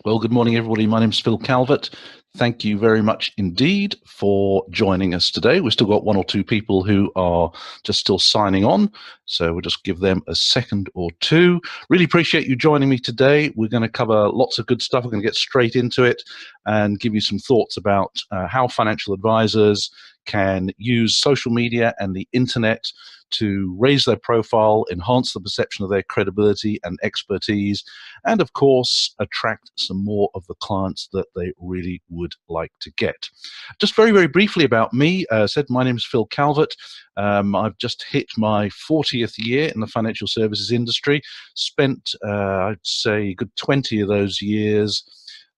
Well, good morning, everybody. My name's Phil Calvert. Thank you very much indeed for joining us today. We've still got one or two people who are just still signing on, so we'll just give them a second or two. Really appreciate you joining me today. We're going to cover lots of good stuff. We're going to get straight into it and give you some thoughts about how financial advisors can use social media and the internet to raise their profile, enhance the perception of their credibility and expertise, and of course, attract some more of the clients that they really would like to get. Just very, very briefly about me, my name is Phil Calvert. I've just hit my 40th year in the financial services industry, spent, I'd say, a good 20 of those years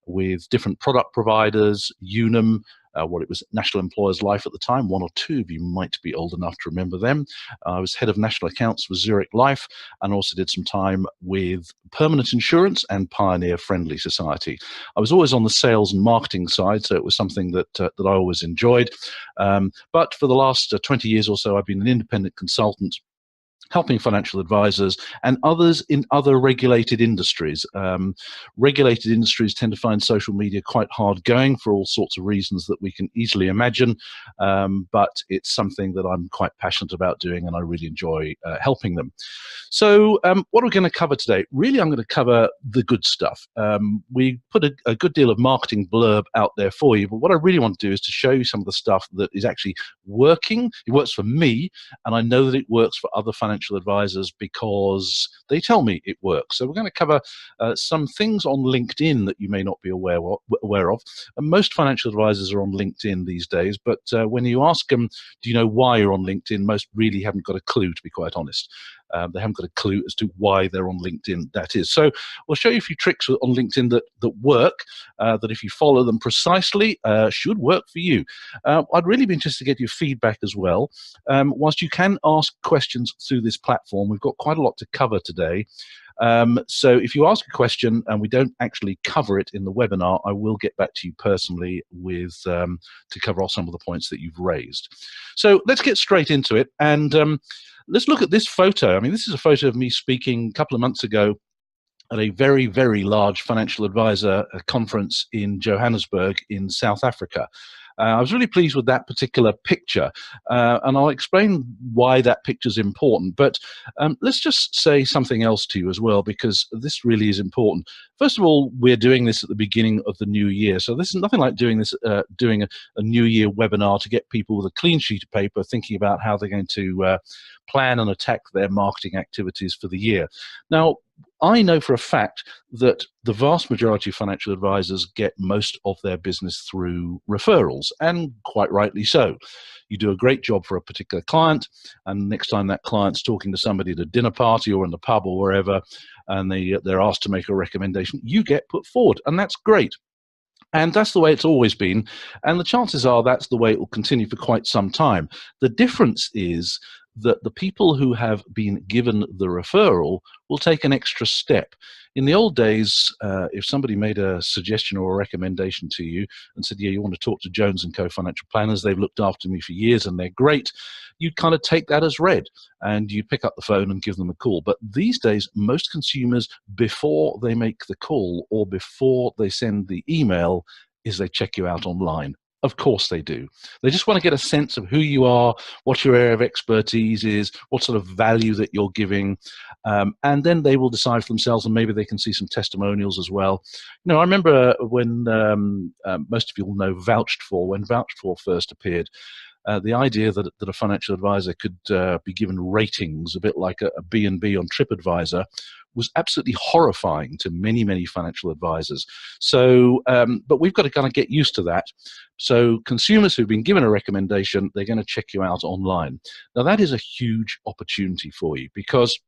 with different product providers, Unum, what it was National Employers Life at the time. One or two of you might be old enough to remember them. I was head of national accounts with Zurich Life, and also did some time with Permanent Insurance and Pioneer Friendly Society. I was always on the sales and marketing side, so it was something that I always enjoyed. But for the last 20 years or so, I've been an independent consultant, helping financial advisors and others in other regulated industries. Regulated industries tend to find social media quite hard going for all sorts of reasons that we can easily imagine, but it's something that I'm quite passionate about doing, and I really enjoy helping them. So what are we going to cover today? Really, I'm going to cover the good stuff. We put a good deal of marketing blurb out there for you, but what I really want to do is to show you some of the stuff that is actually working. It works for me, and I know that it works for other financial advisors because they tell me it works. So we're going to cover some things on LinkedIn that you may not be aware of. And most financial advisors are on LinkedIn these days, but when you ask them, do you know why you're on LinkedIn, most really haven't got a clue, to be quite honest. They haven't got a clue as to why they're on LinkedIn, that is. So we'll show you a few tricks on LinkedIn that work, that if you follow them precisely, should work for you. I'd really be interested to get your feedback as well. Whilst you can ask questions through this platform, we've got quite a lot to cover today. So if you ask a question and we don't actually cover it in the webinar, I will get back to you personally with to cover off some of the points that you've raised. So let's get straight into it, and let's look at this photo. I mean, this is a photo of me speaking a couple of months ago at a very, very large financial advisor conference in Johannesburg in South Africa. I was really pleased with that particular picture, and I'll explain why that picture is important. But let's just say something else to you as well, because this really is important. First of all, we're doing this at the beginning of the new year, so this is nothing like doing a New Year webinar to get people with a clean sheet of paper thinking about how they're going to plan and attack their marketing activities for the year. Now, I know for a fact that the vast majority of financial advisors get most of their business through referrals, and quite rightly so. You do a great job for a particular client, and next time that client's talking to somebody at a dinner party or in the pub or wherever, and they're asked to make a recommendation, you get put forward, and that's great. And that's the way it's always been, and the chances are that's the way it will continue for quite some time. The difference is that the people who have been given the referral will take an extra step. In the old days, if somebody made a suggestion or a recommendation to you and said, yeah, you want to talk to Jones & Co. Financial Planners, they've looked after me for years and they're great, you'd kind of take that as read and you pick up the phone and give them a call. But these days, most consumers, before they make the call or before they send the email, is they check you out online. Of course they do. They just want to get a sense of who you are, what your area of expertise is, what sort of value that you're giving, and then they will decide for themselves, and maybe they can see some testimonials as well. You know, I remember when most of you will know Vouched For, when Vouched For first appeared. The idea that a financial advisor could be given ratings, a bit like a B&B on TripAdvisor, was absolutely horrifying to many, many financial advisors. So, but we've got to kind of get used to that. So consumers who've been given a recommendation, they're going to check you out online. Now, that is a huge opportunity for you, because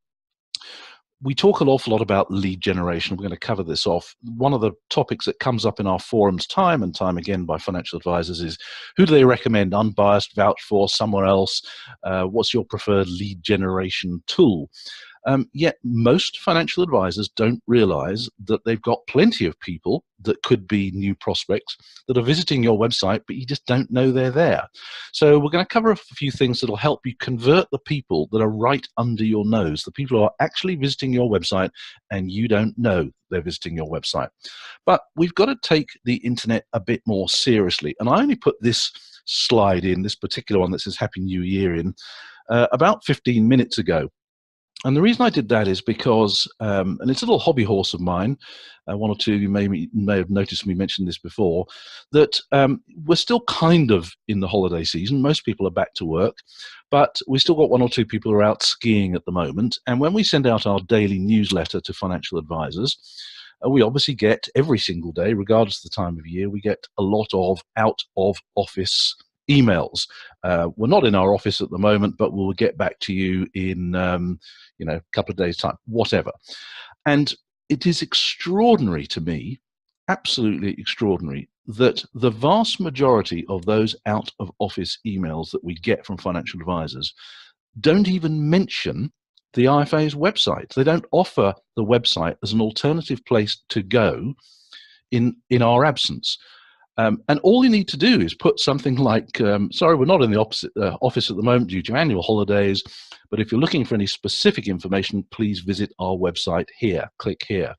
we talk an awful lot about lead generation. We're going to cover this off. One of the topics that comes up in our forums time and time again by financial advisors is, who do they recommend? Unbiased, Vouched For, somewhere else? What's your preferred lead generation tool? Yet most financial advisors don't realize that they've got plenty of people that could be new prospects that are visiting your website, but you just don't know they're there. So we're going to cover a few things that will help you convert the people that are right under your nose, the people who are actually visiting your website and you don't know they're visiting your website. But we've got to take the internet a bit more seriously. And I only put this slide in, this particular one that says Happy New Year in, about 15 minutes ago. And the reason I did that is because, and it's a little hobby horse of mine, one or two of you may have noticed me mention this before, that we're still kind of in the holiday season. Most people are back to work, but we still got one or two people who are out skiing at the moment. And when we send out our daily newsletter to financial advisors, we obviously get every single day, regardless of the time of year, we get a lot of out of office emails. We're not in our office at the moment, but we'll get back to you in a couple of days' time, whatever. And it is extraordinary to me, absolutely extraordinary, that the vast majority of those out of office emails that we get from financial advisors don't even mention the IFA's website. They don't offer the website as an alternative place to go in our absence. And all you need to do is put something like, sorry, we're not in the office at the moment due to annual holidays, but if you're looking for any specific information, please visit our website here. Click here.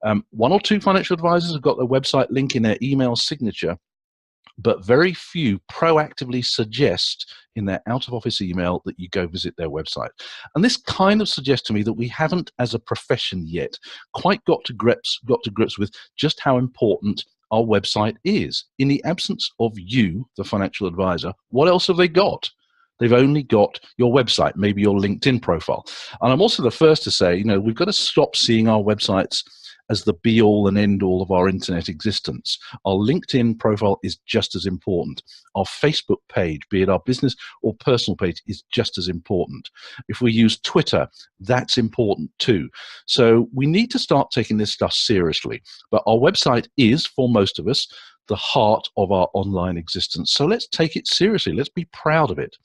One or two financial advisors have got their website link in their email signature, but very few proactively suggest in their out-of-office email that you go visit their website. And this kind of suggests to me that we haven't, as a profession yet, quite got to grips with just how important our website is. In the absence of you, the financial advisor, what else have they got? They've only got your website, maybe your LinkedIn profile. And I'm also the first to say, we've got to stop seeing our websites as the be-all and end-all of our internet existence. Our LinkedIn profile is just as important. Our Facebook page, be it our business or personal page, is just as important. If we use Twitter, that's important too. So we need to start taking this stuff seriously. But our website is, for most of us, the heart of our online existence. So let's take it seriously. Let's be proud of it.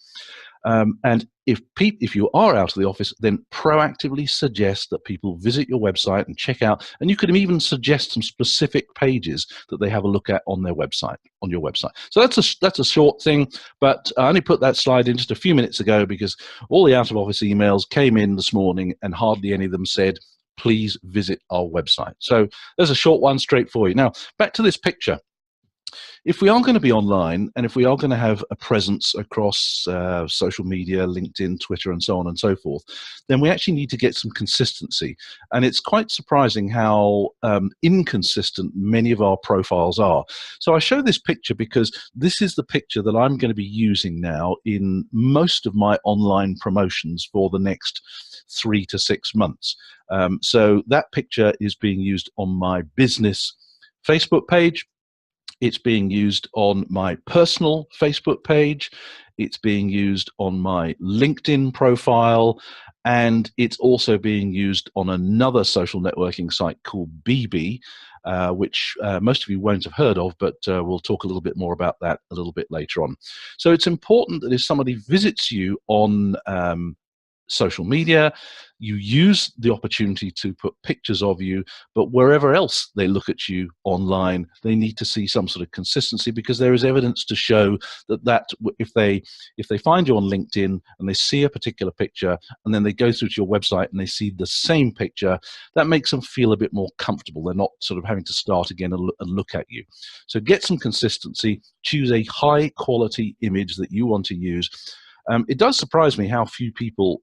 And if you are out of the office, then proactively suggest that people visit your website and check out, and you could even suggest some specific pages that they have a look at on their website, on your website. So that's a short thing, but I only put that slide in just a few minutes ago because all the out of office emails came in this morning and hardly any of them said, please visit our website. So there's a short one straight for you. Now, back to this picture. If we are going to be online and if we are going to have a presence across social media, LinkedIn, Twitter, and so on and so forth, then we actually need to get some consistency. And it's quite surprising how inconsistent many of our profiles are. So I show this picture because this is the picture that I'm going to be using now in most of my online promotions for the next 3 to 6 months. So that picture is being used on my business Facebook page. It's being used on my personal Facebook page. It's being used on my LinkedIn profile. And it's also being used on another social networking site called BB, which most of you won't have heard of, but we'll talk a little bit more about that a little bit later on. So it's important that if somebody visits you on social media, you use the opportunity to put pictures of you, but wherever else they look at you online, they need to see some sort of consistency, because there is evidence to show that if they find you on LinkedIn and they see a particular picture and then they go through to your website and they see the same picture, that makes them feel a bit more comfortable. They're not sort of having to start again and look at you. So get some consistency, choose a high quality image that you want to use. It does surprise me how few people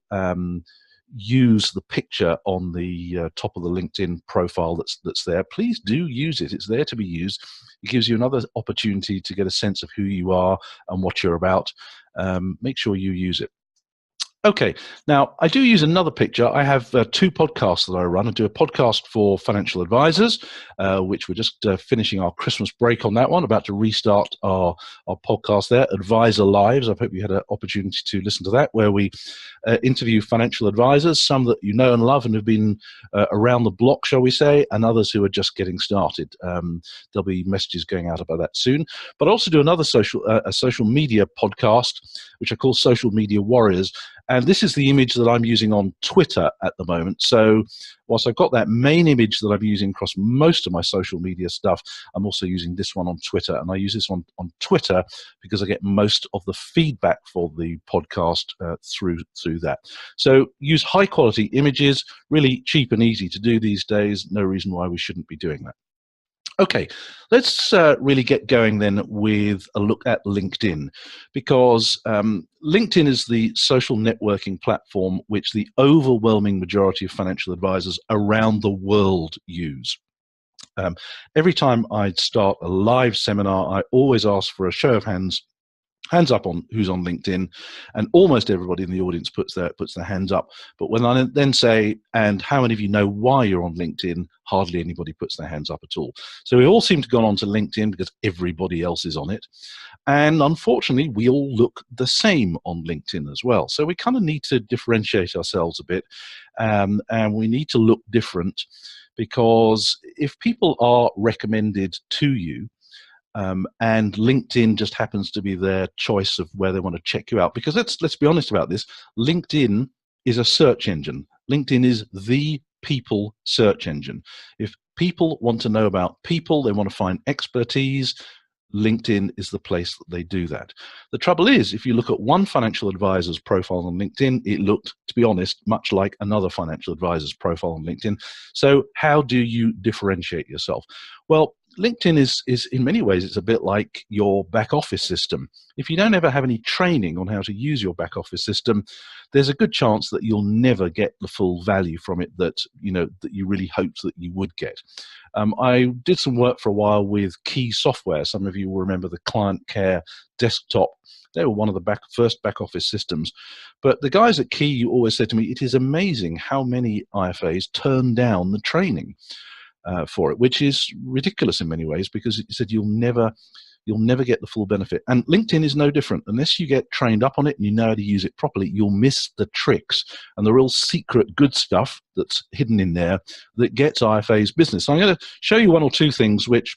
use the picture on the top of the LinkedIn profile that's there. Please do use it. It's there to be used. It gives you another opportunity to get a sense of who you are and what you're about. Make sure you use it. Okay, now I do use another picture. I have 2 podcasts that I run. I do a podcast for financial advisors, which we're just finishing our Christmas break on that one, about to restart our podcast there, Advisor Lives. I hope you had an opportunity to listen to that, where we interview financial advisors, some that you know and love and have been around the block, shall we say, and others who are just getting started. There'll be messages going out about that soon. But I also do another social media podcast, which are called social media warriors. And this is the image that I'm using on Twitter at the moment. So whilst I've got that main image that I'm using across most of my social media stuff, I'm also using this one on Twitter. And I use this one on Twitter because I get most of the feedback for the podcast through that. So use high quality images, really cheap and easy to do these days. No reason why we shouldn't be doing that. Okay, let's really get going then with a look at LinkedIn, because LinkedIn is the social networking platform which the overwhelming majority of financial advisors around the world use. Every time I start a live seminar, I always ask for a show of hands up on who's on LinkedIn, and almost everybody in the audience puts their hands up. But when I then say, and how many of you know why you're on LinkedIn, hardly anybody puts their hands up at all. So we all seem to go on to LinkedIn because everybody else is on it. And unfortunately, we all look the same on LinkedIn as well. So we kind of need to differentiate ourselves a bit, and we need to look different, because if people are recommended to you, and LinkedIn just happens to be their choice of where they want to check you out. Because let's be honest about this, LinkedIn is a search engine. LinkedIn is the people search engine. If people want to know about people, they want to find expertise, LinkedIn is the place that they do that. The trouble is, if you look at one financial advisor's profile on LinkedIn, it looked, to be honest, much like another financial advisor's profile on LinkedIn. So how do you differentiate yourself? Well, LinkedIn is in many ways, it's a bit like your back office system. If you don't ever have any training on how to use your back office system, there's a good chance that you'll never get the full value from it that you really hoped that you would get. I did some work for a while with Key Software. Some of you will remember the client care desktop. They were one of the first back office systems. But the guys at Key always said to me, it is amazing how many IFAs turn down the training for it, which is ridiculous in many ways, because it said you'll never get the full benefit. And LinkedIn is no different. Unless you get trained up on it and you know how to use it properly, you'll miss the tricks and the real secret good stuff that's hidden in there that gets IFAs business. So I'm going to show you one or two things which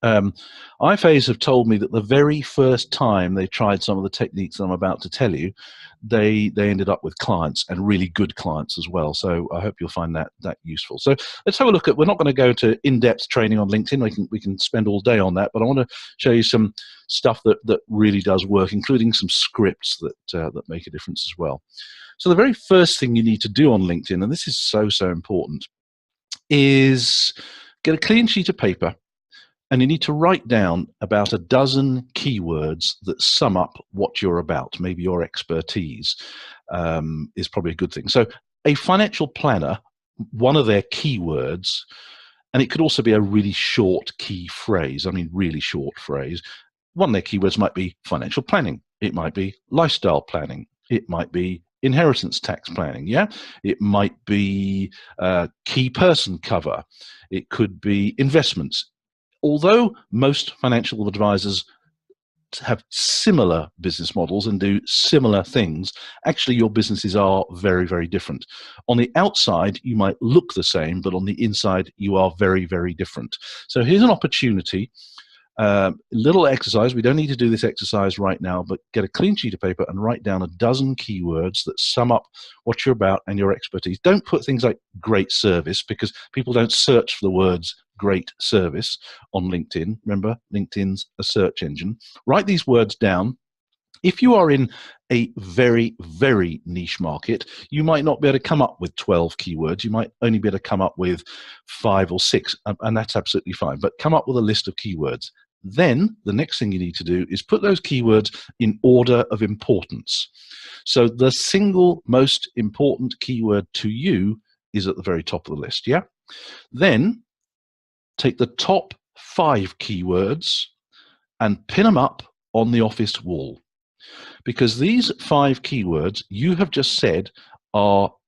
IFAs have told me that the very first time they tried some of the techniques that I'm about to tell you, they ended up with clients, and really good clients as well. So I hope you'll find that useful. So let's have a look at, we're not going to go to in-depth training on LinkedIn. We can spend all day on that, but I want to show you some stuff that really does work, including some scripts that make a difference as well. So the very first thing you need to do on LinkedIn, and this is so important, is get a clean sheet of paper. And you need to write down about a dozen keywords that sum up what you're about. Maybe your expertise is probably a good thing. So a financial planner, one of their keywords, and it could also be a really short key phrase, really short phrase. One of their keywords might be financial planning. It might be lifestyle planning. It might be inheritance tax planning, yeah? It might be key person cover. It could be investments. Although most financial advisors have similar business models and do similar things, actually your businesses are very, very different. On the outside, you might look the same, but on the inside, you are very, very different. So here's an opportunity. Little exercise. We don't need to do this exercise right now, but get a clean sheet of paper and write down a dozen keywords that sum up what you're about and your expertise. Don't put things like great service, because people don't search for the words great service on LinkedIn. Remember, LinkedIn's a search engine. Write these words down. If you are in a very, very niche market, you might not be able to come up with 12 keywords. You might only be able to come up with 5 or 6, and that's absolutely fine. But come up with a list of keywords. Then the next thing you need to do is put those keywords in order of importance. So the single most important keyword to you is at the very top of the list, yeah? Then take the top 5 keywords and pin them up on the office wall. Because these 5 keywords you have just said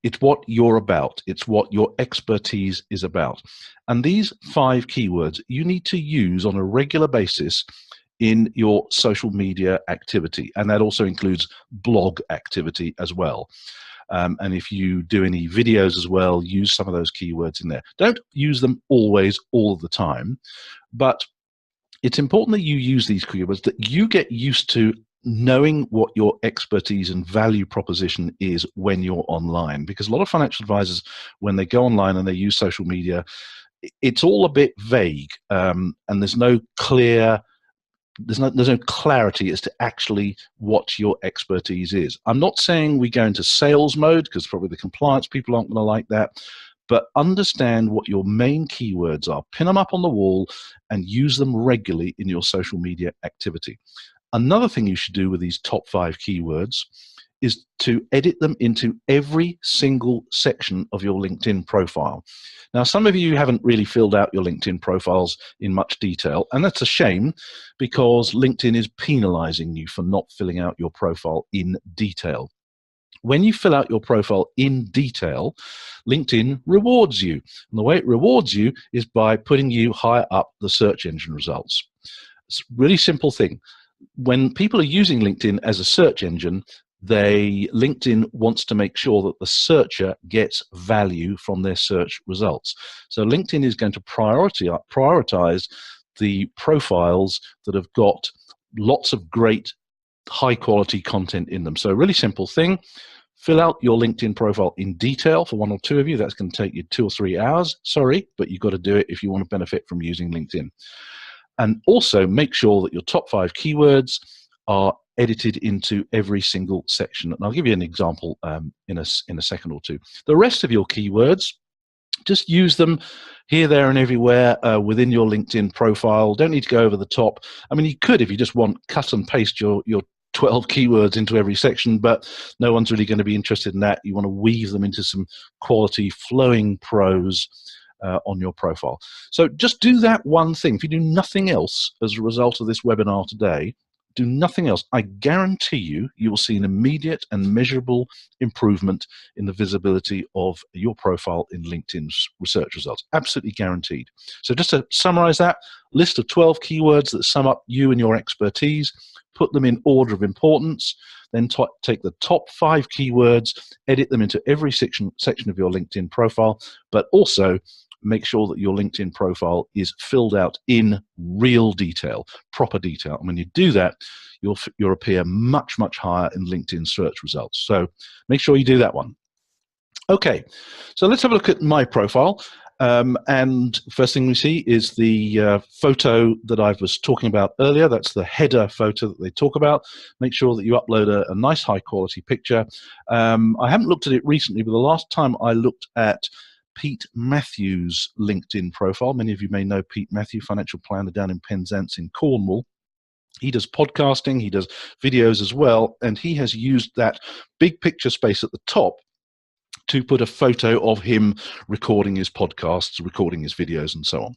it's what you're about. It's what your expertise is about. And these 5 keywords you need to use on a regular basis in your social media activity. And that also includes blog activity as well. And if you do any videos as well, use some of those keywords in there. Don't use them always, all of the time, but it's important that you use these keywords, that you get used to knowing what your expertise and value proposition is when you're online. Because a lot of financial advisors, when they go online and they use social media, it's all a bit vague, and there's no clarity as to actually what your expertise is. I'm not saying we go into sales mode, because probably the compliance people aren't going to like that, but understand what your main keywords are. Pin them up on the wall and use them regularly in your social media activity. Another thing you should do with these top 5 keywords is to edit them into every single section of your LinkedIn profile. Now, some of you haven't really filled out your LinkedIn profiles in much detail, and that's a shame, because LinkedIn is penalizing you for not filling out your profile in detail. When you fill out your profile in detail, LinkedIn rewards you. And the way it rewards you is by putting you higher up the search engine results. It's a really simple thing. When people are using LinkedIn as a search engine, LinkedIn wants to make sure that the searcher gets value from their search results. So LinkedIn is going to prioritize the profiles that have got lots of great high quality content in them. So a really simple thing: fill out your LinkedIn profile in detail. For 1 or 2 of you, that's going to take you 2 or 3 hours. Sorry, but you've got to do it if you want to benefit from using LinkedIn. And also make sure that your top 5 keywords are edited into every single section. And I'll give you an example in a second or two. The rest of your keywords, just use them here, there, and everywhere within your LinkedIn profile. Don't need to go over the top. I mean, you could, if you just want, cut and paste your 12 keywords into every section, but no one's really going to be interested in that. You want to weave them into some quality flowing prose on your profile. So just do that one thing. If you do nothing else as a result of this webinar today, do nothing else, I guarantee you will see an immediate and measurable improvement in the visibility of your profile in LinkedIn's research results. Absolutely guaranteed. So just to summarize that, list of 12 keywords that sum up you and your expertise, put them in order of importance, then take the top 5 keywords, edit them into every section of your LinkedIn profile, but also make sure that your LinkedIn profile is filled out in real detail, proper detail. And when you do that, you'll appear much, much higher in LinkedIn search results. So make sure you do that one. Okay, so let's have a look at my profile. And first thing we see is the photo that I was talking about earlier. That's the header photo that they talk about. Make sure that you upload a nice high quality picture. I haven't looked at it recently, but the last time I looked at Pete Matthews' LinkedIn profile. Many of you may know Pete Matthews, financial planner down in Penzance in Cornwall. He does podcasting, he does videos as well, and he has used that big picture space at the top to put a photo of him recording his podcasts, recording his videos, and so on.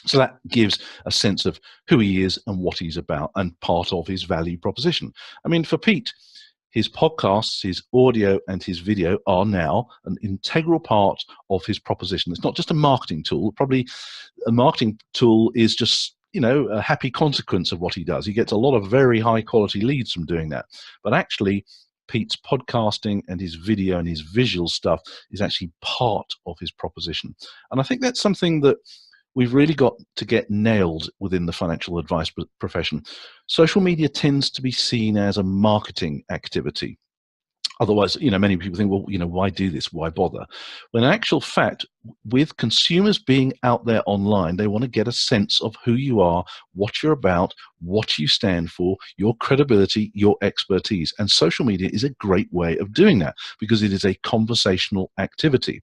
So that gives a sense of who he is and what he's about, and part of his value proposition. I mean, for Pete, his podcasts, his audio, and his video are now an integral part of his proposition. It's not just a marketing tool. Probably a marketing tool is just, a happy consequence of what he does. He gets a lot of very high quality leads from doing that. But actually, Pete's podcasting and his video and his visual stuff is actually part of his proposition. And I think that's something that we've really got to get nailed within the financial advice profession. Social media tends to be seen as a marketing activity. Otherwise, many people think, well, why do this? Why bother? When in actual fact, with consumers being out there online, they want to get a sense of who you are, what you're about, what you stand for, your credibility, your expertise. And social media is a great way of doing that because it is a conversational activity.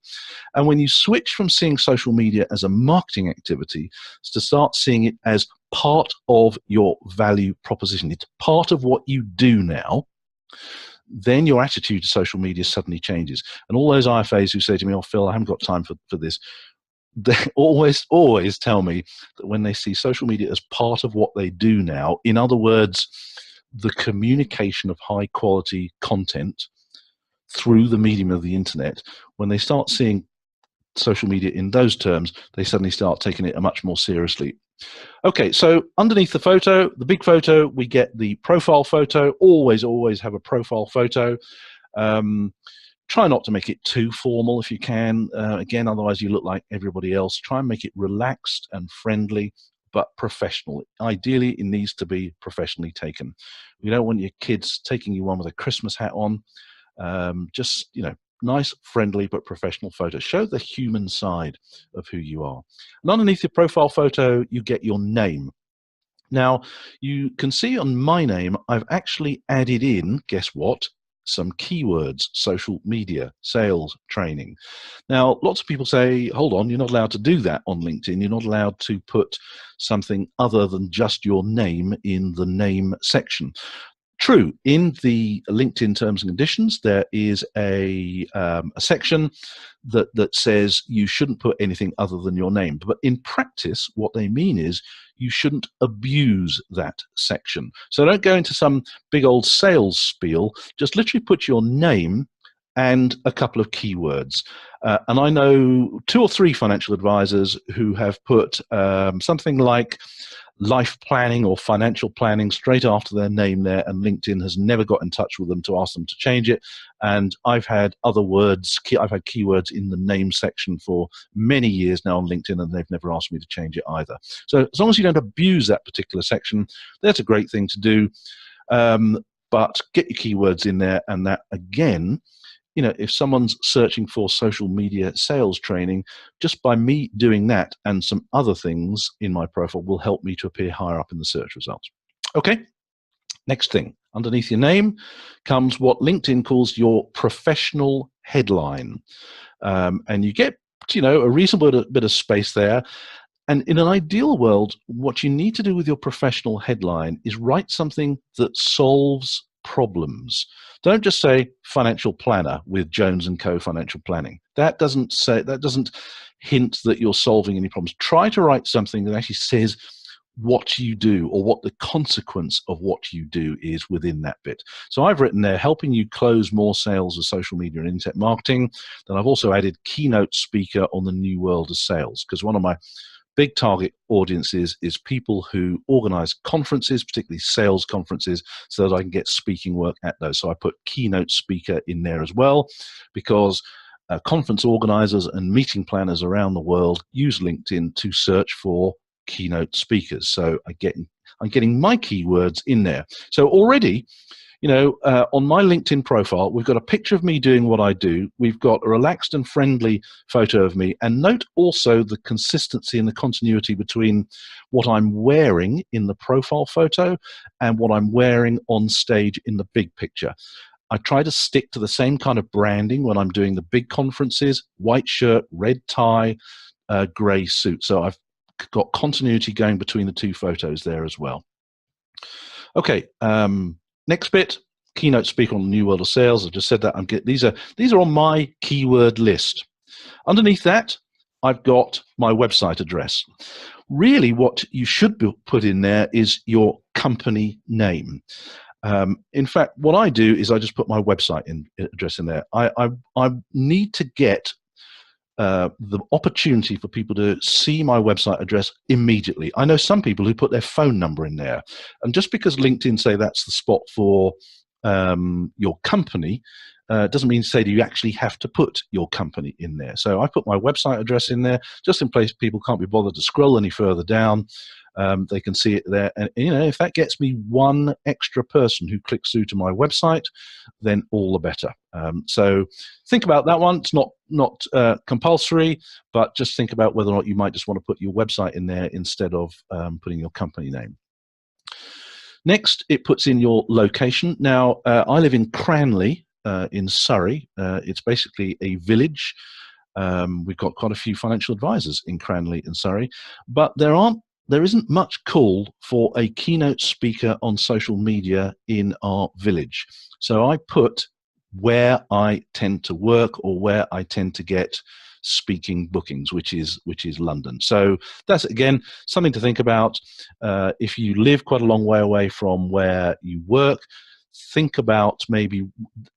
And when you switch from seeing social media as a marketing activity to start seeing it as part of your value proposition, it's part of what you do now, then your attitude to social media suddenly changes. And all those IFAs who say to me, oh, Phil, I haven't got time for this, they always tell me that when they see social media as part of what they do now, in other words, the communication of high quality content through the medium of the internet, when they start seeing social media in those terms, they suddenly start taking it much more seriously. Okay, so underneath the photo, the big photo, we get the profile photo. Always have a profile photo. Try not to make it too formal if you can. Again, otherwise you look like everybody else. Try and make it relaxed and friendly, but professional. Ideally, it needs to be professionally taken. You don't want your kids taking you on with a Christmas hat on. Just, nice, friendly, but professional photo. Show the human side of who you are. And underneath your profile photo, you get your name. Now, you can see on my name, I've actually added in, guess what? Some keywords: social media, sales, training. Now, lots of people say, hold on, you're not allowed to do that on LinkedIn. You're not allowed to put something other than just your name in the name section. True, in the LinkedIn terms and conditions, there is a section that says you shouldn't put anything other than your name. But in practice, what they mean is you shouldn't abuse that section. So don't go into some big old sales spiel. Just literally put your name and a couple of keywords. And I know 2 or 3 financial advisors who have put something like life planning or financial planning straight after their name there, and LinkedIn has never got in touch with them to ask them to change it. And I've had other words, I've had keywords in the name section for many years now on LinkedIn, and they've never asked me to change it either. So as long as you don't abuse that particular section, that's a great thing to do. But get your keywords in there, and that, again, if someone's searching for social media sales training, just by me doing that and some other things in my profile will help me to appear higher up in the search results. Okay, next thing. Underneath your name comes what LinkedIn calls your professional headline. And you get, a reasonable bit of space there. And in an ideal world, what you need to do with your professional headline is write something that solves problems. Don't just say financial planner with Jones & Co. Financial Planning. That doesn't hint that you're solving any problems. Try to write something that actually says what you do or what the consequence of what you do is within that bit. So I've written there, helping you close more sales of social media and internet marketing. Then I've also added keynote speaker on the new world of sales, because one of my big target audiences is people who organize conferences, particularly sales conferences, so that I can get speaking work at those. So I put keynote speaker in there as well, because conference organizers and meeting planners around the world use LinkedIn to search for keynote speakers. So I'm getting my keywords in there. So already, on my LinkedIn profile, we've got a picture of me doing what I do. We've got a relaxed and friendly photo of me. And note also the consistency and the continuity between what I'm wearing in the profile photo and what I'm wearing on stage in the big picture. I try to stick to the same kind of branding when I'm doing the big conferences: white shirt, red tie, gray suit. So I've got continuity going between the 2 photos there as well. Okay. Next bit, keynote speaker on the new world of sales. I've just said that. These are on my keyword list. Underneath that, I've got my website address. Really, what you should put in there is your company name. In fact, what I do is I just put my website address in there. I need to get the opportunity for people to see my website address immediately. I know some people who put their phone number in there, and just because LinkedIn say that's the spot for your company, doesn't mean to say that you actually have to put your company in there. So I put my website address in there just in case people can't be bothered to scroll any further down. They can see it there, and if that gets me 1 extra person who clicks through to my website, then all the better. So think about that one. It's not compulsory, but just think about whether or not you might just want to put your website in there instead of putting your company name. Next, it puts in your location. Now, I live in Cranley in Surrey. It's basically a village. We've got quite a few financial advisors in Cranley and Surrey, but there isn't much call for a keynote speaker on social media in our village. So I put where I tend to work or where I tend to get speaking bookings, which is London. So that's, again, something to think about. If you live quite a long way away from where you work, think about maybe,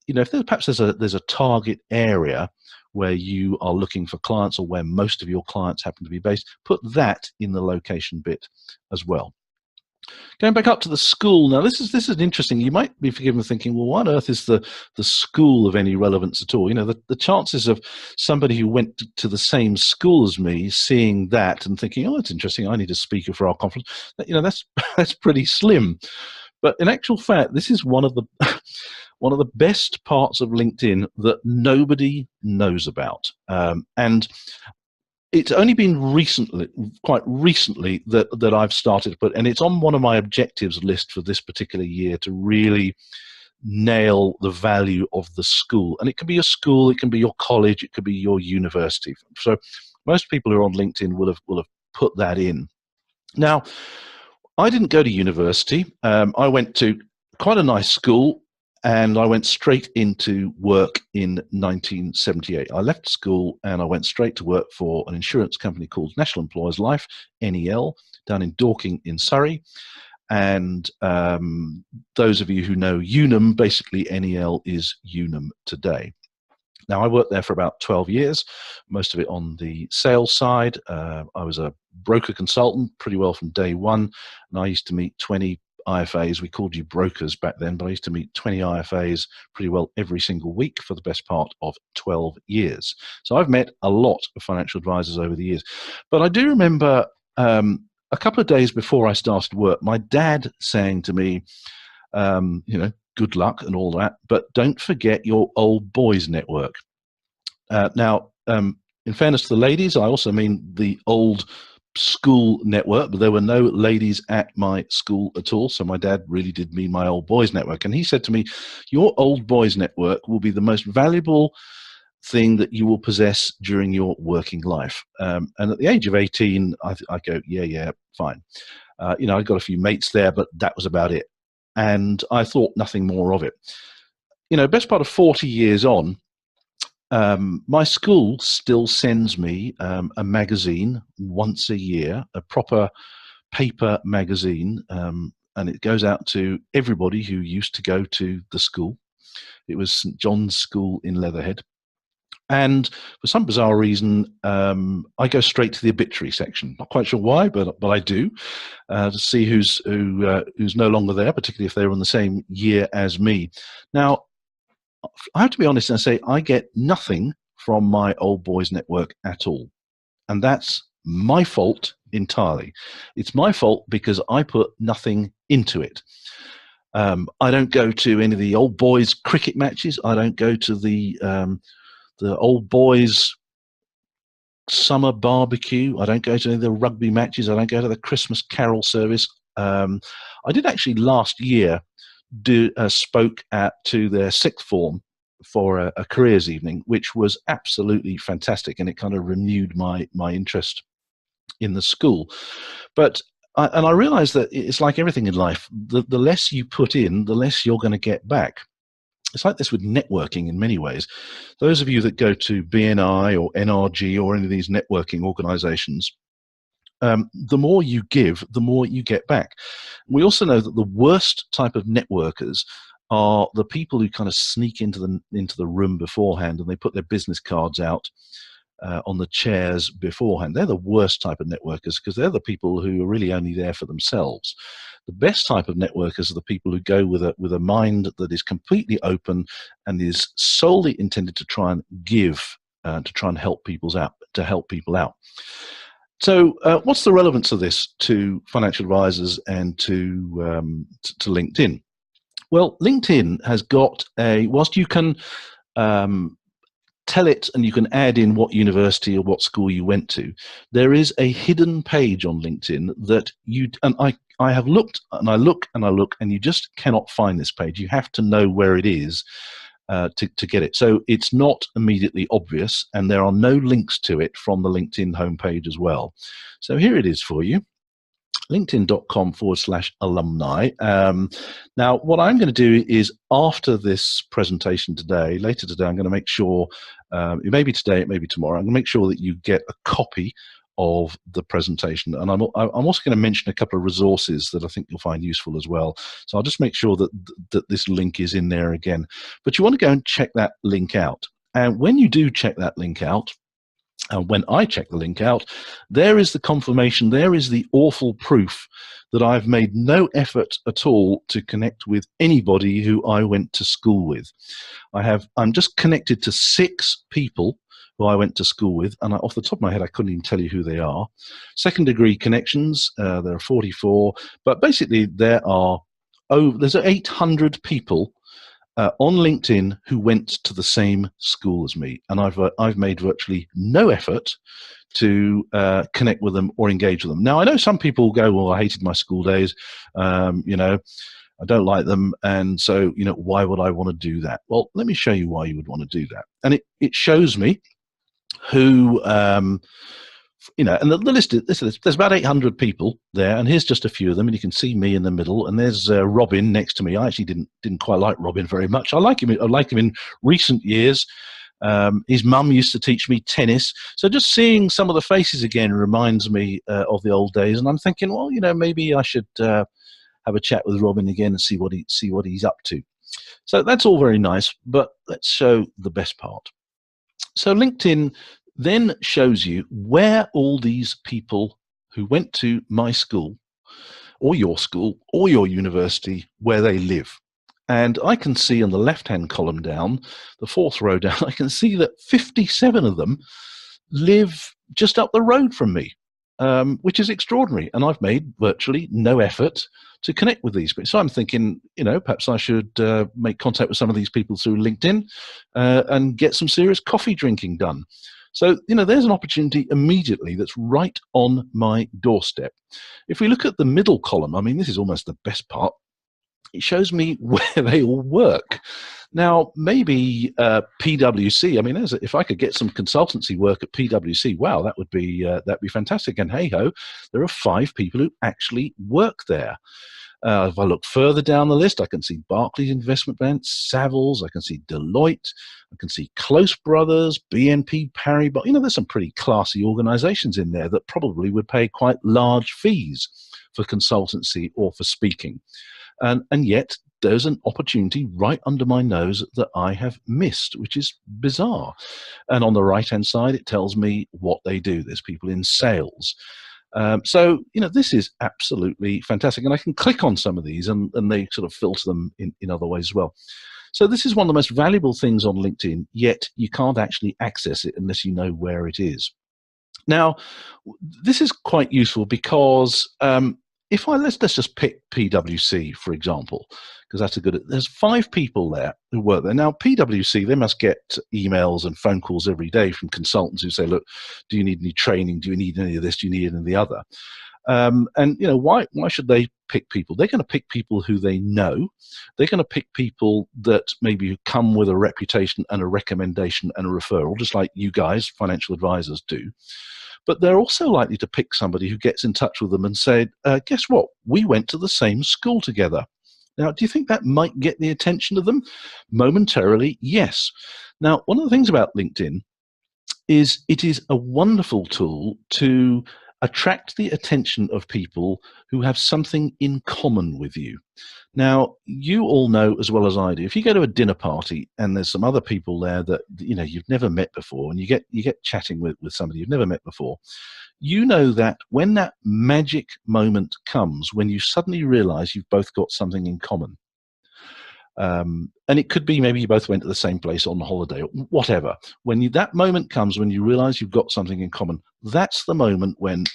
if perhaps there's a target area where you are looking for clients, or where most of your clients happen to be based, put that in the location bit as well. Going back up to the school now, this is interesting. You might be forgiven for thinking, well, why on earth is the school of any relevance at all? You know, the chances of somebody who went to the same school as me seeing that and thinking, oh, it's interesting, I need a speaker for our conference. You know, that's that's pretty slim. But in actual fact, this is one of the one of the best parts of LinkedIn that nobody knows about, and it's only been recently, quite recently, that I've started to put, and it's on one of my objectives list for this particular year to really nail the value of the school. And it can be your school, it can be your college, it could be your university. So most people who are on LinkedIn will have put that in. Now, I didn't go to university. I went to quite a nice school, and I went straight into work in 1978. I left school and I went straight to work for an insurance company called National Employers Life, NEL, down in Dorking in Surrey. And those of you who know Unum, basically NEL is Unum today. Now, I worked there for about 12 years, most of it on the sales side. I was a broker consultant pretty well from day one, and I used to meet 20 IFAs. We called you brokers back then, but I used to meet 20 IFAs pretty well every single week for the best part of 12 years. So I've met a lot of financial advisors over the years. But I do remember a couple of days before I started work, my dad saying to me, you know, good luck and all that, but don't forget your old boys network. Now, in fairness to the ladies, I also mean the old school network, but there were no ladies at my school at all. So my dad really did mean my old boys network. And he said to me, your old boys network will be the most valuable thing that you will possess during your working life. And at the age of 18, I go, yeah, fine. You know, I got a few mates there, but that was about it. And I thought nothing more of it. You know, best part of 40 years on, my school still sends me a magazine once a year, a proper paper magazine, and it goes out to everybody who used to go to the school. It was St John's School in Leatherhead. And for some bizarre reason, I go straight to the obituary section. Not quite sure why, but I do, to see who's no longer there, particularly if they're on the same year as me. Now, I have to be honest and say I get nothing from my old boys network at all, and that's my fault entirely. It's my fault because I put nothing into it. I don't go to any of the old boys cricket matches. I don't go to the old boys summer barbecue. I don't go to any of the rugby matches. I don't go to the Christmas carol service. I did actually last year spoke to their sixth form for a careers evening, which was absolutely fantastic, and it kind of renewed my interest in the school. But I realized that it's like everything in life. The less you put in, the less you're going to get back. It's like this with networking in many ways. Those of you that go to BNI or NRG or any of these networking organizations, the more you give, the more you get back. We also know that the worst type of networkers are the people who kind of sneak into the room beforehand and they put their business cards out on the chairs beforehand. They're the worst type of networkers because they're the people who are really only there for themselves. The best type of networkers are the people who go with a mind that is completely open and is solely intended to try and give, to try and help people out. So, what's the relevance of this to financial advisors and to LinkedIn? Well, LinkedIn has got whilst you can tell it and you can add in what university or what school you went to, there is a hidden page on LinkedIn that I have looked and I look and I look and you just cannot find this page. You have to know where it is to get it. So it's not immediately obvious, and there are no links to it from the LinkedIn homepage as well. So here it is for you. linkedin.com/alumni. Now, what I'm going to do is after this presentation today, later today, I'm going to make sure, it may be today, it may be tomorrow, I'm going to make sure that you get a copy of the presentation. And I'm also going to mention a couple of resources that I think you'll find useful as well. So I'll just make sure that this link is in there again. But you want to go and check that link out. And when you do check that link out, And when I check the link out, there is the confirmation, there is the awful proof that I've made no effort at all to connect with anybody who I went to school with. I'm just connected to 6 people who I went to school with, and off the top of my head, I couldn't even tell you who they are. Second degree connections, there are 44, but basically there's 800 people on LinkedIn who went to the same school as me, and I've made virtually no effort to connect with them or engage with them. Now, I know some people go, well, I hated my school days, I don't like them, and so, why would I want to do that? Well, let me show you why you would want to do that. And it shows me who, and the list is, there's about 800 people there, and here's just a few of them, and you can see me in the middle, and there's Robin next to me. I actually didn't quite like Robin very much. I like him in recent years. His mum used to teach me tennis, so just seeing some of the faces again reminds me of the old days, and I'm thinking, well, maybe I should have a chat with Robin again and see what he's up to. So that's all very nice, but let's show the best part. So LinkedIn then shows you where all these people who went to my school or your university, where they live. And I can see on the left-hand column down, the 4th row down, I can see that 57 of them live just up the road from me, which is extraordinary. And I've made virtually no effort to connect with these people. So I'm thinking, perhaps I should make contact with some of these people through LinkedIn and get some serious coffee drinking done. So, there's an opportunity immediately that's right on my doorstep. If we look at the middle column, I mean, this is almost the best part. It shows me where they all work. Now, maybe PwC. I mean, if I could get some consultancy work at PwC, wow, that'd be fantastic. And hey ho, there are 5 people who actually work there. If I look further down the list, I can see Barclays Investment Bank, Savills, I can see Deloitte, I can see Close Brothers, BNP Paribas. There's some pretty classy organizations in there that probably would pay quite large fees for consultancy or for speaking. And yet there's an opportunity right under my nose that I have missed, which is bizarre. And on the right-hand side, it tells me what they do. There's people in sales. So, this is absolutely fantastic. And I can click on some of these and they sort of filter them in other ways as well. So this is one of the most valuable things on LinkedIn, yet you can't actually access it unless you know where it is. Now, this is quite useful because let's just pick PwC, for example, because that's there's 5 people there who work there. Now, PwC, they must get emails and phone calls every day from consultants who say, look, do you need any training? Do you need any of this? Do you need any of the other? Why should they pick people? They're going to pick people who they know. They're going to pick people that maybe come with a reputation and a recommendation and a referral, just like you guys, financial advisors, do. But they're also likely to pick somebody who gets in touch with them and said, guess what? We went to the same school together. Now, do you think that might get the attention of them? Momentarily, yes. Now, one of the things about LinkedIn is it is a wonderful tool to attract the attention of people who have something in common with you. Now, you all know as well as I do, if you go to a dinner party and there's some other people there that you've never met before, and you get chatting with somebody you've never met before, you know that when that magic moment comes, when you suddenly realize you've both got something in common, and it could be maybe you both went to the same place on holiday or whatever. When that moment comes, when you realize you've got something in common, that's the moment when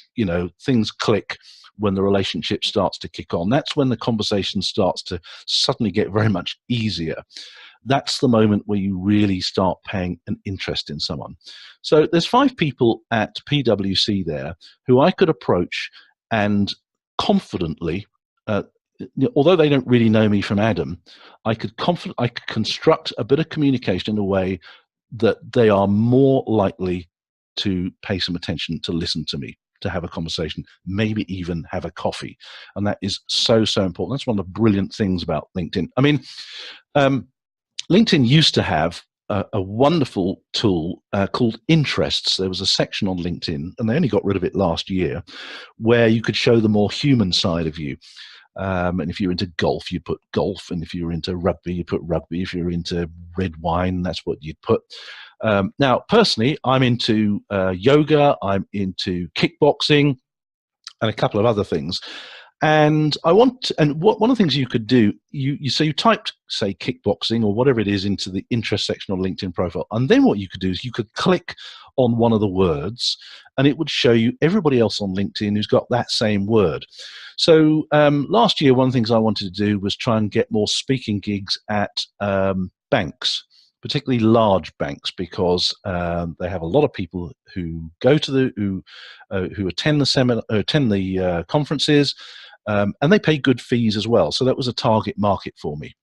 things click, when the relationship starts to kick on. That's when the conversation starts to suddenly get very much easier. That's the moment where you really start paying an interest in someone. So there's 5 people at PwC there who I could approach and confidently, although they don't really know me from Adam, I could construct a bit of communication in a way that they are more likely to pay some attention, to listen to me, to have a conversation, maybe even have a coffee. And that is so, so important. That's one of the brilliant things about LinkedIn. I mean, LinkedIn used to have a wonderful tool called Interests. There was a section on LinkedIn, and they only got rid of it last year, where you could show the more human side of you. And if you're into golf, you put golf. And if you're into rugby, you put rugby. If you're into red wine, that's what you'd put. Now, personally, I'm into yoga. I'm into kickboxing and a couple of other things. And one of the things you could do, you typed, say, kickboxing or whatever it is into the interest section of LinkedIn profile. And then what you could do is you could click on one of the words and it would show you everybody else on LinkedIn who's got that same word. So last year, one of the things I wanted to do was try and get more speaking gigs at banks, particularly large banks, because they have a lot of people who go to who attend the seminar, attend the conferences, and they pay good fees as well. So that was a target market for me.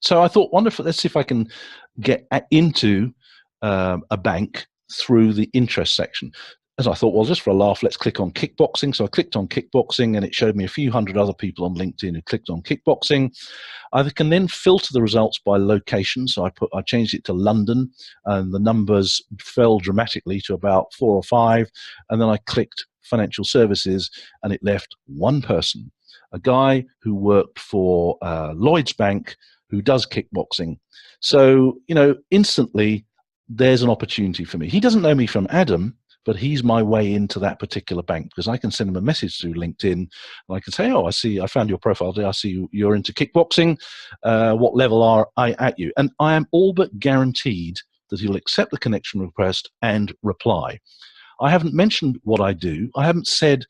So I thought, wonderful, let's see if I can get into a bank through the interest section. As I thought, well, just for a laugh, let's click on kickboxing. So I clicked on kickboxing and it showed me a few hundred other people on LinkedIn who clicked on kickboxing. I can then filter the results by location. So I changed it to London and the numbers fell dramatically to about 4 or 5. And then I clicked financial services and it left one person, a guy who worked for Lloyd's Bank who does kickboxing. So, instantly there's an opportunity for me. He doesn't know me from Adam, but he's my way into that particular bank because I can send him a message through LinkedIn and I can say, oh, I found your profile today. I see you're into kickboxing. What level are I at you? And I am all but guaranteed that he'll accept the connection request and reply. I haven't mentioned what I do. I haven't said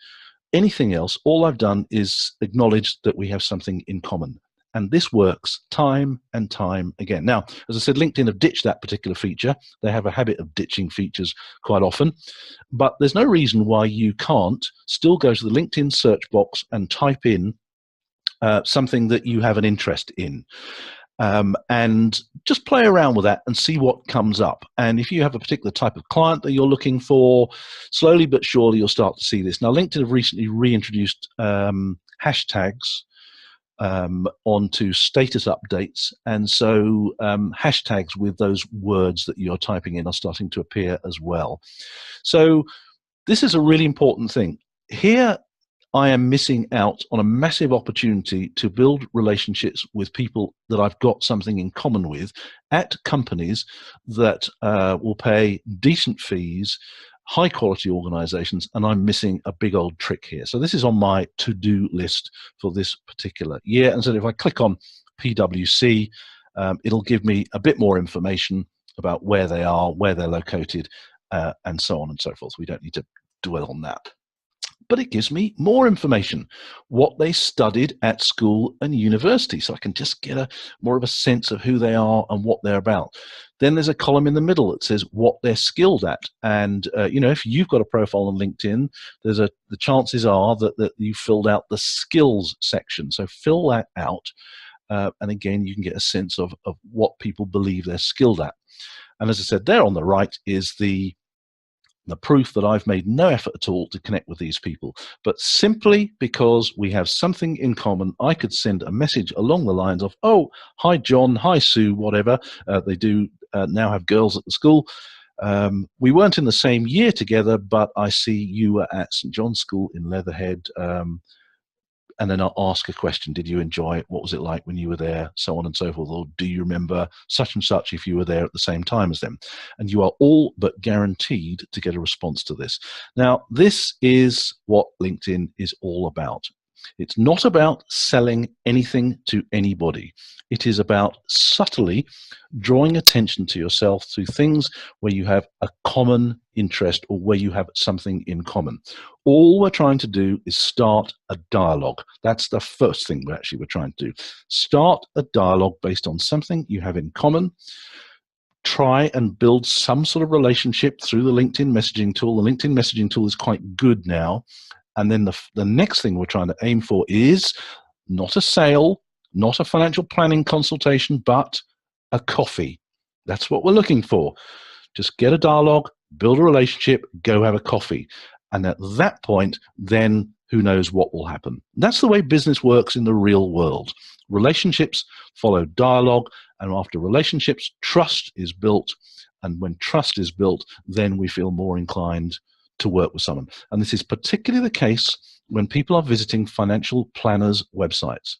anything else. All I've done is acknowledge that we have something in common. And this works time and time again. Now, as I said, LinkedIn have ditched that particular feature. They have a habit of ditching features quite often. But there's no reason why you can't still go to the LinkedIn search box and type in something that you have an interest in. And just play around with that and see what comes up. And if you have a particular type of client that you're looking for, slowly but surely you'll start to see this. Now, LinkedIn have recently reintroduced hashtags onto status updates, and so hashtags with those words that you're typing in are starting to appear as well. So this is a really important thing. Here I am missing out on a massive opportunity to build relationships with people that I've got something in common with at companies that will pay decent fees, high quality organizations, and I'm missing a big old trick here. So this is on my to-do list for this particular year. And so if I click on PwC, it'll give me a bit more information about where they are, where they're located, and so on and so forth. We don't need to dwell on that. But it gives me more information, what they studied at school and university, so I can just get more of a sense of who they are and what they're about. Then there's a column in the middle that says what they're skilled at. And, if you've got a profile on LinkedIn, the chances are that you filled out the skills section. So fill that out. And again, you can get a sense of what people believe they're skilled at. And as I said, there on the right is the proof that I've made no effort at all to connect with these people. But simply because we have something in common, I could send a message along the lines of, oh, hi, John, hi, Sue, whatever. They do now have girls at the school. We weren't in the same year together, but I see you were at St. John's School in Leatherhead. And then I'll ask a question. Did you enjoy it? What was it like when you were there? So on and so forth. Or do you remember such and such if you were there at the same time as them? And you are all but guaranteed to get a response to this. Now, this is what LinkedIn is all about. It's not about selling anything to anybody. It is about subtly drawing attention to yourself through things where you have a common interest or where you have something in common. All we're trying to do is start a dialogue. That's the first thing we're trying to do. Start a dialogue based on something you have in common. Try and build some sort of relationship through the LinkedIn messaging tool. The LinkedIn messaging tool is quite good now. And then the next thing we're trying to aim for is not a sale, not a financial planning consultation, but a coffee. That's what we're looking for. Just get a dialogue, build a relationship, go have a coffee. And at that point, then who knows what will happen. That's the way business works in the real world. Relationships follow dialogue, and after relationships, trust is built. And when trust is built, then we feel more inclined to work with someone. And this is particularly the case when people are visiting financial planners' websites.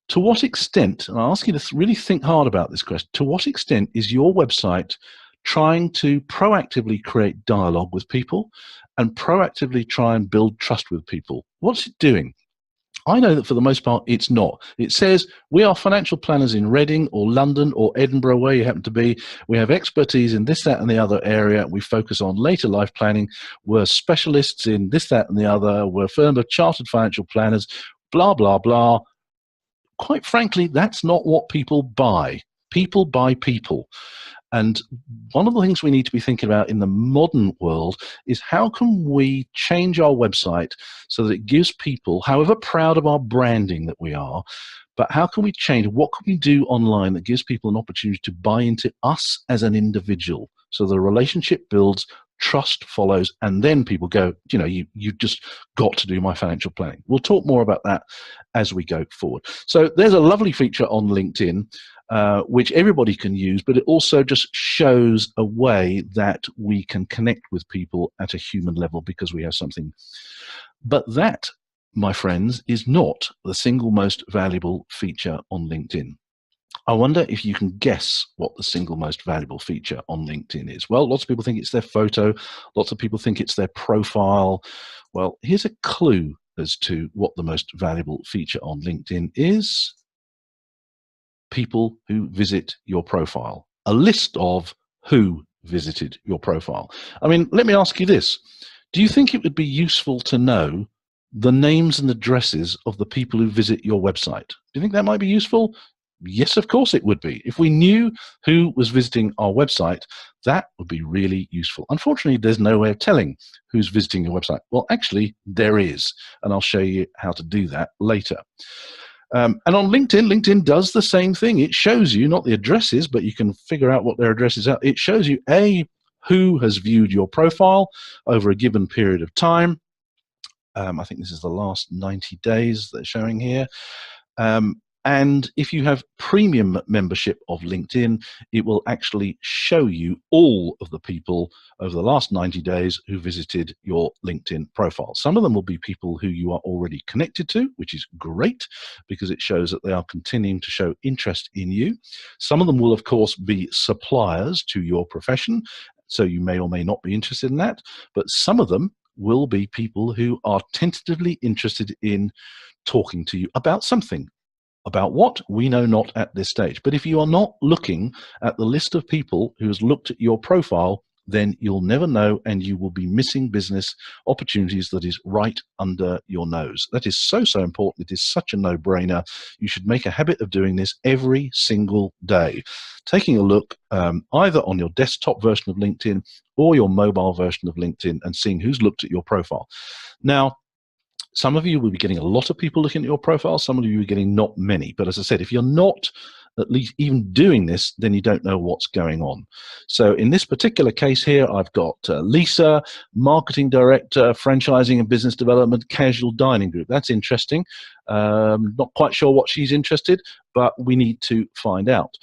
To what extent, and I ask you to really think hard about this question, to what extent is your website trying to proactively create dialogue with people and proactively try and build trust with people? What's it doing? I know that for the most part, it's not. It says, we are financial planners in Reading or London or Edinburgh, where you happen to be. We have expertise in this, that, and the other area. We focus on later life planning. We're specialists in this, that, and the other. We're a firm of chartered financial planners, blah, blah, blah. Quite frankly, that's not what people buy. People buy people. And one of the things we need to be thinking about in the modern world is how can we change our website so that it gives people, however proud of our branding that we are, but how can we change, what can we do online that gives people an opportunity to buy into us as an individual? So the relationship builds, trust follows, and then people go, you know, you just got to do my financial planning. We'll talk more about that as we go forward. So there's a lovely feature on LinkedIn which everybody can use, but it also just shows a way that we can connect with people at a human level because we have something. But that, my friends, is not the single most valuable feature on LinkedIn. I wonder if you can guess what the single most valuable feature on LinkedIn is. Well, lots of people think it's their photo. Lots of people think it's their profile. Well, here's a clue as to what the most valuable feature on LinkedIn is. People who visit your profile. A list of who visited your profile. I mean, let me ask you this. Do you think it would be useful to know the names and addresses of the people who visit your website? Do you think that might be useful? Yes, of course it would be. If we knew who was visiting our website, that would be really useful. Unfortunately, there's no way of telling who's visiting your website. Well, actually, there is, and I'll show you how to do that later. And on LinkedIn, LinkedIn does the same thing. It shows you not the addresses, but you can figure out what their addresses are. It shows you, A, who has viewed your profile over a given period of time. I think this is the last 90 days they're showing here. And if you have premium membership of LinkedIn, it will actually show you all of the people over the last 90 days who visited your LinkedIn profile. Some of them will be people who you are already connected to, which is great because it shows that they are continuing to show interest in you. Some of them will, of course, be suppliers to your profession, so you may or may not be interested in that, but some of them will be people who are tentatively interested in talking to you about something. About what? We know not at this stage. But if you are not looking at the list of people who has looked at your profile, then you'll never know and you will be missing business opportunities that is right under your nose. That is so, so important. It is such a no-brainer. You should make a habit of doing this every single day. Taking a look either on your desktop version of LinkedIn or your mobile version of LinkedIn and seeing who's looked at your profile. Now, some of you will be getting a lot of people looking at your profile. Some of you are getting not many. But as I said, if you're not at least even doing this, then you don't know what's going on. So in this particular case here, I've got Lisa, Marketing Director, Franchising and Business Development, Casual Dining Group. That's interesting. Not quite sure what she's interested, but we need to find out.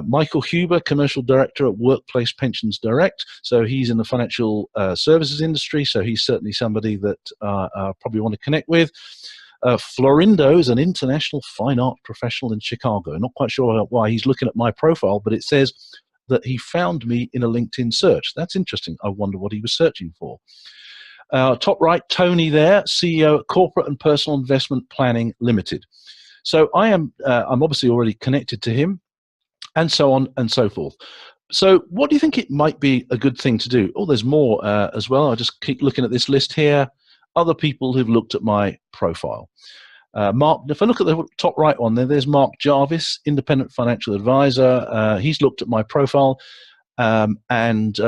Michael Huber, Commercial Director at Workplace Pensions Direct. So he's in the financial services industry, so he's certainly somebody that I probably want to connect with. Florindo is an international fine art professional in Chicago. Not quite sure why he's looking at my profile, but it says that he found me in a LinkedIn search. That's interesting. I wonder what he was searching for. Top right, Tony there, CEO at Corporate and Personal Investment Planning Limited. So I'm obviously already connected to him, and so on and so forth. So what do you think it might be a good thing to do? Oh, there's more as well. I'll just keep looking at this list here. Other people who've looked at my profile. Mark, if I look at the top right one there's Mark Jarvis, independent financial advisor. He's looked at my profile and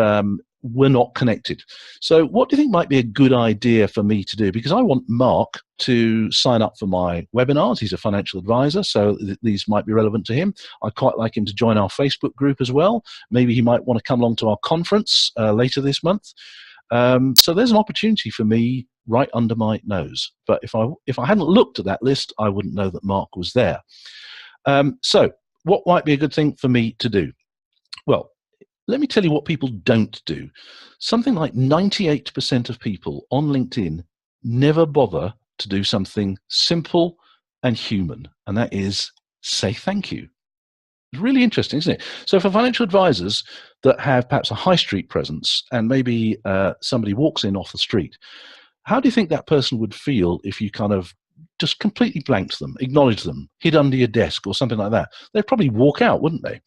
we're not connected. So what do you think might be a good idea for me to do? Because I want Mark to sign up for my webinars. He's a financial advisor, so these might be relevant to him. I'd quite like him to join our Facebook group as well. Maybe he might want to come along to our conference later this month. So there's an opportunity for me right under my nose. But if I hadn't looked at that list, I wouldn't know that Mark was there. So what might be a good thing for me to do? Well, let me tell you what people don't do. Something like 98% of people on LinkedIn never bother to do something simple and human, and that is say thank you. It's really interesting, isn't it? So for financial advisors that have perhaps a high street presence and maybe somebody walks in off the street, how do you think that person would feel if you kind of just completely blanked them, acknowledged them, hid under your desk or something like that? They'd probably walk out, wouldn't they?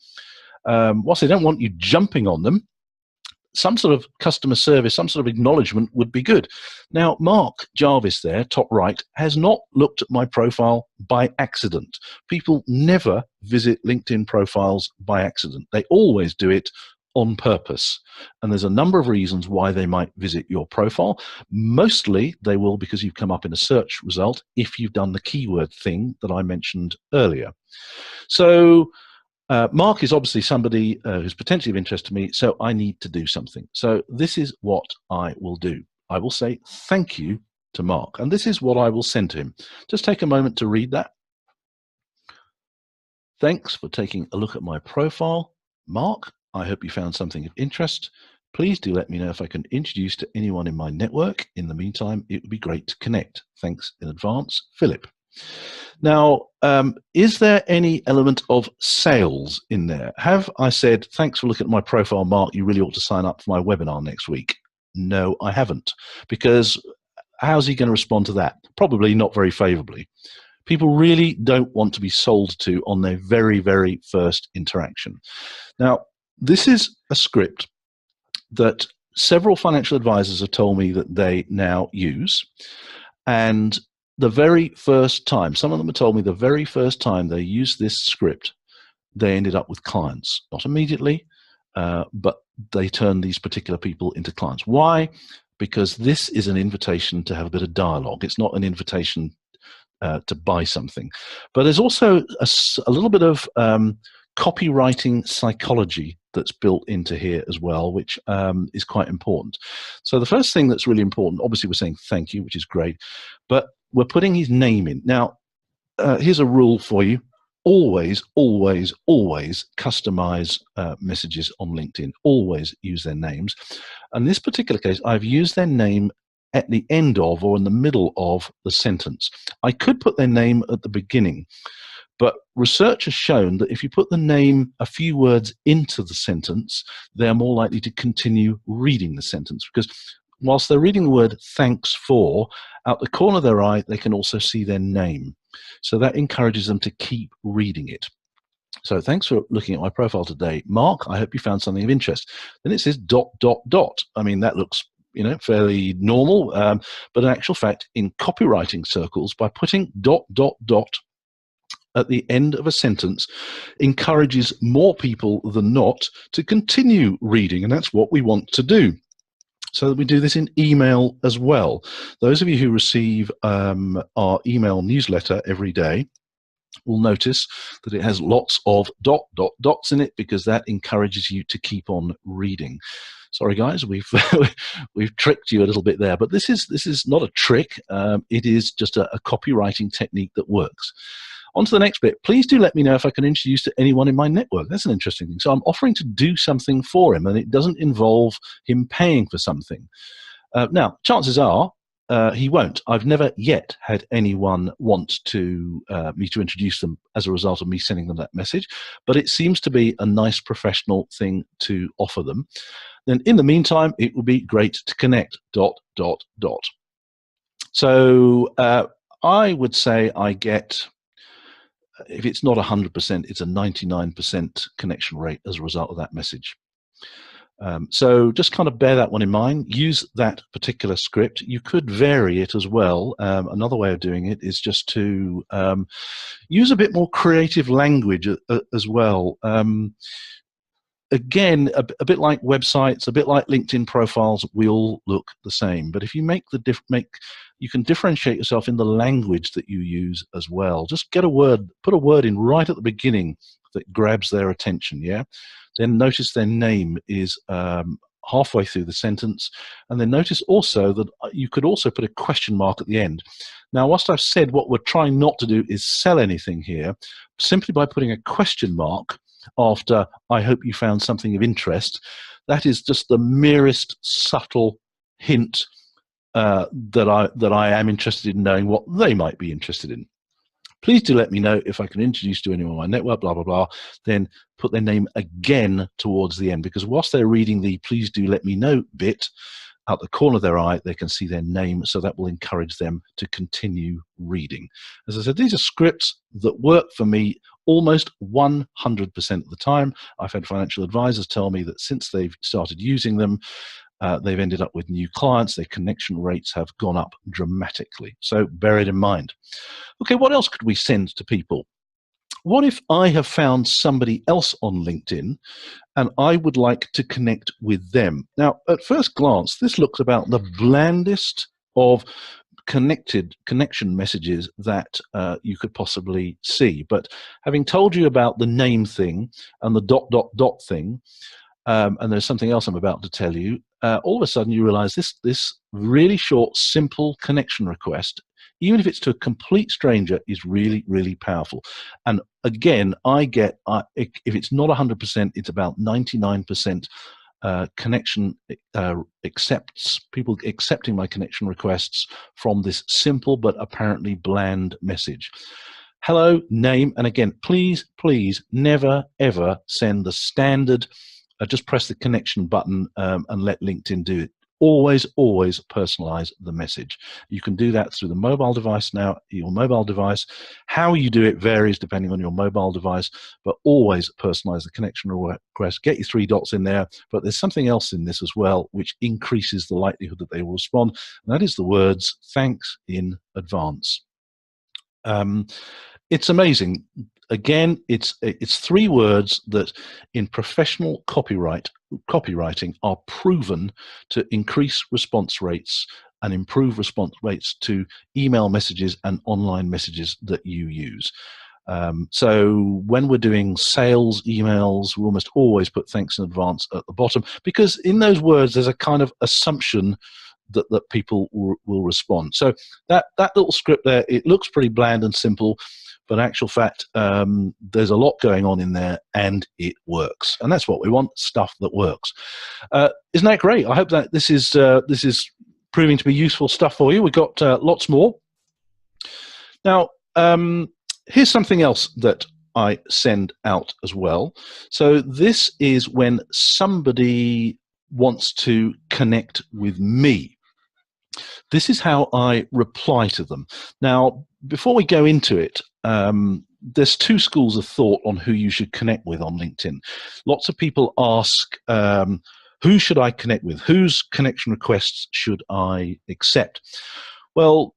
Whilst they don't want you jumping on them, some sort of customer service, some sort of acknowledgement would be good. Now, Mark Jarvis there, top right, has not looked at my profile by accident. People never visit LinkedIn profiles by accident. They always do it on purpose. And there's a number of reasons why they might visit your profile. Mostly they will because you've come up in a search result if you've done the keyword thing that I mentioned earlier. So Mark is obviously somebody who's potentially of interest to me, so I need to do something. So this is what I will do. I will say thank you to Mark, and this is what I will send to him. Just take a moment to read that. Thanks for taking a look at my profile. Mark, I hope you found something of interest. Please do let me know if I can introduce to anyone in my network. In the meantime, it would be great to connect. Thanks in advance, Philip. Now, is there any element of sales in there? Have I said, thanks for looking at my profile, Mark, you really ought to sign up for my webinar next week? No, I haven't. Because how's he going to respond to that? Probably not very favorably. People really don't want to be sold to on their very, very first interaction. Now, this is a script that several financial advisors have told me that they now use. And the very first time, some of them have told me the very first time they used this script, they ended up with clients. Not immediately, but they turned these particular people into clients. Why? Because this is an invitation to have a bit of dialogue. It's not an invitation to buy something. But there's also a little bit of copywriting psychology that's built into here as well, which is quite important. So the first thing that's really important, obviously we're saying thank you, which is great, but we're putting his name in. Now, here's a rule for you. Always, always, always customize messages on LinkedIn. Always use their names. In this particular case, I've used their name at the end of or in the middle of the sentence. I could put their name at the beginning, but research has shown that if you put the name a few words into the sentence, they're more likely to continue reading the sentence, because whilst they're reading the word thanks for, out the corner of their eye, they can also see their name. So that encourages them to keep reading it. So thanks for looking at my profile today, Mark. I hope you found something of interest. Then it says ... I mean, that looks fairly normal, but in actual fact, in copywriting circles, by putting ... at the end of a sentence encourages more people than not to continue reading, and that's what we want to do. So we do this in email as well. Those of you who receive our email newsletter every day will notice that it has lots of ... in it, because that encourages you to keep on reading. Sorry guys, we've tricked you a little bit there, but this is not a trick. It is just a copywriting technique that works. On to the next bit. Please do let me know if I can introduce to anyone in my network. That's an interesting thing. So I'm offering to do something for him, and it doesn't involve him paying for something. Now, chances are he won't. I've never yet had anyone want to me to introduce them as a result of me sending them that message, but it seems to be a nice professional thing to offer them. Then in the meantime, it would be great to connect ... So I would say I get, if it's not 100%, it's a 99% connection rate as a result of that message. So just kind of bear that one in mind. Use that particular script. You could vary it as well. Another way of doing it is just to use a bit more creative language as well. Again, a bit like websites, a bit like LinkedIn profiles, we all look the same. But if you you can differentiate yourself in the language that you use as well. Just get a word, put a word in right at the beginning that grabs their attention. Yeah. Then notice their name is halfway through the sentence, and then notice also that you could also put a question mark at the end. Now, whilst I've said what we're trying not to do is sell anything here, simply by putting a question mark, after "I hope you found something of interest," that is just the merest subtle hint that I am interested in knowing what they might be interested in. Please do let me know if I can introduce you to anyone on my network, blah, blah, blah. Then put their name again towards the end, because whilst they're reading the "please do let me know" bit, out the corner of their eye, they can see their name, so that will encourage them to continue reading. As I said, these are scripts that work for me almost 100% of the time. I've had financial advisors tell me that since they've started using them, they've ended up with new clients. Their connection rates have gone up dramatically. So bear it in mind. Okay, what else could we send to people? What if I have found somebody else on LinkedIn and I would like to connect with them? Now, at first glance, this looks about the blandest of connection messages that you could possibly see. But having told you about the name thing and the ... thing, and there's something else I'm about to tell you, all of a sudden you realize this really short, simple connection request, even if it's to a complete stranger, is really, really powerful. And again, I get, if it's not 100%, it's about 99% connection people accepting my connection requests from this simple but apparently bland message. Hello, name, and again, please never ever send the standard just press the connection button and let LinkedIn do it. Always personalize the message. You can do that through the mobile device now, your mobile device. How you do it varies depending on your mobile device, but always personalize the connection request. Get your 3 dots in there, but there's something else in this as well which increases the likelihood that they will respond, and that is the words "thanks in advance." It's amazing. Again, it's 3 words that in professional copywriting are proven to increase response rates and improve response rates to email messages and online messages that you use. So when we're doing sales emails, we almost always put "thanks in advance" at the bottom, because in those words there's a kind of assumption that people will respond. So that little script there, it looks pretty bland and simple, but in actual fact, there's a lot going on in there, and it works. And that's what we want, stuff that works. Isn't that great? I hope that this is proving to be useful stuff for you. We've got lots more. Now, here's something else that I send out as well. So this is when somebody wants to connect with me. This is how I reply to them. Now, before we go into it, there's 2 schools of thought on who you should connect with on LinkedIn. Lots of people ask, who should I connect with? Whose connection requests should I accept? Well,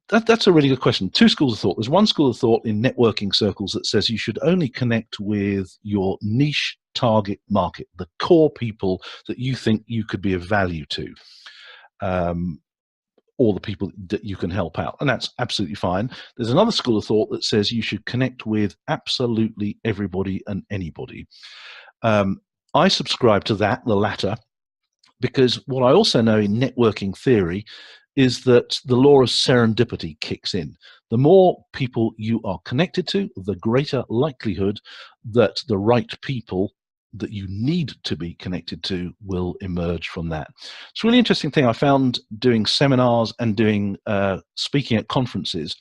that's a really good question. 2 schools of thought. There's one school of thought in networking circles that says you should only connect with your niche target market, the core people that you think you could be of value to. Or the people that you can help out, and that's absolutely fine. There's another school of thought that says you should connect with absolutely everybody and anybody. I subscribe to that, the latter, because what I also know in networking theory is that the law of serendipity kicks in. The more people you are connected to, the greater likelihood that the right people that you need to be connected to will emerge from that. It's a really interesting thing I found doing seminars and doing speaking at conferences,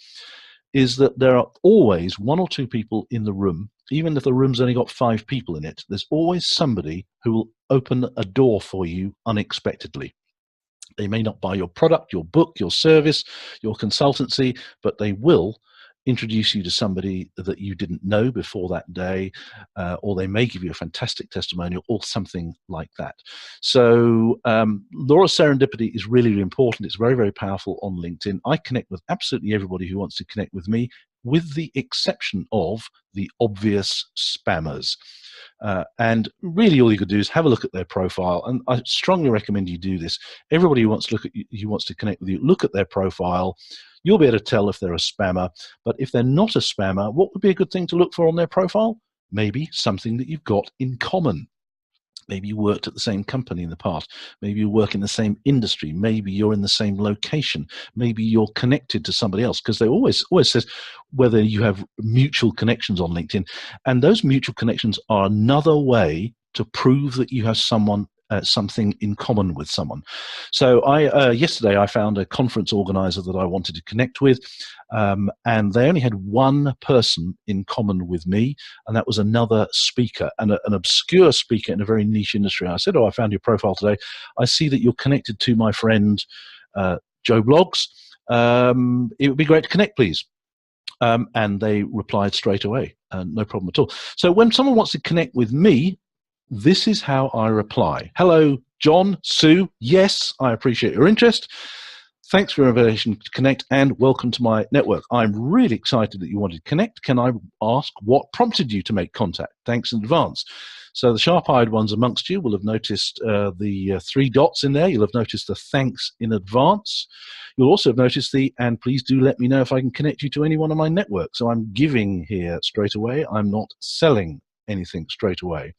is that there are always 1 or 2 people in the room, even if the room's only got 5 people in it, there's always somebody who will open a door for you unexpectedly. They may not buy your product, your book, your service, your consultancy, but they will introduce you to somebody that you didn't know before that day, or they may give you a fantastic testimonial or something like that. So law of serendipity is really, really important. It's very, very powerful on LinkedIn. I connect with absolutely everybody who wants to connect with me, with the exception of the obvious spammers. And really all you could do is have a look at their profile, and I strongly recommend you do this. Everybody who wants to look at you, who wants to connect with you, look at their profile. You'll be able to tell if they're a spammer, but if they're not a spammer, what would be a good thing to look for on their profile? Maybe something that you've got in common. Maybe you worked at the same company in the past. Maybe you work in the same industry. Maybe you're in the same location. Maybe you're connected to somebody else, because they always says whether you have mutual connections on LinkedIn. And those mutual connections are another way to prove that you have something in common with someone. So yesterday I found a conference organizer that I wanted to connect with, and they only had one person in common with me, and that was another speaker, and an obscure speaker in a very niche industry. I said, "Oh, I found your profile today. I see that you're connected to my friend Joe Blogs. It would be great to connect, please." And they replied straight away, no problem at all. So when someone wants to connect with me, this is how I reply. "Hello, John, Sue. Yes, I appreciate your interest. Thanks for your invitation to connect, and welcome to my network. I'm really excited that you wanted to connect. Can I ask what prompted you to make contact? Thanks in advance." So the sharp-eyed ones amongst you will have noticed the three dots in there. You'll have noticed the thanks in advance. You'll also have noticed the "and please do let me know if I can connect you to anyone on my network." So I'm giving here straight away. I'm not selling anything straight away.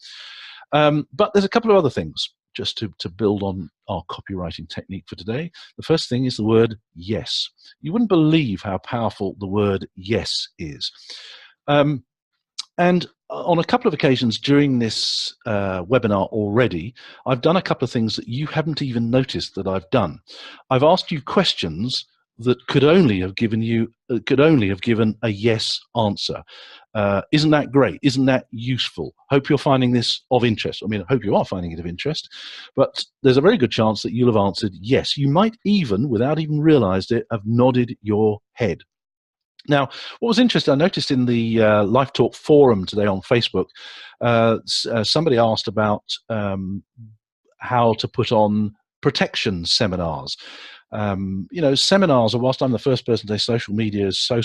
But there's a couple of other things just to build on our copywriting technique for today. The first thing is the word yes. You wouldn't believe how powerful the word yes is. And on a couple of occasions during this webinar already, I've done a couple of things that you haven't even noticed that I've done. I've asked you questions that could only have given a yes answer. Isn't that great? Isn't that useful? Hope you're finding this of interest. I mean, I hope you are finding it of interest, but there's a very good chance that you'll have answered yes. You might even, without even realized it, have nodded your head. Now, what was interesting, I noticed in the Life Talk forum today on Facebook, somebody asked about how to put on protection seminars. Seminars are, whilst I'm the first person to say social media is so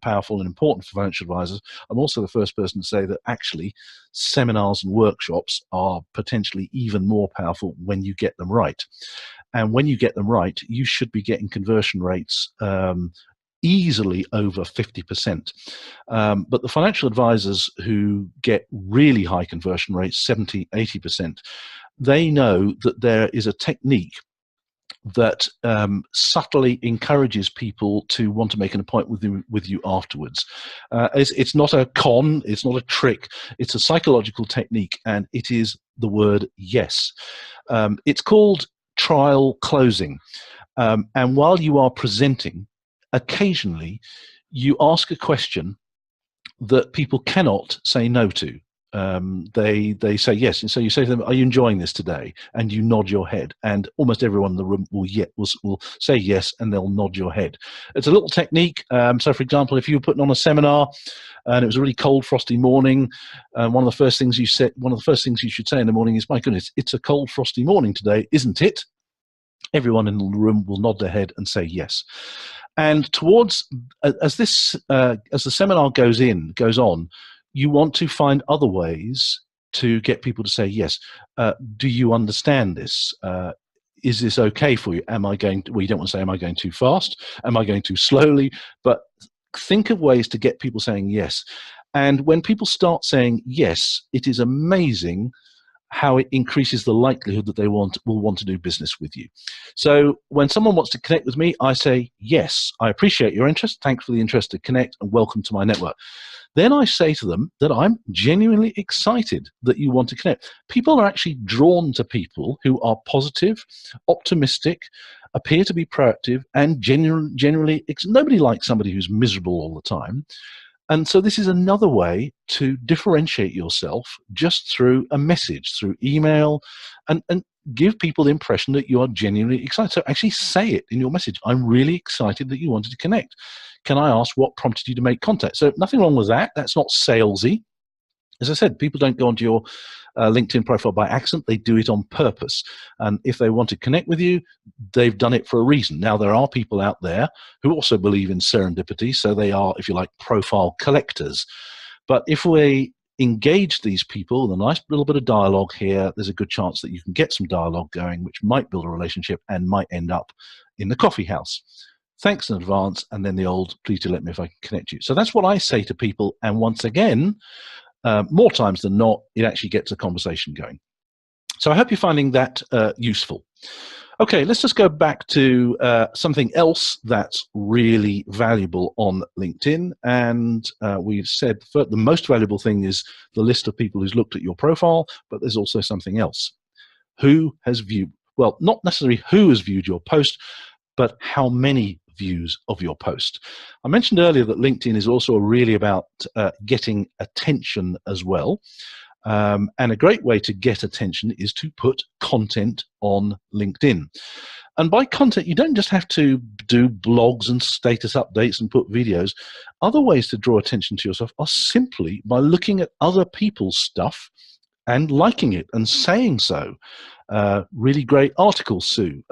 powerful and important for financial advisors, I'm also the first person to say that actually seminars and workshops are potentially even more powerful when you get them right. And when you get them right, you should be getting conversion rates easily over 50%. But the financial advisors who get really high conversion rates, 70, 80%, they know that there is a technique that subtly encourages people to want to make an appointment with you afterwards. It's not a con, it's not a trick, it's a psychological technique, and it is the word yes. It's called trial closing. And while you are presenting, occasionally you ask a question that people cannot say no to. They say yes, and so you say to them, "Are you enjoying this today?" And you nod your head, and almost everyone in the room will say yes, and they'll nod your head. It's a little technique. So, for example, if you were putting on a seminar and it was a really cold, frosty morning, one of the first things you should say in the morning is, "My goodness, it's a cold, frosty morning today, isn't it?" Everyone in the room will nod their head and say yes. And as the seminar goes on, you want to find other ways to get people to say yes. Do you understand this? Is this okay for you? Well, you don't want to say, "Am I going too fast? Am I going too slowly?" But think of ways to get people saying yes. And when people start saying yes, it is amazing how it increases the likelihood that they will want to do business with you. So when someone wants to connect with me, I say, "Yes, I appreciate your interest. Thanks for the interest to connect, and welcome to my network." Then I say to them that I'm genuinely excited that you want to connect. People are actually drawn to people who are positive, optimistic, appear to be proactive, and generally, nobody likes somebody who's miserable all the time. And so this is another way to differentiate yourself just through a message, through email, and give people the impression that you are genuinely excited. So actually say it in your message. "I'm really excited that you wanted to connect. Can I ask what prompted you to make contact?" So nothing wrong with that. That's not salesy. As I said, people don't go onto your LinkedIn profile by accident. They do it on purpose. And if they want to connect with you, they've done it for a reason. Now, there are people out there who also believe in serendipity, so they are, if you like, profile collectors. But if we engage these people with a nice little bit of dialogue here, there's a good chance that you can get some dialogue going, which might build a relationship and might end up in the coffee house. Thanks in advance, and then the old, "Please do let me if I can connect you." So that's what I say to people. And once again, more times than not, it actually gets a conversation going. So I hope you're finding that useful. Okay, let's just go back to something else that's really valuable on LinkedIn. And we've said the most valuable thing is the list of people who's looked at your profile, but there's also something else. Who has viewed, well, not necessarily who has viewed your post, but how many views of your post. I mentioned earlier that LinkedIn is also really about getting attention as well. And a great way to get attention is to put content on LinkedIn. And by content, you don't just have to do blogs and status updates and put videos. Other ways to draw attention to yourself are simply by looking at other people's stuff and liking it and saying so. Really great article, Sue.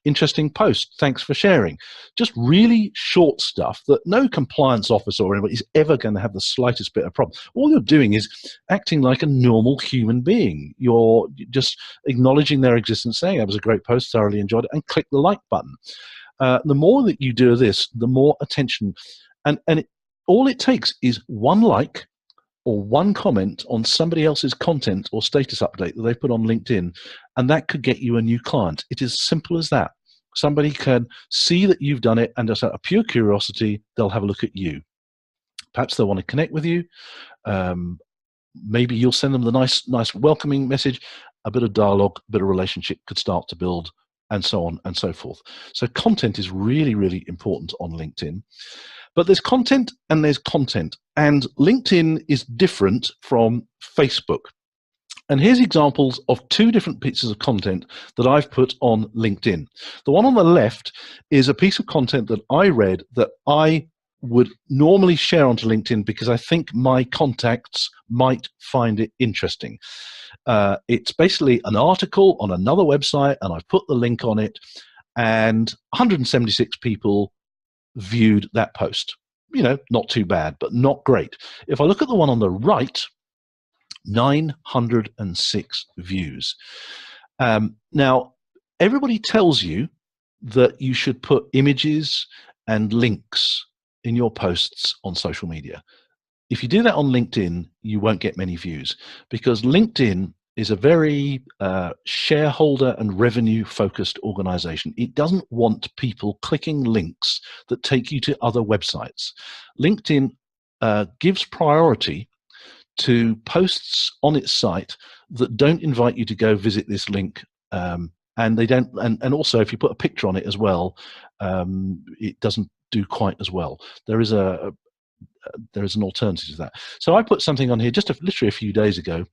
Interesting post. Thanks for sharing. Just really short stuff that no compliance officer or anybody is ever going to have the slightest bit of problem. All you're doing is acting like a normal human being. You're just acknowledging their existence, saying, that was a great post, thoroughly enjoyed it, and click the like button. The more that you do this, the more attention. And all it takes is one like or one comment on somebody else's content or status update that they've put on LinkedIn, and that could get you a new client. It is simple as that. Somebody can see that you've done it, and just out of pure curiosity, they'll have a look at you. Perhaps they'll want to connect with you. Maybe you'll send them the nice welcoming message. A bit of dialogue, a bit of relationship could start to build, and so on and so forth. So content is really, really important on LinkedIn. But there's content and there's content. And LinkedIn is different from Facebook. And here's examples of two different pieces of content that I've put on LinkedIn. The one on the left is a piece of content that I read that I would normally share onto LinkedIn because I think my contacts might find it interesting. It's basically an article on another website, and I've put the link on it, and 176 people viewed that post. You know, not too bad, but not great. If I look at the one on the right, 906 views. Now, everybody tells you that you should put images and links in your posts on social media. If you do that on LinkedIn, you won't get many views because LinkedIn is a very shareholder and revenue focused organization. It doesn't want people clicking links that take you to other websites. LinkedIn gives priority to posts on its site that don't invite you to go visit this link, and they don't. And also, if you put a picture on it as well, it doesn't do quite as well. There is an alternative to that. So I put something on here just literally a few days ago.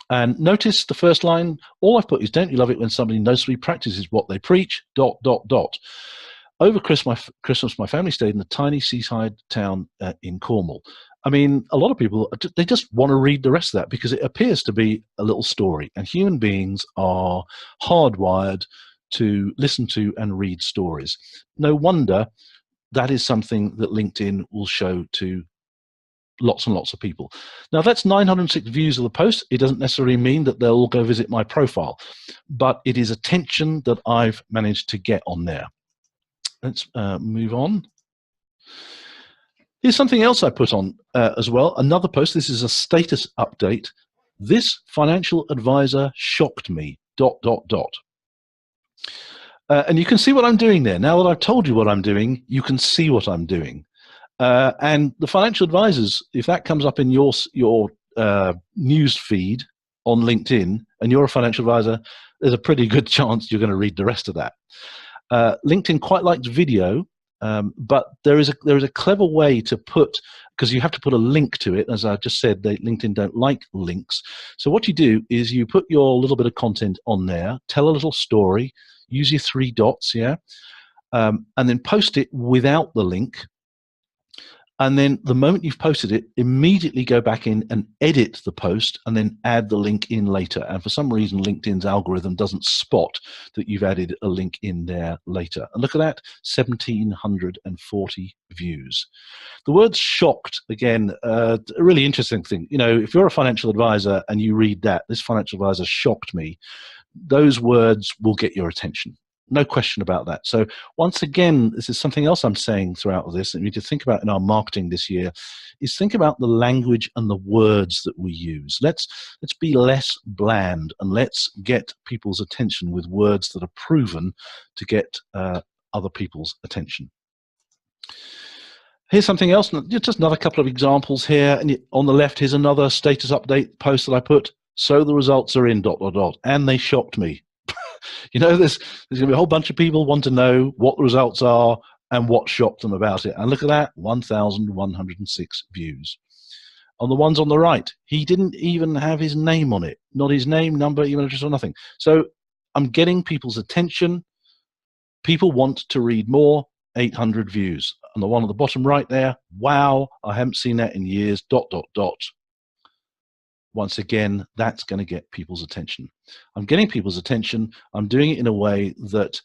And notice the first line, all I've put is, don't you love it when somebody noticeably practices what they preach, ... Over Christmas, my family stayed in a tiny seaside town in Cornwall. I mean, a lot of people, they just want to read the rest of that because it appears to be a little story. And human beings are hardwired to listen to and read stories. No wonder that is something that LinkedIn will show to lots and lots of people. Now that's 906 views of the post. It doesn't necessarily mean that they'll all go visit my profile, but it is attention that I've managed to get on there. Let's move on. Here's something else I put on as well. Another post. This is a status update. This financial advisor shocked me, ... And you can see what I'm doing there. Now that I've told you what I'm doing, you can see what I'm doing. And the financial advisors, if that comes up in your news feed on LinkedIn and you're a financial advisor, there's a pretty good chance you're going to read the rest of that. LinkedIn quite likes video, but there is a clever way to put, because you have to put a link to it. As I just said, LinkedIn don't like links. So what you do is you put your little bit of content on there, tell a little story, use your 3 dots, yeah, and then post it without the link. And then the moment you've posted it, immediately go back in and edit the post and then add the link in later. And for some reason, LinkedIn's algorithm doesn't spot that you've added a link in there later. And look at that, 1,740 views. The word shocked, again, a really interesting thing. You know, if you're a financial advisor and you read that, this financial advisor shocked me, those words will get your attention. No question about that. So once again, this is something else I'm saying throughout this that we need to think about in our marketing this year, is think about the language and the words that we use. Let's be less bland, and let's get people's attention with words that are proven to get other people's attention. Here's something else, just another couple of examples here. And on the left, here's another status update post that I put. So the results are in ... And they shocked me. There's going to be a whole bunch of people want to know what the results are and what shocked them about it. And look at that, 1,106 views. On the ones on the right, he didn't even have his name on it. Not his name, number, email address, or nothing. So I'm getting people's attention. People want to read more, 800 views. And the one at the bottom right there, wow, I haven't seen that in years, ... Once again, that's going to get people's attention. I'm getting people's attention. I'm doing it in a way that,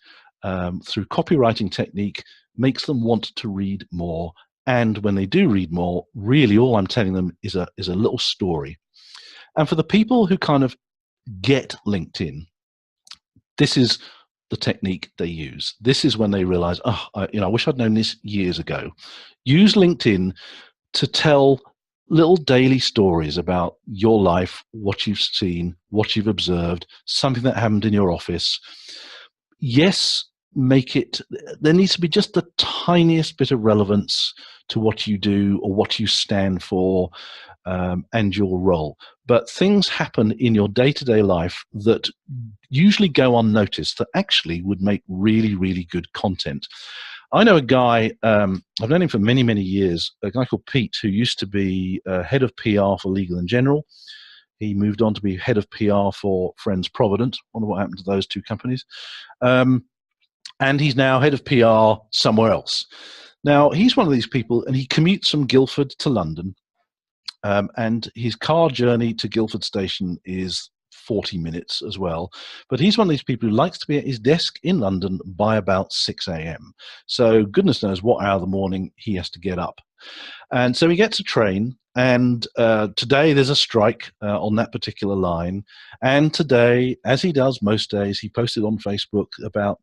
through copywriting technique, makes them want to read more. And when they do read more, really all I'm telling them is a little story. And for the people who kind of get LinkedIn, this is the technique they use. This is when they realize, I wish I'd known this years ago. Use LinkedIn to tell little daily stories about your life, what you've seen, what you've observed, something that happened in your office. Yes, there needs to be just the tiniest bit of relevance to what you do or what you stand for, and your role. But things happen in your day-to-day life that usually go unnoticed that actually would make really, really good content. I know a guy, I've known him for many, many years, a guy called Pete, who used to be head of PR for Legal & General. He moved on to be head of PR for Friends Provident. I wonder what happened to those two companies. And he's now head of PR somewhere else. Now, he's one of these people, and he commutes from Guildford to London. And his car journey to Guildford Station is 40 minutes as well. But he's one of these people who likes to be at his desk in London by about 6 a.m. So goodness knows what hour of the morning he has to get up. And so he gets a train, and today there's a strike on that particular line. And today, as he does most days, he posted on Facebook about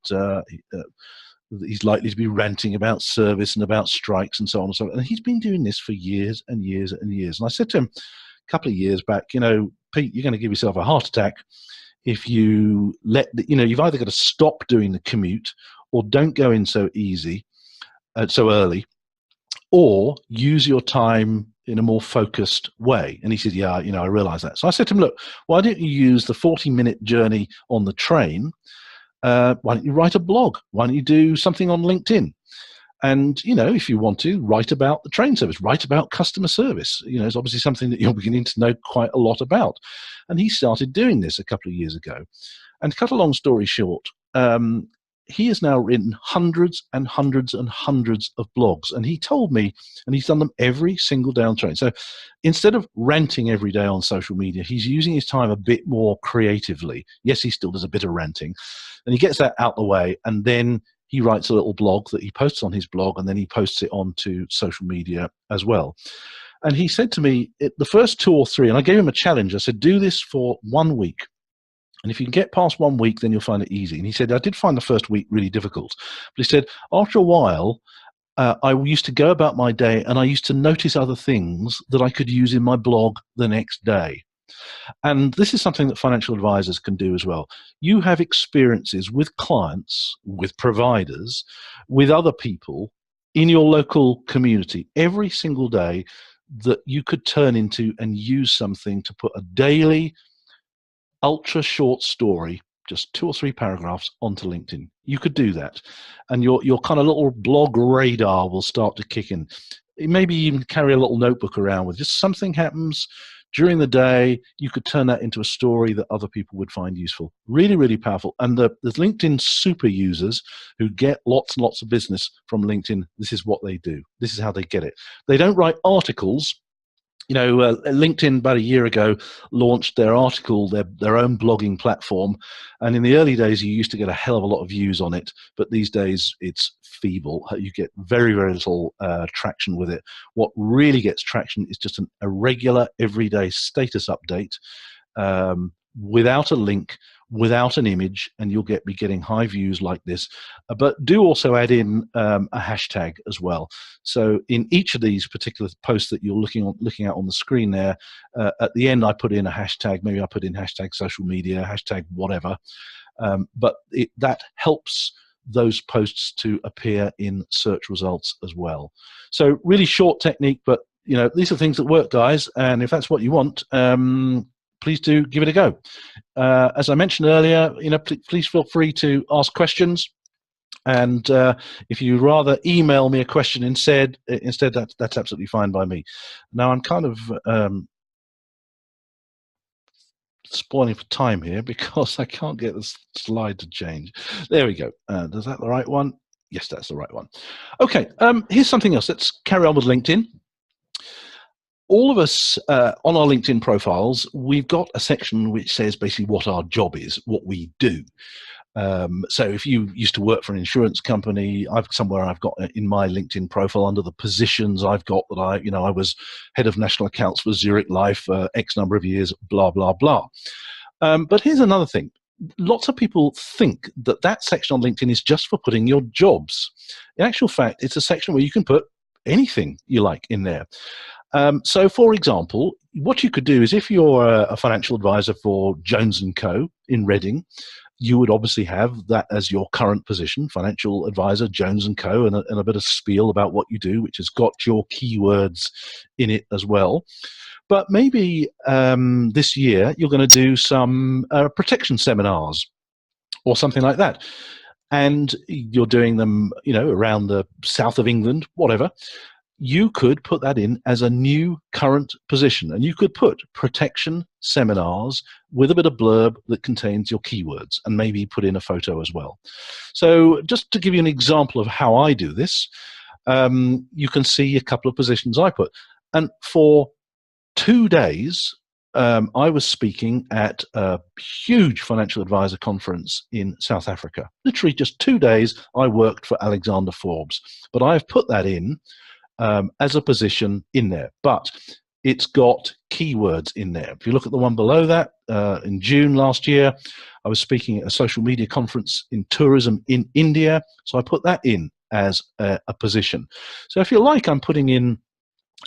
he's likely to be ranting about service and about strikes and so on and so on. And he's been doing this for years and years and years. And I said to him a couple of years back, Pete, you're going to give yourself a heart attack if you you've either got to stop doing the commute or don't go in so early, or use your time in a more focused way. And he said, yeah, I realize that. So I said to him, look, why don't you use the 40-minute journey on the train? Why don't you write a blog? Why don't you do something on LinkedIn? And, if you want to, write about the train service, write about customer service. It's obviously something that you're beginning to know quite a lot about. And he started doing this a couple of years ago. And to cut a long story short, he has now written hundreds and hundreds and hundreds of blogs. And he told me, and he's done them every single day on the train. So instead of ranting every day on social media, he's using his time a bit more creatively. Yes, he still does a bit of ranting. And he gets that out the way, and then he writes a little blog that he posts on his blog, and then he posts it onto social media as well. And he said to me, the first 2 or 3, and I gave him a challenge. I said, do this for 1 week. And if you can get past 1 week, then you'll find it easy. And he said, I did find the first week really difficult. But he said, after a while, I used to go about my day, and I used to notice other things that I could use in my blog the next day. And this is something that financial advisors can do as well. You have experiences with clients, with providers, with other people in your local community every single day that you could turn into and use something to put a daily, ultra short story, just 2 or 3 paragraphs, onto LinkedIn. You could do that. And your kind of little blog radar will start to kick in. Maybe even carry a little notebook around with just something happens during the day. You could turn that into a story that other people would find useful. Really, really powerful. And the LinkedIn super users who get lots and lots of business from LinkedIn, this is what they do. This is how they get it. They don't write articles. LinkedIn about a year ago launched their article, their own blogging platform. And in the early days, you used to get a hell of a lot of views on it. But these days, it's feeble. You get very, very little traction with it. What really gets traction is just a regular, everyday status update without a link, without an image, and you'll be getting high views like this. But do also add in a hashtag as well. So in each of these particular posts that you're looking at on the screen there, at the end I put in a hashtag. Maybe I put in hashtag social media, hashtag whatever. But that helps those posts to appear in search results as well. So really short technique, but these are things that work, guys. And if that's what you want, please do give it a go. As I mentioned earlier, please feel free to ask questions. And if you rather email me a question instead, that's absolutely fine by me. Now I'm kind of spoiling for time here because I can't get the slide to change. There we go. Is that the right one? Yes, that's the right one. Okay, here's something else. Let's carry on with LinkedIn. All of us on our LinkedIn profiles, we've got a section which says basically what our job is, what we do. So if you used to work for an insurance company, I've got in my LinkedIn profile under the positions I've got that I was head of national accounts for Zurich Life for X number of years, blah, blah, blah. But here's another thing. Lots of people think that section on LinkedIn is just for putting your jobs. In actual fact, it's a section where you can put anything you like in there. So for example, what you could do is if you're a financial advisor for Jones & Co. in Reading, you would obviously have that as your current position, financial advisor, Jones & Co., and a bit of spiel about what you do, which has got your keywords in it as well. But maybe this year you're going to do some protection seminars or something like that. And you're doing them, around the south of England, whatever. You could put that in as a new current position, and you could put protection seminars with a bit of blurb that contains your keywords, and maybe put in a photo as well. So just to give you an example of how I do this, you can see a couple of positions I put. And for 2 days, I was speaking at a huge financial advisor conference in South Africa. Literally just 2 days I worked for Alexander Forbes, but I've put that in as a position in there, but it's got keywords in there. If you look at the one below that, in June last year, I was speaking at a social media conference in tourism in India, so I put that in as a position. So if you like, I'm putting in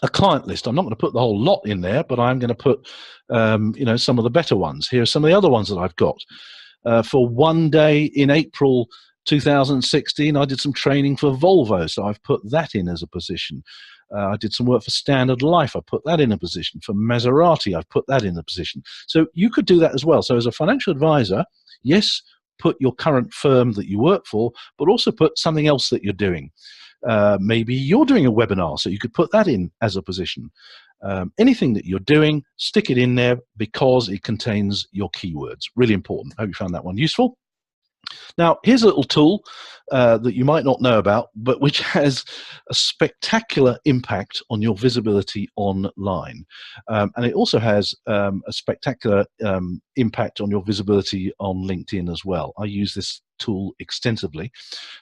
a client list. I'm not going to put the whole lot in there, but I'm going to put some of the better ones. Here are some of the other ones that I've got. For one day in April 2016, I did some training for Volvo, so I've put that in as a position. I did some work for Standard Life. I put that in a position. For Maserati, I've put that in a position. So you could do that as well. So as a financial advisor, yes, put your current firm that you work for, but also put something else that you're doing. Maybe you're doing a webinar, so you could put that in as a position. Anything that you're doing, stick it in there because it contains your keywords. Really important. I hope you found that one useful. Now, here's a little tool that you might not know about, but which has a spectacular impact on your visibility online. And it also has a spectacular impact on your visibility on LinkedIn as well. I use this tool extensively.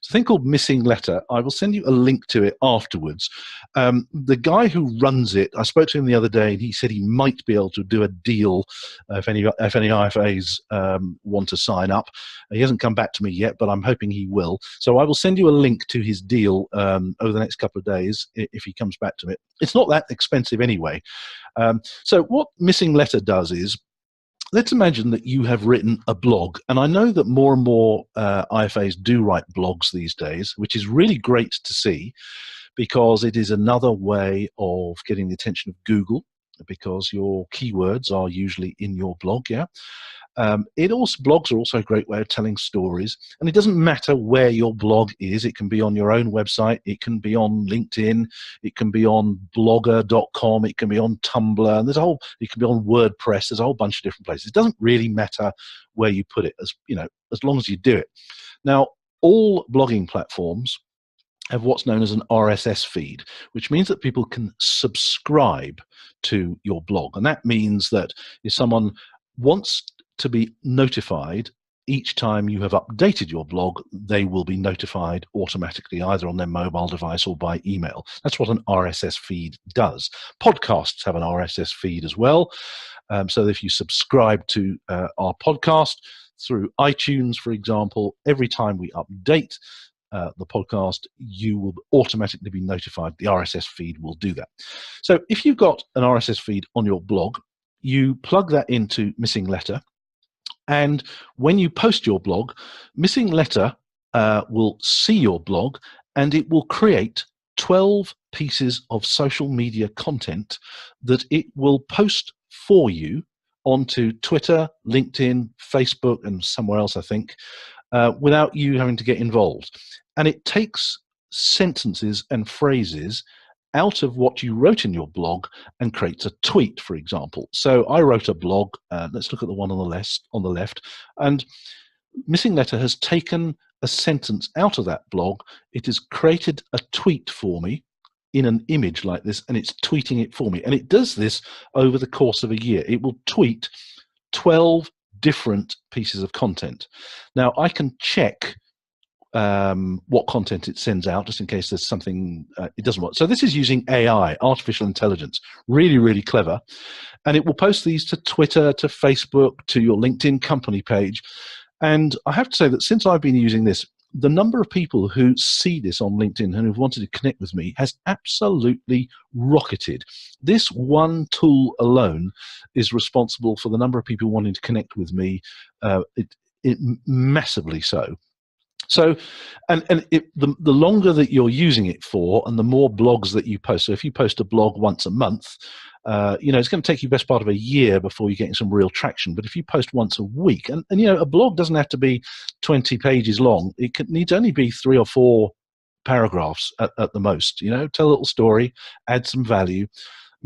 It's a thing called Missing Letter. I will send you a link to it afterwards. The guy who runs it, I spoke to him the other day, and he said he might be able to do a deal if any IFAs want to sign up. He hasn't come back to me yet, but I'm hoping he will. So I will send you a link to his deal over the next couple of days if he comes back to it. It's not that expensive anyway. So what Missing Letter does is, let's imagine that you have written a blog, and I know that more and more IFAs do write blogs these days, which is really great to see because it is another way of getting the attention of Google, because your keywords are usually in your blog, yeah. Blogs are also a great way of telling stories, and it doesn't matter where your blog is. It can be on your own website, it can be on LinkedIn, it can be on blogger.com, it can be on Tumblr, and it can be on WordPress. There's a whole bunch of different places. It doesn't really matter where you put it, as long as you do it. Now, all blogging platforms have what's known as an RSS feed, which means that people can subscribe to your blog. And that means that if someone wants to be notified each time you have updated your blog, they will be notified automatically, either on their mobile device or by email. That's what an RSS feed does. Podcasts have an RSS feed as well. So if you subscribe to our podcast, through iTunes, for example. Every time we update the podcast, you will automatically be notified. The RSS feed will do that. So if you've got an RSS feed on your blog, you plug that into Missing Letter, and when you post your blog, Missing Letter will see your blog, and it will create 12 pieces of social media content that it will post for you onto Twitter, LinkedIn, Facebook, and somewhere else, I think, without you having to get involved. And it takes sentences and phrases out of what you wrote in your blog and creates a tweet, for example. So I wrote a blog. Let's look at the one on the left, and Missing Letter has taken a sentence out of that blog. It has created a tweet for me in an image like this, and it's tweeting it for me. And it does this over the course of a year. It will tweet 12 different pieces of content. Now, I can check what content it sends out, just in case there's something it doesn't want. So this is using AI, artificial intelligence, really, really clever. And it will post these to Twitter, to Facebook, to your LinkedIn company page. And I have to say that since I've been using this, the number of people who see this on LinkedIn and who've wanted to connect with me has absolutely rocketed. This one tool alone is responsible for the number of people wanting to connect with me, it massively so. So, the longer that you're using it for, and the more blogs that you post. So, if you post a blog once a month, it's going to take you best part of a year before you're getting some real traction. But if you post once a week, and a blog doesn't have to be 20 pages long. It needs only be 3 or 4 paragraphs at the most. Tell a little story, add some value.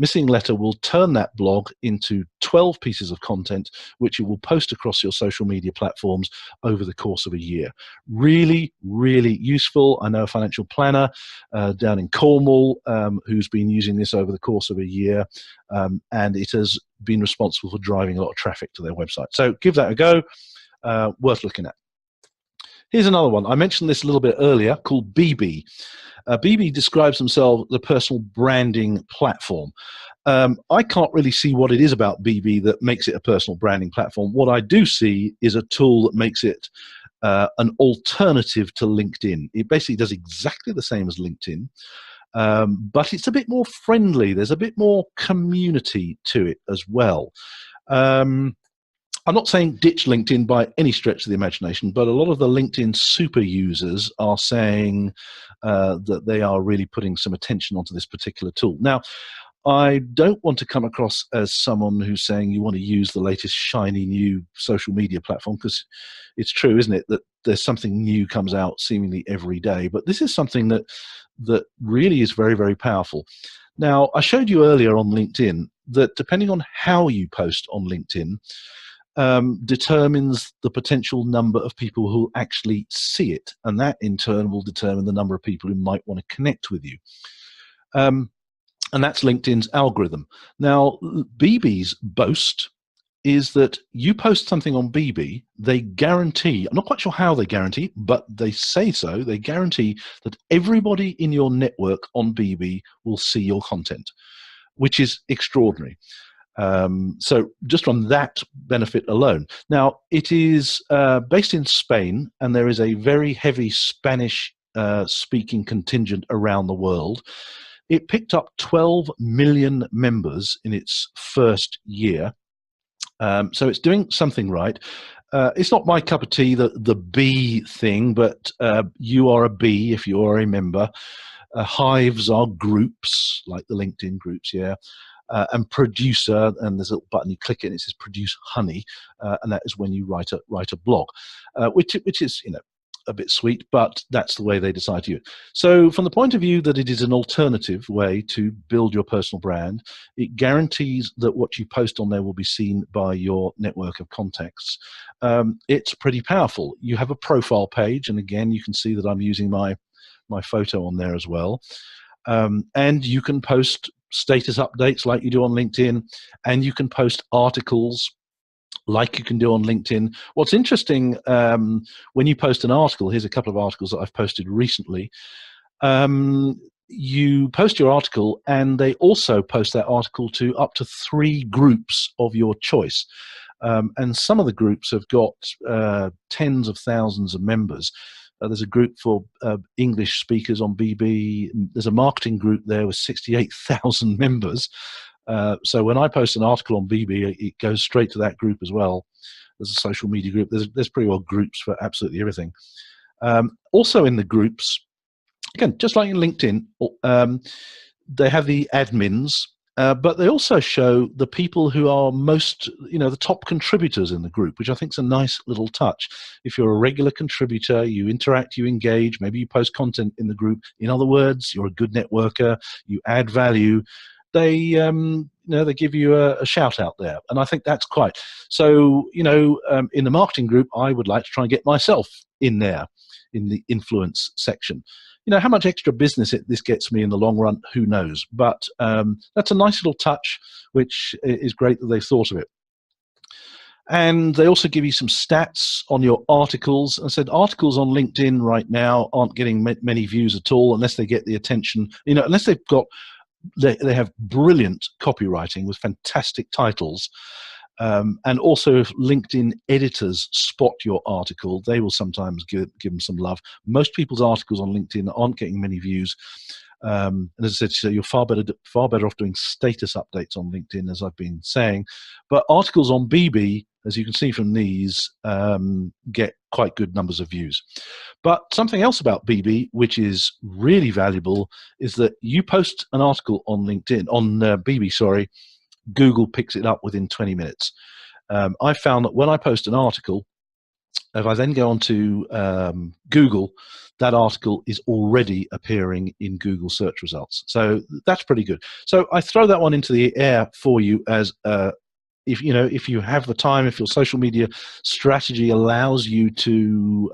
Missing Letter will turn that blog into 12 pieces of content, which you will post across your social media platforms over the course of a year. Really, really useful. I know a financial planner down in Cornwall who's been using this over the course of a year, and it has been responsible for driving a lot of traffic to their website. So give that a go. Worth looking at. Here's another one. I mentioned this a little bit earlier, called BB. BB describes themselves as a personal branding platform. I can't really see what it is about BB that makes it a personal branding platform. What I do see is a tool that makes it an alternative to LinkedIn. It basically does exactly the same as LinkedIn, but it's a bit more friendly. There's a bit more community to it as well. I'm not saying ditch LinkedIn by any stretch of the imagination, but a lot of the LinkedIn super users are saying that they are really putting some attention onto this particular tool. Now, I don't want to come across as someone who's saying you want to use the latest shiny new social media platform, because it's true, isn't it, that there's something new comes out seemingly every day. But this is something that really is very, very powerful. Now, I showed you earlier on LinkedIn that depending on how you post on LinkedIn, determines the potential number of people who actually see it, and that in turn will determine the number of people who might want to connect with you. And that's LinkedIn's algorithm. Now, BB's boast is that you post something on BB, they guarantee, I'm not quite sure how they guarantee, but they say so, they guarantee that everybody in your network on BB will see your content, which is extraordinary. So just from that benefit alone. Now, it is based in Spain, and there is a very heavy Spanish speaking contingent around the world. It picked up 12 million members in its first year. So it's doing something right. It's not my cup of tea, the bee thing, but you are a bee if you are a member. Hives are groups, like the LinkedIn groups, yeah. And producer, and there's a little button, you click it and it says produce honey, and that is when you write a blog, which is a bit sweet, but that's the way they decide to use it. So from the point of view that it is an alternative way to build your personal brand, it guarantees that what you post on there will be seen by your network of contacts. It's pretty powerful. You have a profile page, and again, you can see that I'm using my photo on there as well. And you can post status updates like you do on LinkedIn, and you can post articles like you can do on LinkedIn. What's interesting, when you post an article, here's a couple of articles that I've posted recently. You post your article, and they also post that article to up to 3 groups of your choice. And some of the groups have got tens of thousands of members. There's a group for English speakers on BB. There's a marketing group there with 68,000 members. So when I post an article on BB, it goes straight to that group as well. There's a social media group. There's pretty well groups for absolutely everything. Also in the groups, again, just like in LinkedIn, they have the admins, but they also show the people who are most, the top contributors in the group, which I think is a nice little touch. If you're a regular contributor, you interact, you engage, maybe you post content in the group. In other words, you're a good networker, you add value. They they give you a shout out there, and I think that's quite so. In the marketing group, I would like to try and get myself in there, in the influence section. How much extra business this gets me in the long run, who knows? But that's a nice little touch, which is great that they've thought of it. And they also give you some stats on your articles. I said articles on LinkedIn right now aren't getting many views at all unless they get the attention, unless they've got they have brilliant copywriting with fantastic titles. And also if LinkedIn editors spot your article, they will sometimes give them some love. Most people's articles on LinkedIn aren't getting many views. And as I said, so you're far better off doing status updates on LinkedIn, as I've been saying. But articles on BB, as you can see from these, get quite good numbers of views. But something else about BB, which is really valuable, is that you post an article on LinkedIn, on BB, sorry, Google picks it up within 20 minutes. I found that when I post an article, if I then go onto Google, that article is already appearing in Google search results. So that's pretty good. So I throw that one into the air for you as if you have the time, if your social media strategy allows you to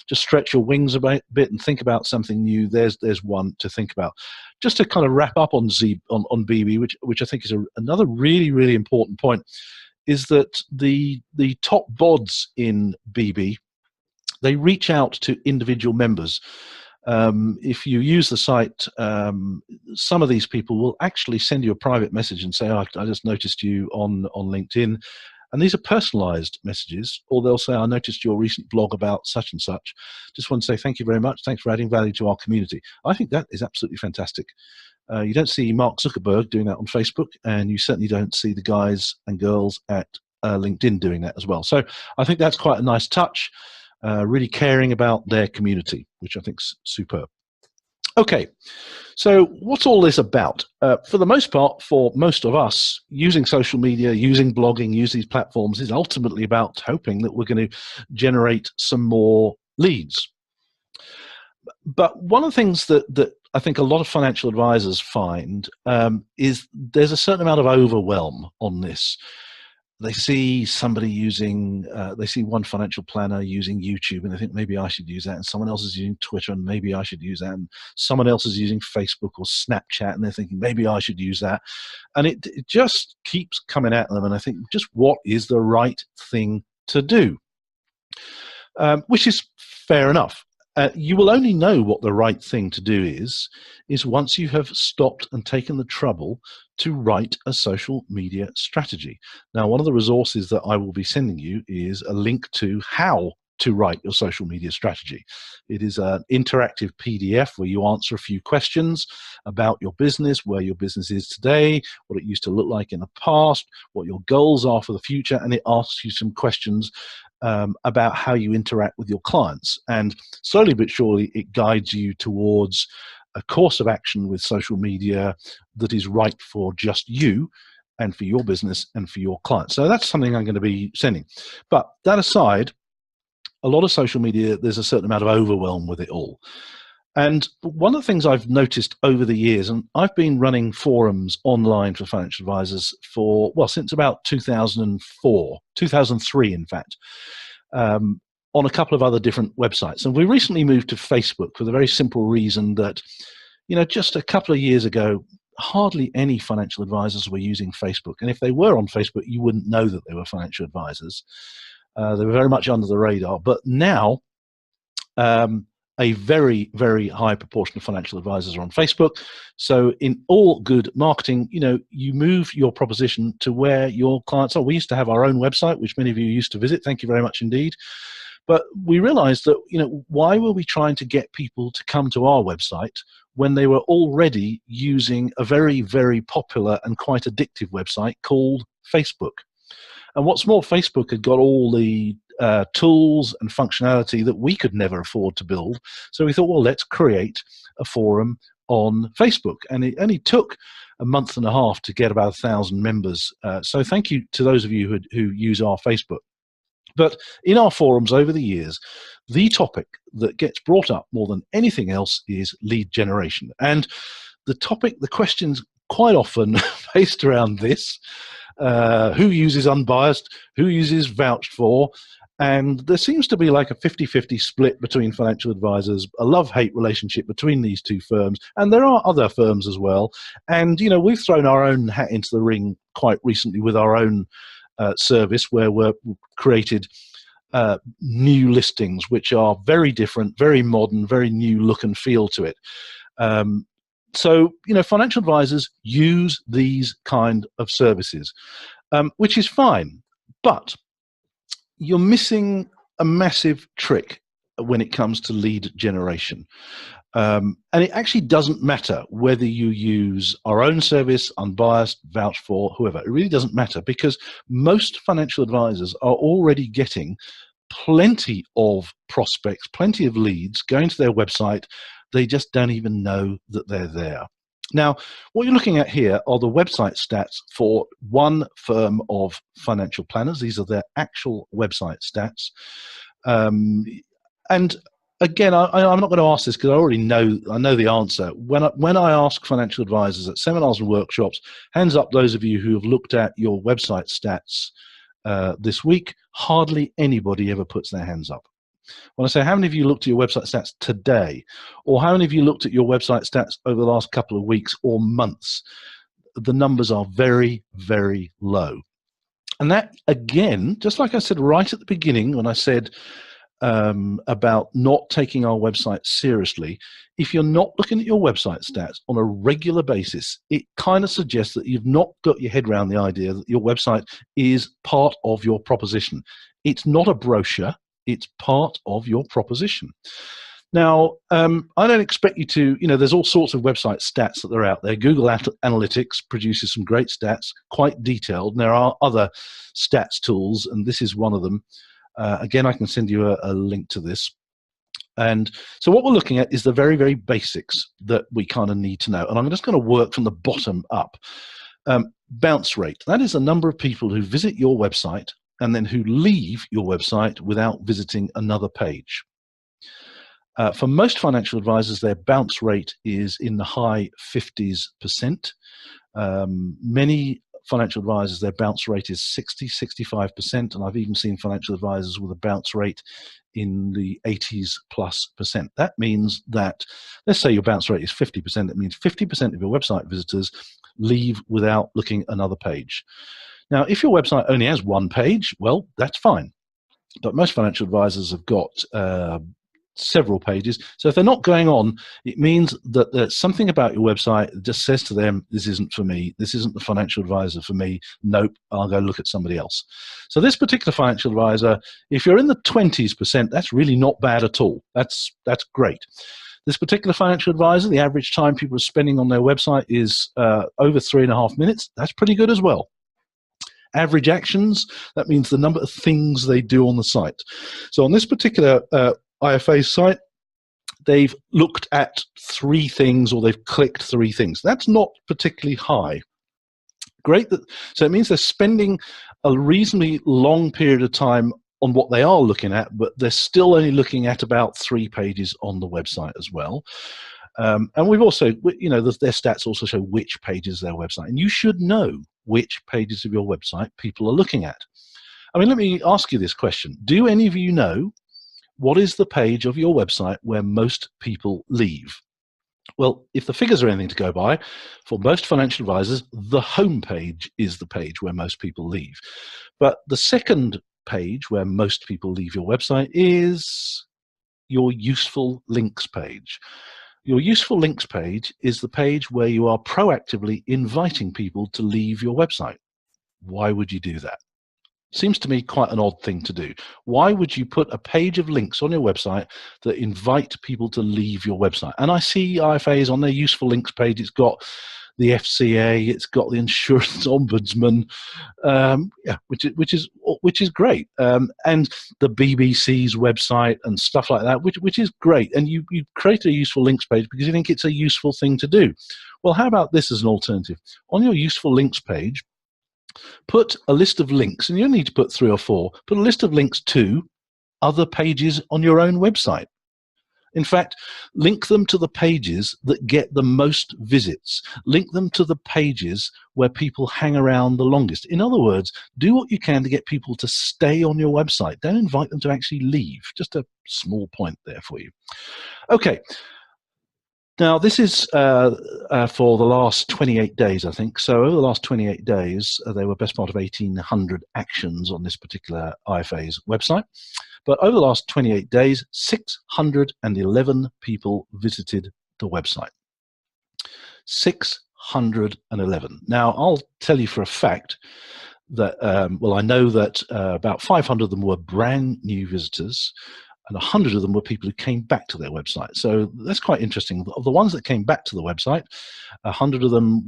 just stretch your wings a bit and think about something new, there's one to think about. Just to kind of wrap up on BB, which I think is another really, really important point, is that the top bods in BB, they reach out to individual members. If you use the site, some of these people will actually send you a private message and say, oh, I just noticed you on LinkedIn. And these are personalized messages, or they'll say, I noticed your recent blog about such and such. Just want to say thank you very much. Thanks for adding value to our community. I think that is absolutely fantastic. You don't see Mark Zuckerberg doing that on Facebook, and you certainly don't see the guys and girls at LinkedIn doing that as well. So I think that's quite a nice touch, really caring about their community, which I think is superb. Okay, so what's all this about? For the most part, for most of us, using social media, using blogging, using these platforms is ultimately about hoping that we're going to generate some more leads. But one of the things that I think a lot of financial advisors find is there's a certain amount of overwhelm on this. They see somebody using, they see one financial planner using YouTube and they think maybe I should use that, and someone else is using Twitter and maybe I should use that, and someone else is using Facebook or Snapchat and they're thinking maybe I should use that. And it just keeps coming at them, and I think just what is the right thing to do? Which is fair enough. You will only know what the right thing to do is once you have stopped and taken the trouble to write a social media strategy. Now, one of the resources that I will be sending you is a link to how to write your social media strategy. It is an interactive PDF where you answer a few questions about your business, where your business is today, what it used to look like in the past, what your goals are for the future, and it asks you some questions about how you interact with your clients. And slowly but surely, it guides you towards a course of action with social media that is right for just you and for your business and for your clients. So that's something I'm going to be sending. But that aside, a lot of social media, there's a certain amount of overwhelm with it all. And one of the things I've noticed over the years, and I've been running forums online for financial advisors for, well, since about 2003, in fact, on a couple of other different websites. And we recently moved to Facebook for the very simple reason that, just a couple of years ago, hardly any financial advisors were using Facebook. And if they were on Facebook, you wouldn't know that they were financial advisors. They were very much under the radar. But now, a very, very high proportion of financial advisors are on Facebook. So in all good marketing, you move your proposition to where your clients are. We used to have our own website, which many of you used to visit. Thank you very much indeed. But we realized that, why were we trying to get people to come to our website when they were already using a very, very popular and quite addictive website called Facebook? And what's more, Facebook had got all the tools and functionality that we could never afford to build. So we thought, well, let's create a forum on Facebook. And it only took a month and a half to get about 1,000 members. So thank you to those of you who use our Facebook. But in our forums over the years, the topic that gets brought up more than anything else is lead generation. And the questions quite often based around this. Who uses unbiased, who uses vouched for, and there seems to be like a 50-50 split between financial advisors, a love-hate relationship between these two firms, and there are other firms as well. And we've thrown our own hat into the ring quite recently with our own service, where we've created new listings which are very different, very modern, very new look and feel to it. So, financial advisors use these kind of services, which is fine, but you're missing a massive trick when it comes to lead generation. And it actually doesn't matter whether you use our own service, unbiased, vouched for, whoever. It really doesn't matter, because most financial advisors are already getting plenty of prospects, plenty of leads going to their website. They just don't even know that they're there. Now, what you're looking at here are the website stats for one firm of financial planners. These are their actual website stats. And again, I'm not going to ask this because I know the answer. When I ask financial advisors at seminars and workshops, hands up those of you who have looked at your website stats this week. Hardly anybody ever puts their hands up. When I say, how many of you looked at your website stats today? Or how many of you looked at your website stats over the last couple of weeks or months? The numbers are very, very low. And that, again, just like I said right at the beginning when I said about not taking our website seriously, if you're not looking at your website stats on a regular basis, it kind of suggests that you've not got your head around the idea that your website is part of your proposition. It's not a brochure. It's part of your proposition. Now, I don't expect you to, there's all sorts of website stats that are out there. Google Analytics produces some great stats, quite detailed. And there are other stats tools, and this is one of them. Again, I can send you a link to this. And so what we're looking at is the very, very basics that we kind of need to know. And I'm just going to work from the bottom up. Bounce rate. That is the number of people who visit your website and then who leave your website without visiting another page. For most financial advisors, their bounce rate is in the high 50%. Many financial advisors, their bounce rate is 60-65%, and I've even seen financial advisors with a bounce rate in the 80+%. That means that, let's say your bounce rate is 50%, it means 50% of your website visitors leave without looking another page. Now, if your website only has one page, well, that's fine. But most financial advisors have got several pages. So if they're not going on, it means that there's something about your website that just says to them, this isn't for me. This isn't the financial advisor for me. Nope, I'll go look at somebody else. So this particular financial advisor, if you're in the 20%, that's really not bad at all. That's great. This particular financial advisor, the average time people are spending on their website is over 3.5 minutes. That's pretty good as well. Average actions, that means the number of things they do on the site. So on this particular IFA site, they've looked at 3 things, or they've clicked 3 things. That's not particularly high. Great. So it means they're spending a reasonably long period of time on what they are looking at, but they're still only looking at about 3 pages on the website as well. And we've also, their stats also show which pages their website, and you should know which pages of your website people are looking at. I mean, let me ask you this question. Do any of you know what is the page of your website where most people leave? Well, if the figures are anything to go by, for most financial advisors, the home page is the page where most people leave. But the second page where most people leave your website is your useful links page. Your useful links page is the page where you are proactively inviting people to leave your website. Why would you do that? Seems to me quite an odd thing to do. Why would you put a page of links on your website that invite people to leave your website? And I see IFAs on their useful links page, it's got the FCA, it's got the Insurance Ombudsman, which is great, and the BBC's website and stuff like that, which is great. And you create a useful links page because you think it's a useful thing to do. Well, how about this as an alternative? On your useful links page, put a list of links, and you only need to put 3 or 4. Put a list of links to other pages on your own website. In fact, link them to the pages that get the most visits. Link them to the pages where people hang around the longest. In other words, do what you can to get people to stay on your website. Don't invite them to actually leave. Just a small point there for you. Okay. Now, this is for the last 28 days, I think. So over the last 28 days, there were best part of 1,800 actions on this particular IFA's website. But over the last 28 days, 611 people visited the website. 611. Now, I'll tell you for a fact that, well, I know that about 500 of them were brand new visitors, and 100 of them were people who came back to their website. So that's quite interesting. Of the ones that came back to the website, 100 of them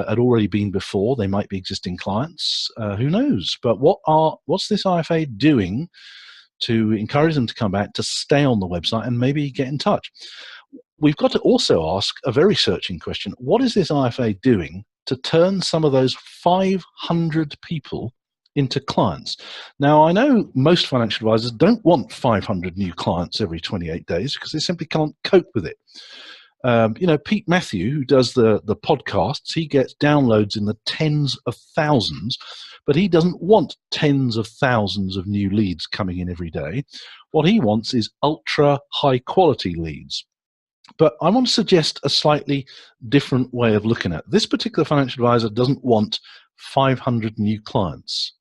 had already been before. They might be existing clients. Who knows? But what's this IFA doing to encourage them to come back, to stay on the website, and maybe get in touch? We've got to also ask a very searching question. What is this IFA doing to turn some of those 500 people into clients? Now, I know most financial advisors don't want 500 new clients every 28 days because they simply can't cope with it. Pete Matthew, who does the podcasts, he gets downloads in the tens of thousands, but he doesn't want tens of thousands of new leads coming in every day. What he wants is ultra high quality leads. But I want to suggest a slightly different way of looking at it. This particular financial advisor doesn't want 500 new clients.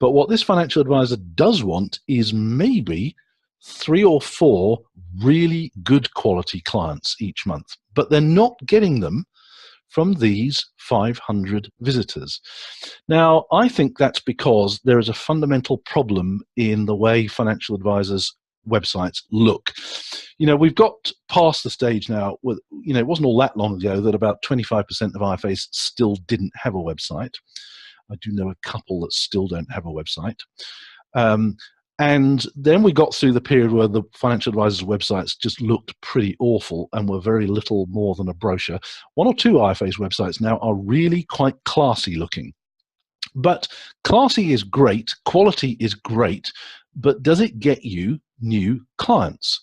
But what this financial advisor does want is maybe 3 or 4 really good quality clients each month. But they're not getting them from these 500 visitors. Now, I think that's because there is a fundamental problem in the way financial advisors' websites look. We've got past the stage now with, it wasn't all that long ago that about 25% of IFAs still didn't have a website. I do know a couple that still don't have a website. And then we got through the period where the financial advisors' websites just looked pretty awful and were very little more than a brochure. 1 or 2 IFAs' websites now are really quite classy looking. But classy is great, quality is great, but does it get you new clients?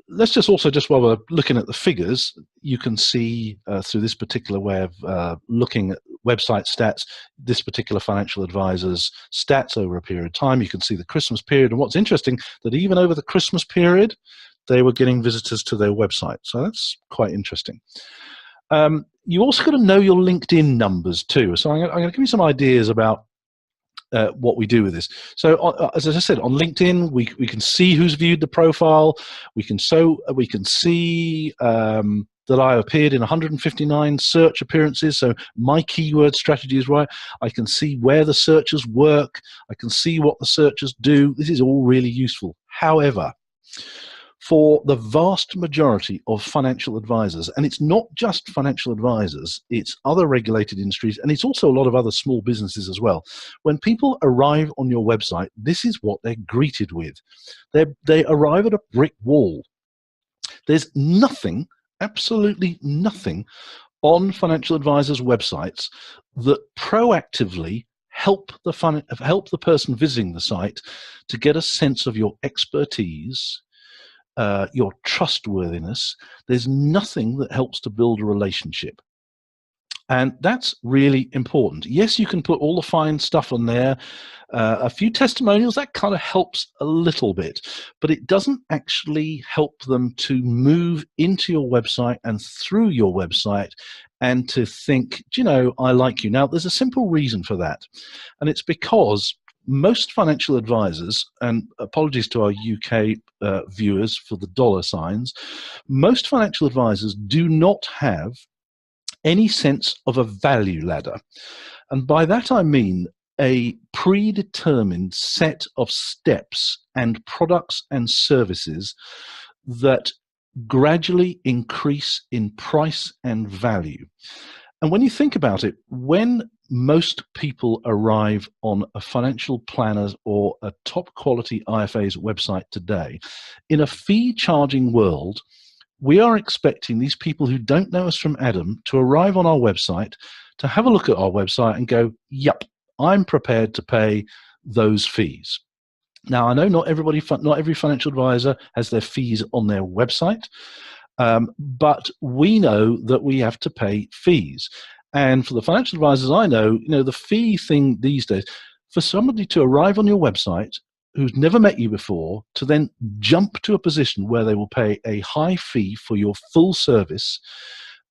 Let's just while we're looking at the figures, you can see through this particular way of looking at website stats, this particular financial advisor's stats over a period of time. You can see the Christmas period. And what's interesting, that even over the Christmas period, they were getting visitors to their website. So that's quite interesting. You also got to know your LinkedIn numbers too. So I'm going to give you some ideas about what we do with this. So as I said, on LinkedIn, we can see who's viewed the profile. We can see that I appeared in 159 search appearances. So my keyword strategy is right. I can see where the searchers work. I can see what the searchers do. This is all really useful. However, for the vast majority of financial advisors, and it's not just financial advisors, it's other regulated industries, and it's also a lot of other small businesses as well. When people arrive on your website, this is what they're greeted with. They arrive at a brick wall. There's nothing, absolutely nothing, on financial advisors' websites that proactively help the person visiting the site to get a sense of your expertise, your trustworthiness. There's nothing that helps to build a relationship. And that's really important. Yes, you can put all the fine stuff on there, a few testimonials, that kind of helps a little bit, but it doesn't actually help them to move into your website and through your website and to think, I like you. Now, there's a simple reason for that, and it's because most financial advisors, and apologies to our UK viewers for the dollar signs, most financial advisors do not have any sense of a value ladder. And by that I mean a predetermined set of steps and products and services that gradually increase in price and value. And when you think about it, when most people arrive on a financial planner's or a top quality IFA's website today, in a fee charging world, we are expecting these people who don't know us from Adam to arrive on our website, to have a look at our website and go, yep, I'm prepared to pay those fees. Now, I know not every financial advisor has their fees on their website, but we know that we have to pay fees. And for the financial advisors I know, the fee thing these days, for somebody to arrive on your website who's never met you before, to then jump to a position where they will pay a high fee for your full service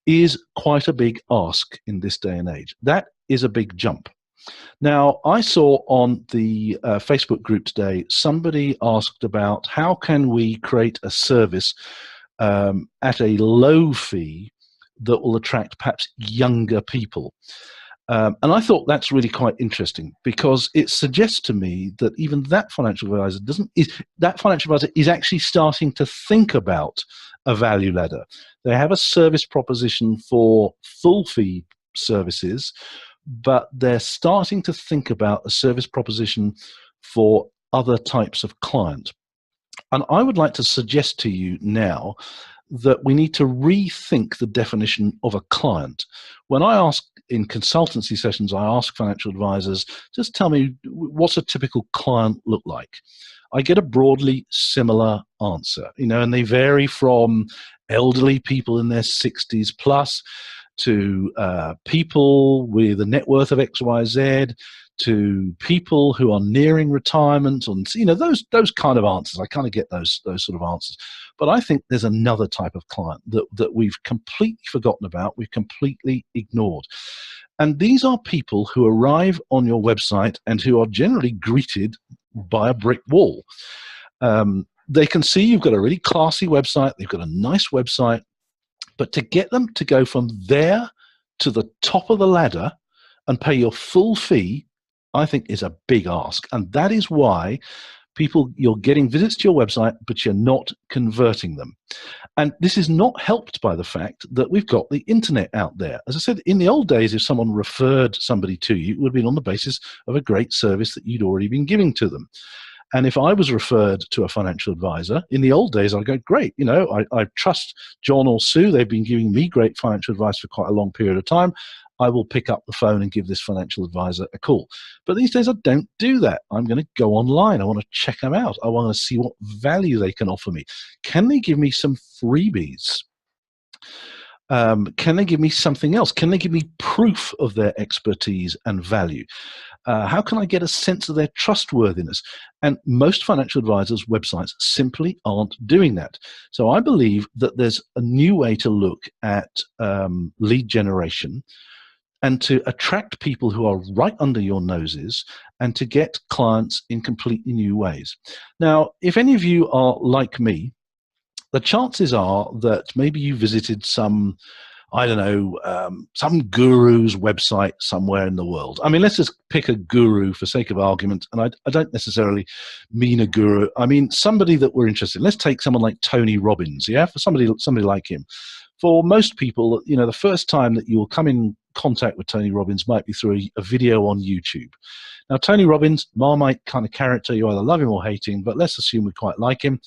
is quite a big ask in this day and age. That is a big jump. Now, I saw on the Facebook group today, somebody asked about how can we create a service at a low fee that will attract perhaps younger people. And I thought that's really quite interesting, because it suggests to me that even that financial advisor is actually starting to think about a value ladder. They have a service proposition for full fee services, but they're starting to think about a service proposition for other types of client. And I would like to suggest to you now that we need to rethink the definition of a client. When I ask in consultancy sessions, I ask financial advisors, just tell me, what's a typical client look like? I get a broadly similar answer, and they vary from elderly people in their 60s plus to people with a net worth of XYZ, to people who are nearing retirement, and those kind of answers. I kind of get those sort of answers. But I think there's another type of client that we've completely forgotten about, we've completely ignored. And these are people who arrive on your website and who are generally greeted by a brick wall. They can see you've got a really classy website, they've got a nice website, but to get them to go from there to the top of the ladder and pay your full fee, I think is a big ask. And that is why you're getting visits to your website, but you're not converting them. And this is not helped by the fact that we've got the internet out there. As I said, in the old days, if someone referred somebody to you, it would have been on the basis of a great service that you'd already been giving to them. And if I was referred to a financial advisor, in the old days, I'd go, great, I trust John or Sue. They've been giving me great financial advice for quite a long period of time. I will pick up the phone and give this financial advisor a call. But these days, I don't do that. I'm going to go online. I want to check them out. I want to see what value they can offer me. Can they give me some freebies? Can they give me something else? Can they give me proof of their expertise and value? How can I get a sense of their trustworthiness? And most financial advisors' websites simply aren't doing that. So I believe that there's a new way to look at lead generation and to attract people who are right under your noses and to get clients in completely new ways. Now, if any of you are like me, the chances are that maybe you visited some guru's website somewhere in the world. I mean, let's just pick a guru for sake of argument. And I don't necessarily mean a guru. I mean somebody that we're interested in. Let's take someone like Tony Robbins. Yeah, for somebody like him. For most people, the first time that you will come in contact with Tony Robbins might be through a video on YouTube. Now, Tony Robbins, Marmite kind of character. You either love him or hate him, but let's assume we quite like him.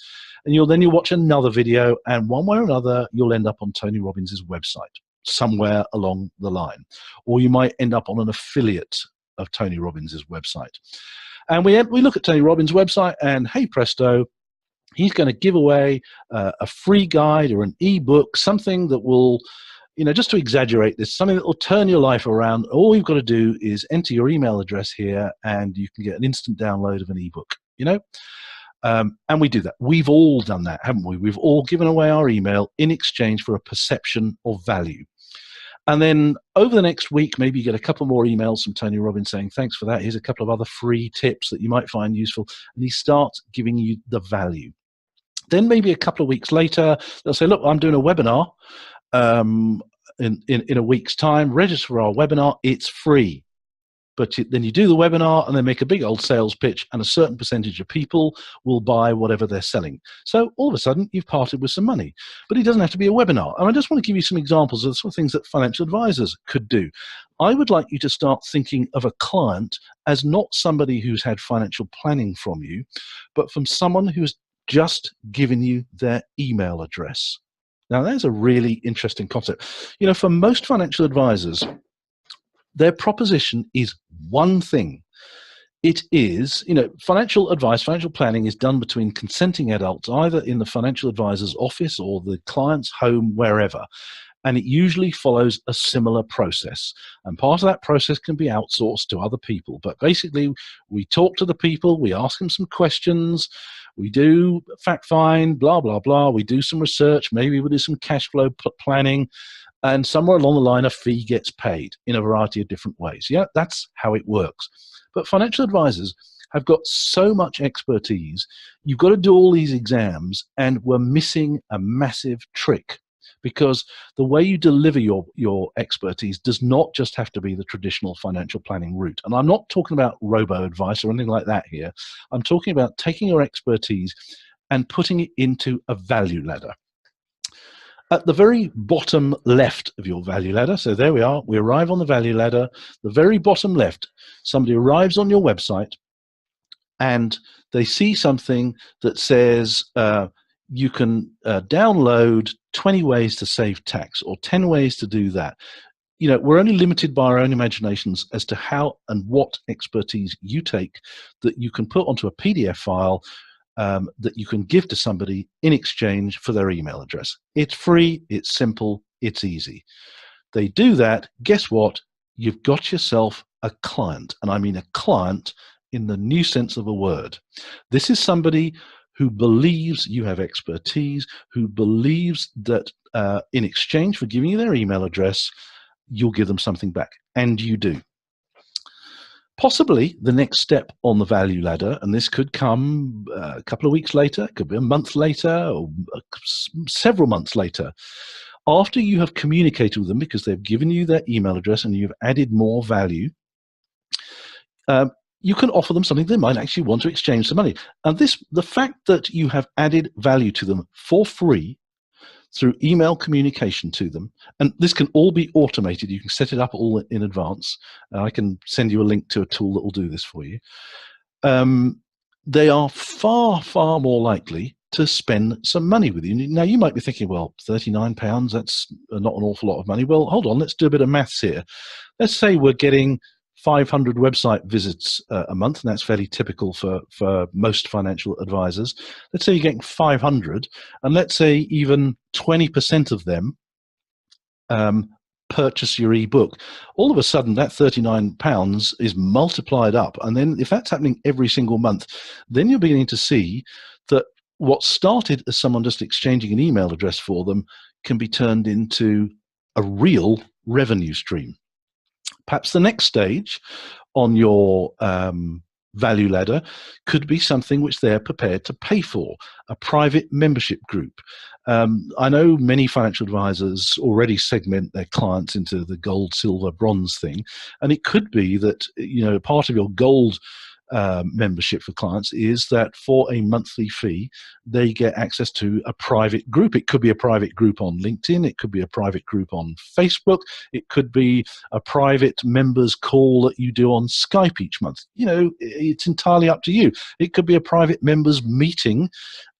And you'll watch another video, and one way or another, you'll end up on Tony Robbins' website somewhere along the line. Or you might end up on an affiliate of Tony Robbins' website. And we look at Tony Robbins' website, and hey presto, he's going to give away a free guide or an ebook, something that will, just to exaggerate this, something that will turn your life around. All you've got to do is enter your email address here, and you can get an instant download of an ebook, and we do that. We've all done that, haven't we? We've all given away our email in exchange for a perception of value. And then over the next week, maybe you get a couple more emails from Tony Robbins saying, thanks for that. Here's a couple of other free tips that you might find useful. And he starts giving you the value. Then maybe a couple of weeks later, they'll say, look, I'm doing a webinar in a week's time. Register for our webinar. It's free. But then you do the webinar and they make a big old sales pitch, and a certain percentage of people will buy whatever they're selling. So all of a sudden, you've parted with some money. But it doesn't have to be a webinar. And I just want to give you some examples of the sort of things that financial advisors could do. I would like you to start thinking of a client as not somebody who's had financial planning from you, but from someone who's just given you their email address. Now, that's a really interesting concept. You know, for most financial advisors, their proposition is one thing. It is, you know, financial advice, financial planning is done between consenting adults, either in the financial advisor's office or the client's home, wherever. And it usually follows a similar process. And part of that process can be outsourced to other people. But basically, we talk to the people, we ask them some questions, we do fact find, blah, blah, blah. We do some research, maybe we do some cash flow planning. And somewhere along the line, a fee gets paid in a variety of different ways. Yeah, that's how it works. But financial advisors have got so much expertise. You've got to do all these exams, and we're missing a massive trick, because the way you deliver your expertise does not just have to be the traditional financial planning route. And I'm not talking about robo-advice or anything like that here. I'm talking about taking your expertise and putting it into a value ladder. At the very bottom left of your value ladder, so there we are, we arrive on the value ladder, the very bottom left, somebody arrives on your website and they see something that says you can download 20 ways to save tax or 10 ways to do that. You know, we're only limited by our own imaginations as to how and what expertise you take that you can put onto a PDF file that you can give to somebody in exchange for their email address. It's free, it's simple, it's easy. They do that, guess what? You've got yourself a client, and I mean a client in the new sense of a word. This is somebody who believes you have expertise, who believes that in exchange for giving you their email address, you'll give them something back, and you do. Possibly the next step on the value ladder, and this could come a couple of weeks later, it could be a month later, or several months later, after you have communicated with them because they've given you their email address and you've added more value, you can offer them something they might actually want to exchange some money. And the fact that you have added value to them for free through email communication to them, and this can all be automated. You can set it up all in advance. I can send you a link to a tool that will do this for you. They are far, far more likely to spend some money with you. Now, you might be thinking, well, £39, that's not an awful lot of money. Well, hold on, let's do a bit of maths here. Let's say we're getting 500 website visits a month, and that's fairly typical for most financial advisors. Let's say you're getting 500, and let's say even 20% of them purchase your ebook. All of a sudden, that £39 is multiplied up, and then if that's happening every single month, then you're beginning to see that what started as someone just exchanging an email address for them can be turned into a real revenue stream. Perhaps the next stage on your value ladder could be something which they're prepared to pay for, a private membership group. I know many financial advisors already segment their clients into the gold, silver, bronze thing, and it could be that, you know, part of your gold membership for clients is that for a monthly fee, they get access to a private group. It could be a private group on LinkedIn. It could be a private group on Facebook. It could be a private members call that you do on Skype each month. You know, it's entirely up to you. It could be a private members meeting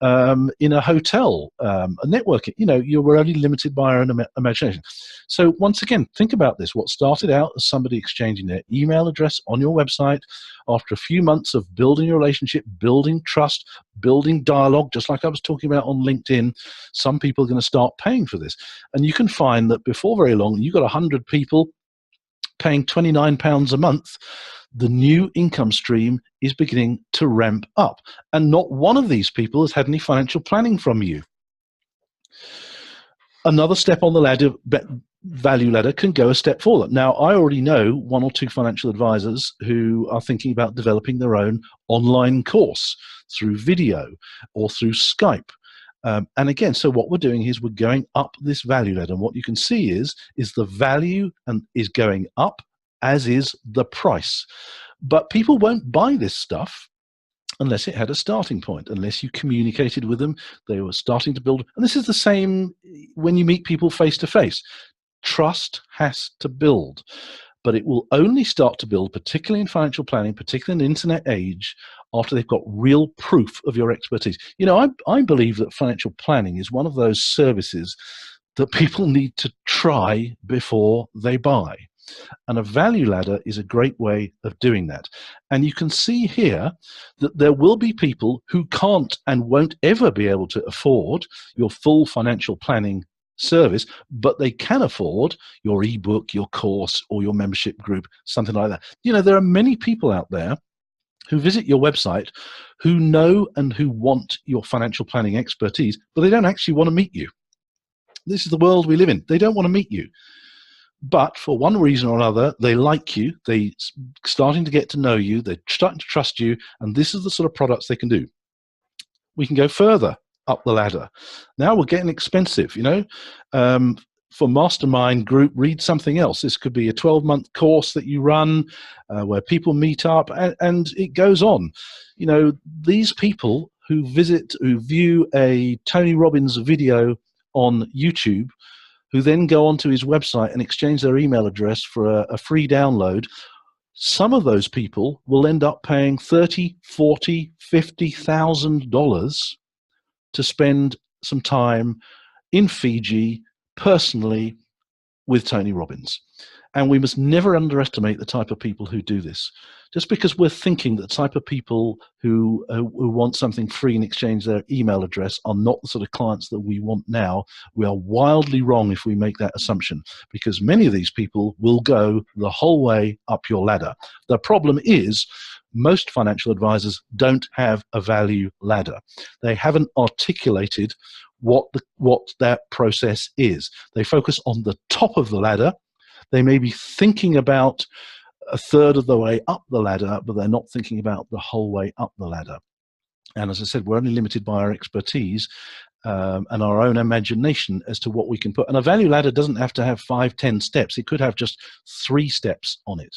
in a hotel, a networking. You know, you're only limited by our own imagination. So once again, think about this. What started out as somebody exchanging their email address on your website, after a few months of building a relationship, building trust, building dialogue, just like I was talking about on LinkedIn, some people are going to start paying for this. And you can find that before very long, you've got 100 people paying £29 a month. The new income stream is beginning to ramp up. And not one of these people has had any financial planning from you. Another step on the ladder, value ladder can go a step further. Now, I already know one or two financial advisors who are thinking about developing their own online course through video or through Skype. And again, so what we're doing is we're going up this value ladder. And what you can see is the value and is going up, as is the price. But people won't buy this stuff unless it had a starting point, unless you communicated with them, they were starting to build. And this is the same when you meet people face to face. Trust has to build, but it will only start to build, particularly in financial planning, particularly in the internet age, after they've got real proof of your expertise. You know, I believe that financial planning is one of those services that people need to try before they buy. And a value ladder is a great way of doing that. And you can see here that there will be people who can't and won't ever be able to afford your full financial planning service, but they can afford your ebook, your course, or your membership group, something like that. You know, there are many people out there who visit your website who know and who want your financial planning expertise, but they don't actually want to meet you. This is the world we live in. They don't want to meet you. But for one reason or another, they like you, they're starting to get to know you, they're starting to trust you, and this is the sort of products they can do. We can go further up the ladder. Now we're getting expensive, you know. For mastermind group, read something else. This could be a 12-month course that you run where people meet up, and it goes on. You know, these people who view a Tony Robbins video on YouTube, who then go onto his website and exchange their email address for a free download, some of those people will end up paying $30,000, $40,000, $50,000 to spend some time in Fiji personally with Tony Robbins. And we must never underestimate the type of people who do this. Just because we're thinking that the type of people who want something free in exchange their email address are not the sort of clients that we want now, we are wildly wrong if we make that assumption, because many of these people will go the whole way up your ladder. The problem is most financial advisors don't have a value ladder. They haven't articulated what that process is. They focus on the top of the ladder. They may be thinking about a third of the way up the ladder, but they're not thinking about the whole way up the ladder. And as I said, we're only limited by our expertise and our own imagination as to what we can put. And a value ladder doesn't have to have 5, 10 steps. It could have just 3 steps on it.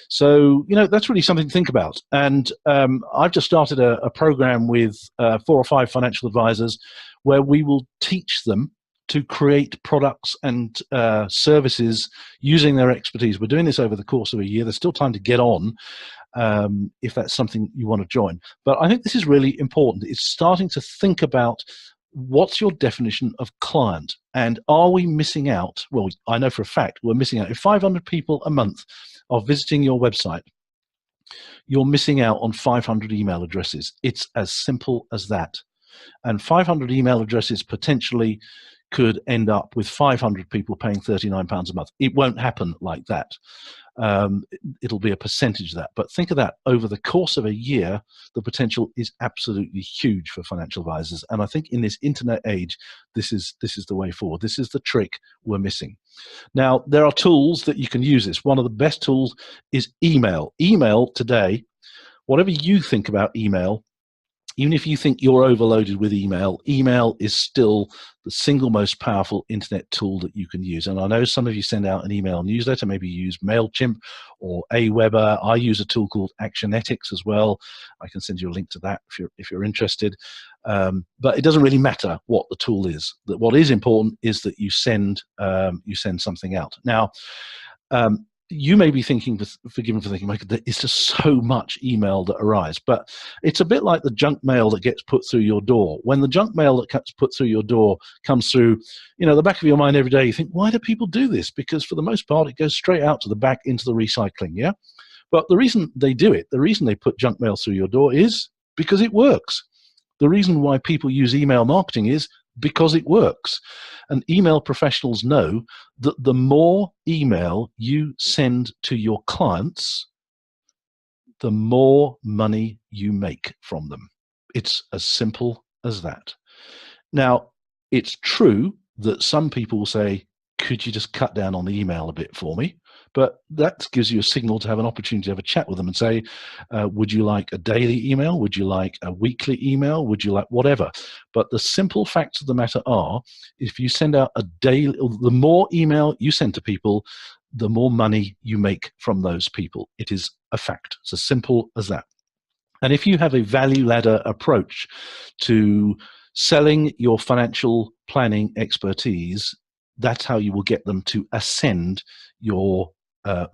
So, you know, that's really something to think about. And I've just started a program with 4 or 5 financial advisors where we will teach them to create products and services using their expertise. We're doing this over the course of a year. There's still time to get on if that's something you want to join. But I think this is really important. It's starting to think about what's your definition of client, and are we missing out? Well, I know for a fact we're missing out. If 500 people a month are visiting your website, you're missing out on 500 email addresses. It's as simple as that. And 500 email addresses potentially could end up with 500 people paying £39 a month. It won't happen like that. It'll be a percentage of that. But think of that, over the course of a year, the potential is absolutely huge for financial advisors. And I think in this internet age, this is the way forward. This is the trick we're missing. Now, there are tools that you can use this. One of the best tools is email. Email today, whatever you think about email, even if you think you're overloaded with email, email is still the single most powerful internet tool that you can use. And I know some of you send out an email newsletter, maybe you use MailChimp or Aweber. I use a tool called Actionetics as well. I can send you a link to that if you're interested. But it doesn't really matter what the tool is. What is important is that you send something out. Now, you may be thinking, forgiven for thinking, Michael, it's just so much email that arrives. But it's a bit like the junk mail that gets put through your door. When the junk mail that gets put through your door comes through, you know, the back of your mind every day, you think, why do people do this? Because for the most part, it goes straight out to the back into the recycling, yeah? But the reason they do it, the reason they put junk mail through your door is because it works. The reason why people use email marketing is because it works. And email professionals know that the more email you send to your clients, the more money you make from them. It's as simple as that. Now, it's true that some people say, could you just cut down on the email a bit for me? But that gives you a signal to have an opportunity to have a chat with them and say, would you like a daily email? Would you like a weekly email? Would you like whatever? But the simple facts of the matter are, if you send out a daily, the more email you send to people, the more money you make from those people. It is a fact. It's as simple as that. And if you have a value ladder approach to selling your financial planning expertise, that's how you will get them to ascend your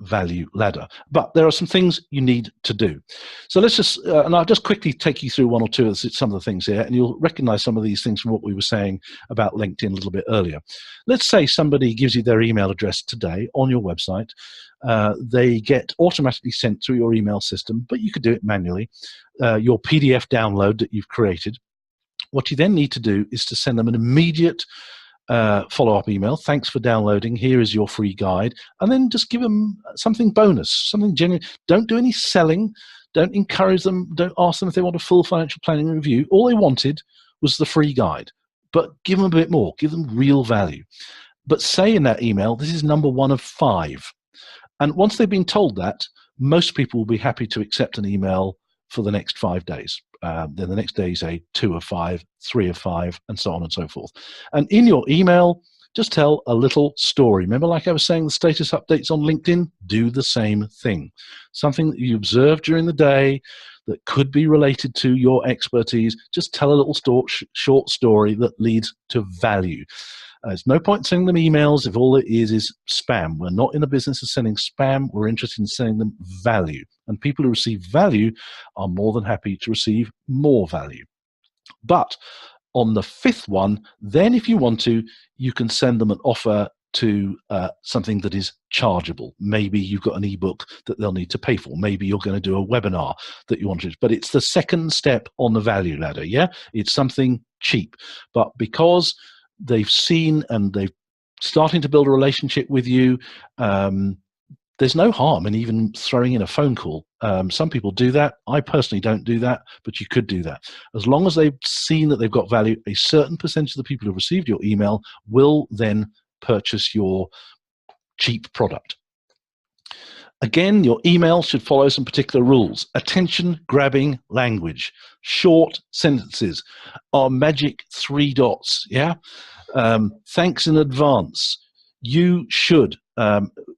value ladder. But there are some things you need to do. So let's just, and I'll just quickly take you through one or two of some of the things here, and you'll recognize some of these things from what we were saying about LinkedIn a little bit earlier. Let's say somebody gives you their email address today on your website. They get automatically sent through your email system, but you could do it manually, your PDF download that you've created. What you then need to do is to send them an immediate follow-up email. Thanks for downloading. Here is your free guide. And then just give them something bonus, something genuine. Don't do any selling. Don't encourage them. Don't ask them if they want a full financial planning review. All they wanted was the free guide. But give them a bit more. Give them real value. But say in that email, this is number 1 of 5. And once they've been told that, most people will be happy to accept an email for the next 5 days. Then the next day you say 2 of 5, 3 of 5, and so on and so forth. And in your email, just tell a little story. Remember, like I was saying, the status updates on LinkedIn, do the same thing. Something that you observed during the day that could be related to your expertise, just tell a little short story that leads to value. There's no point sending them emails if all it is spam. We're not in the business of sending spam. We're interested in sending them value. And people who receive value are more than happy to receive more value. But on the 5th one, then if you want to, you can send them an offer to something that is chargeable. Maybe you've got an ebook that they'll need to pay for. Maybe you're going to do a webinar that you want to, but it's the second step on the value ladder. Yeah, it's something cheap, but because they've seen and they've starting to build a relationship with you, there's no harm in even throwing in a phone call. Some people do that. I personally don't do that, but you could do that. As long as they've seen that they've got value, a certain percentage of the people who received your email will then purchase your cheap product. Again, your email should follow some particular rules. Attention-grabbing language. Short sentences. Our magic 3 dots, yeah? Thanks in advance. You should.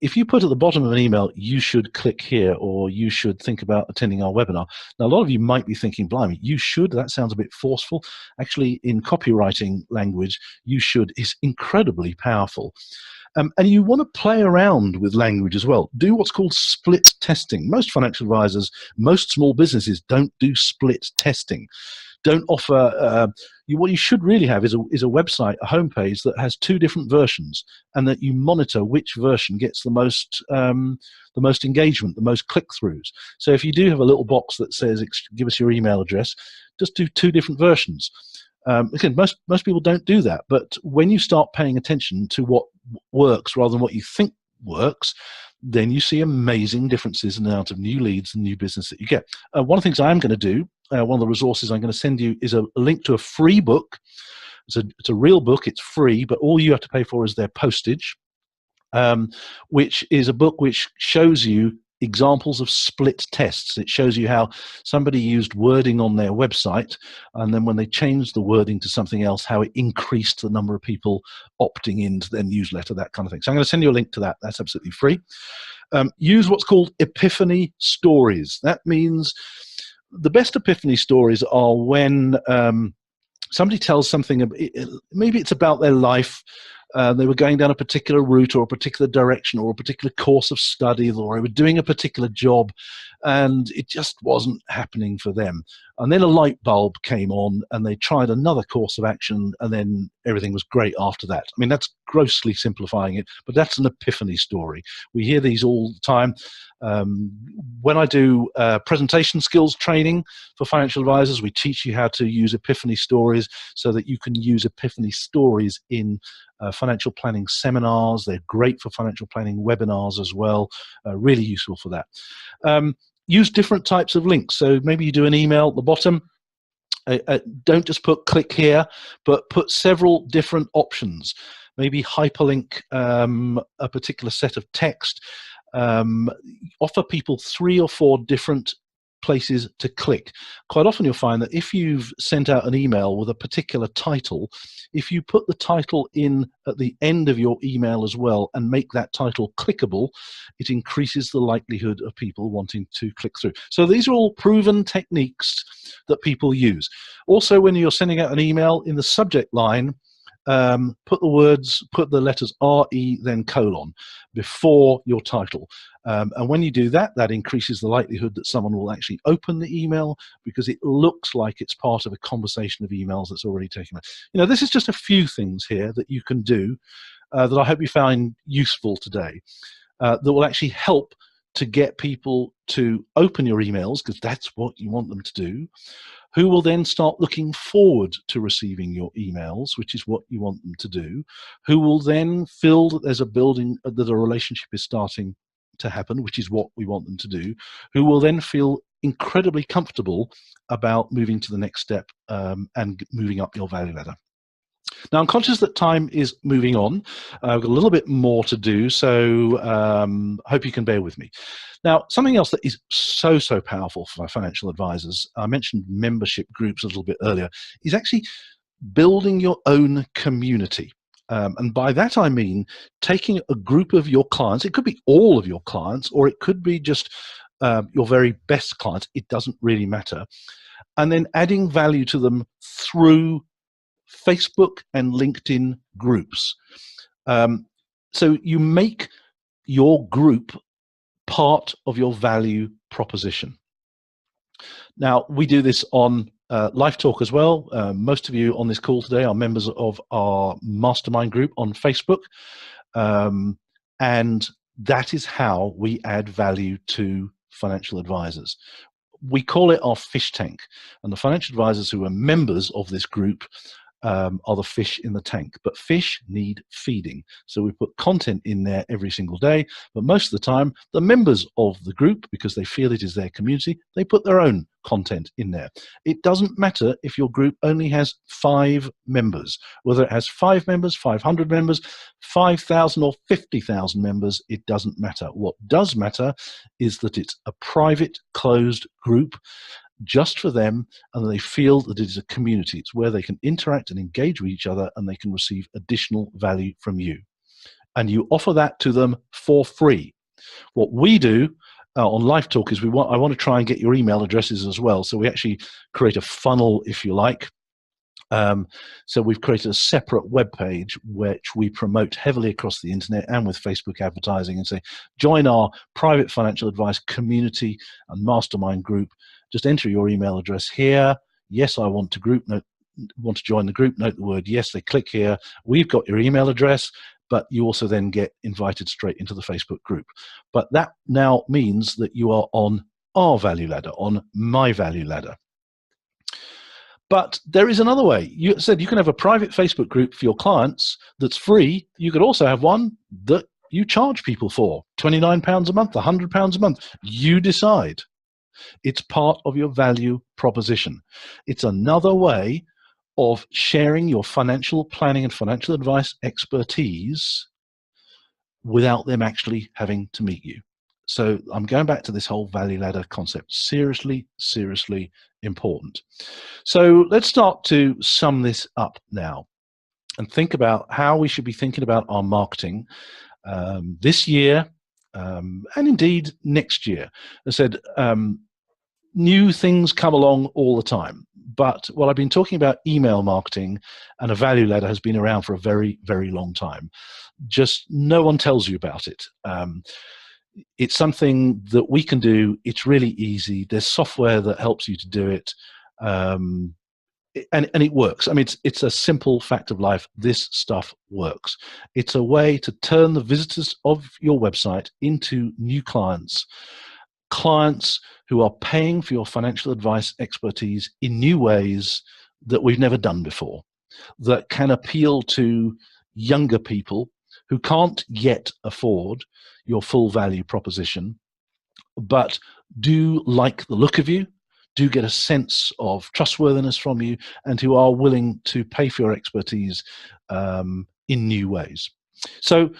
If you put at the bottom of an email, you should click here, or you should think about attending our webinar. Now, a lot of you might be thinking, blimey, you should? That sounds a bit forceful. Actually, in copywriting language, you should is incredibly powerful. And you want to play around with language as well. Do what's called split testing. Most financial advisors, most small businesses don't do split testing. Don't offer, what you should really have is a website, a homepage that has 2 different versions, and that you monitor which version gets the most engagement, the most click-throughs. So if you do have a little box that says, give us your email address, just do 2 different versions. Again, most people don't do that, but when you start paying attention to what works rather than what you think works, then you see amazing differences in the amount of new leads and new business that you get. One of the things I'm going to do, one of the resources I'm going to send you is a link to a free book. It's a real book, it's free, but all you have to pay for is their postage, which is a book which shows you examples of split tests. It shows you how somebody used wording on their website, and then when they changed the wording to something else, how it increased the number of people opting into their newsletter, that kind of thing. So I'm going to send you a link to that. That's absolutely free. Use what's called epiphany stories. That means the best epiphany stories are when somebody tells something, maybe it's about their life. They were going down a particular route or a particular direction or a particular course of study, or they were doing a particular job, and it just wasn't happening for them. And then a light bulb came on and they tried another course of action, and then everything was great after that. I mean, that's grossly simplifying it, but that's an epiphany story. We hear these all the time. When I do presentation skills training for financial advisors, we teach you how to use epiphany stories so that you can use epiphany stories in financial planning seminars. They're great for financial planning webinars as well, really useful for that. Use different types of links. So maybe you do an email at the bottom. Don't just put click here, but put several different options. maybe hyperlink a particular set of text, offer people 3 or 4 different places to click. Quite often you'll find that if you've sent out an email with a particular title, if you put the title in at the end of your email as well and make that title clickable, it increases the likelihood of people wanting to click through. So these are all proven techniques that people use. Also, when you're sending out an email, in the subject line, put the letters RE then colon before your title. And when you do that, that increases the likelihood that someone will actually open the email, because it looks like it's part of a conversation of emails that's already taken place. You know, this is just a few things here that you can do that I hope you find useful today, that will actually help to get people to open your emails, because that's what you want them to do, who will then start looking forward to receiving your emails, which is what you want them to do, who will then feel that there's that a relationship is starting to happen, which is what we want them to do, who will then feel incredibly comfortable about moving to the next step and moving up your value ladder. Now, I'm conscious that time is moving on. I've got a little bit more to do, so hope you can bear with me. Now, something else that is so powerful for financial advisors, I mentioned membership groups a little bit earlier, is actually building your own community. And by that I mean taking a group of your clients, it could be all of your clients, or it could be just your very best clients, it doesn't really matter, and then adding value to them through Facebook and LinkedIn groups. So you make your group part of your value proposition. Now, we do this on Life Talk as well. Most of you on this call today are members of our mastermind group on Facebook. And that is how we add value to financial advisors. We call it our fish tank. And the financial advisors who are members of this group are the fish in the tank. But fish need feeding. So we put content in there every single day. But most of the time, the members of the group, because they feel it is their community, they put their own content in there. It doesn't matter if your group only has 5 members, whether it has 5 members, 500 members, 5,000 or 50,000 members, it doesn't matter. What does matter is that it's a private, closed group just for them, and they feel that it is a community. It's where they can interact and engage with each other, and they can receive additional value from you. And you offer that to them for free. What we do on Life Talk is I want to try and get your email addresses as well. So we actually create a funnel, if you like. So we've created a separate web page which we promote heavily across the internet and with Facebook advertising, and say, join our private financial advice community and mastermind group. Just enter your email address here. Yes, I want to join the group. Note the word yes. They click here. We've got your email address, but you also then get invited straight into the Facebook group. But that now means that you are on our value ladder, on my value ladder. But there is another way. You said you can have a private Facebook group for your clients that's free. You could also have one that you charge people for, £29 a month, £100 a month. You decide. It's part of your value proposition. It's another way of sharing your financial planning and financial advice expertise without them actually having to meet you. So I'm going back to this whole value ladder concept. Seriously, seriously important. So let's start to sum this up now and think about how we should be thinking about our marketing this year and indeed next year. As I said, new things come along all the time. But what I've been talking about, email marketing and a value ladder, has been around for a very, very long time. Just no one tells you about it. It's something that we can do. It's really easy. There's software that helps you to do it. And it works. I mean, it's a simple fact of life. This stuff works. It's a way to turn the visitors of your website into new clients who are paying for your financial advice expertise in new ways that we've never done before, that can appeal to younger people who can't yet afford your full value proposition, but do like the look of you, do get a sense of trustworthiness from you, and who are willing to pay for your expertise in new ways. So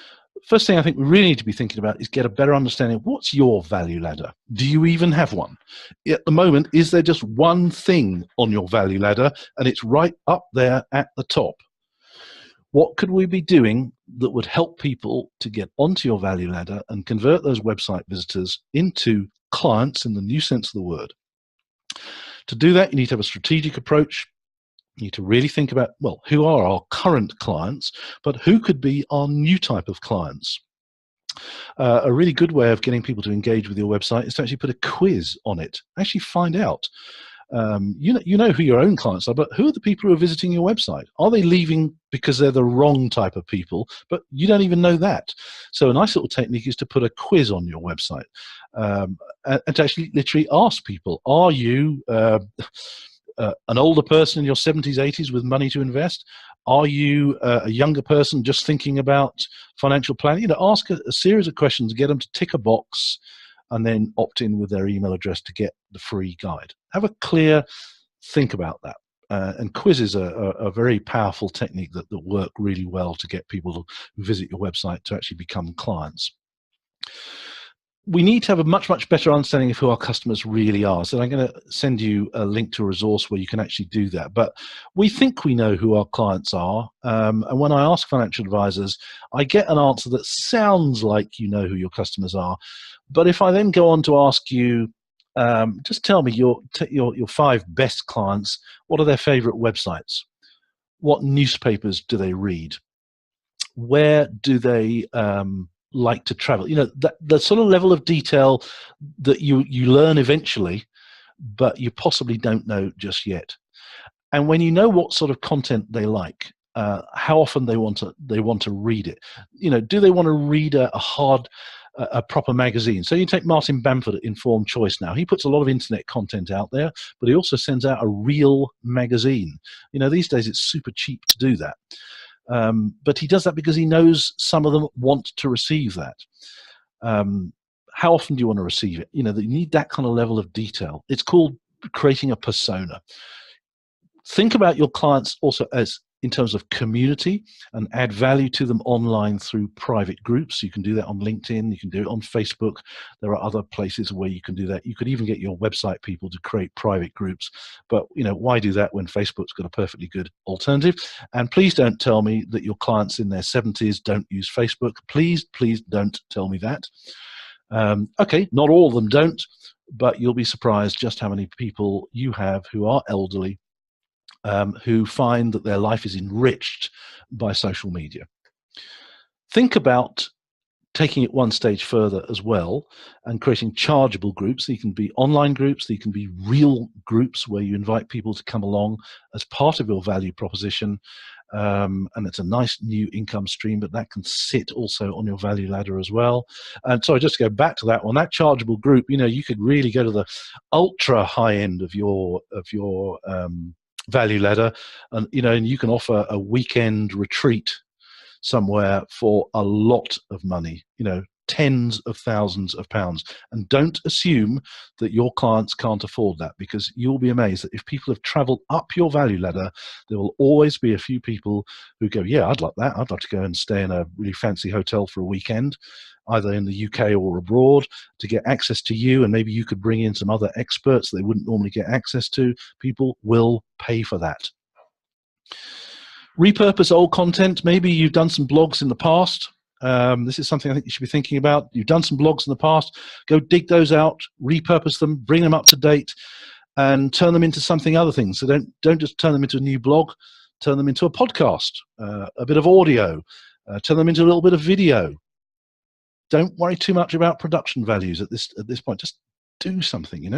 first thing I think we really need to be thinking about is get a better understanding of what's your value ladder. Do you even have one? At the moment, is there just one thing on your value ladder and it's right up there at the top? What could we be doing that would help people to get onto your value ladder and convert those website visitors into clients in the new sense of the word? To do that, you need to have a strategic approach. You need to really think about, well, who are our current clients, but who could be our new type of clients? A really good way of getting people to engage with your website is to actually put a quiz on it. Actually find out. You know who your own clients are, but who are the people who are visiting your website? Are they leaving because they're the wrong type of people, but you don't even know that? So a nice little technique is to put a quiz on your website, and to actually literally ask people, are you an older person in your 70s, 80s with money to invest? Are you a younger person just thinking about financial planning? Ask a series of questions, get them to tick a box, and then opt in with their email address to get the free guide. Have a clear think about that. And quizzes are a very powerful technique that work really well to get people who visit your website to actually become clients. We need to have a much, much better understanding of who our customers really are. So I'm going to send you a link to a resource where you can actually do that. But we think we know who our clients are. And when I ask financial advisors, I get an answer that sounds like you know who your customers are. But if I then go on to ask you, just tell me your 5 best clients, what are their favorite websites? What newspapers do they read? Where do they like to travel? The sort of level of detail that you learn eventually, but you possibly don't know just yet. And when you know what sort of content they like, how often they want to read it. Do they want to read a proper magazine? So you take Martin Bamford at Informed Choice now. He puts a lot of internet content out there, but he also sends out a real magazine. These days it's super cheap to do that. But he does that because he knows some of them want to receive that. How often do you want to receive it? You need that kind of level of detail. It's called creating a persona. Think about your clients also as in terms of community, and add value to them online through private groups. You can do that on LinkedIn. You can do it on Facebook. There are other places where you can do that. You could even get your website people to create private groups. But why do that when Facebook's got a perfectly good alternative? And please don't tell me that your clients in their 70s don't use Facebook. Please don't tell me that. Okay, not all of them don't, but you'll be surprised just how many people you have who are elderly, who find that their life is enriched by social media. Think about taking it one stage further as well and creating chargeable groups. They can be online groups, they can be real groups where you invite people to come along as part of your value proposition. And it's a nice new income stream, but that can sit also on your value ladder as well. And so just to go back to that one, that chargeable group, you could really go to the ultra high end of your value ladder, and you can offer a weekend retreat somewhere for a lot of money, tens of thousands of pounds. And don't assume that your clients can't afford that, because you'll be amazed that if people have traveled up your value ladder, there will always be a few people who go, yeah, I'd like that. I'd like to go and stay in a really fancy hotel for a weekend, either in the UK or abroad, to get access to you, and maybe you could bring in some other experts they wouldn't normally get access to. People will pay for that. Repurpose old content. Maybe you've done some blogs in the past. This is something I think you should be thinking about. You've done some blogs in the past. Go dig those out, repurpose them, bring them up to date, and turn them into something other things. So don't just turn them into a new blog. Turn them into a podcast, a bit of audio. Turn them into a little bit of video. Don't worry too much about production values at this point. Just do something,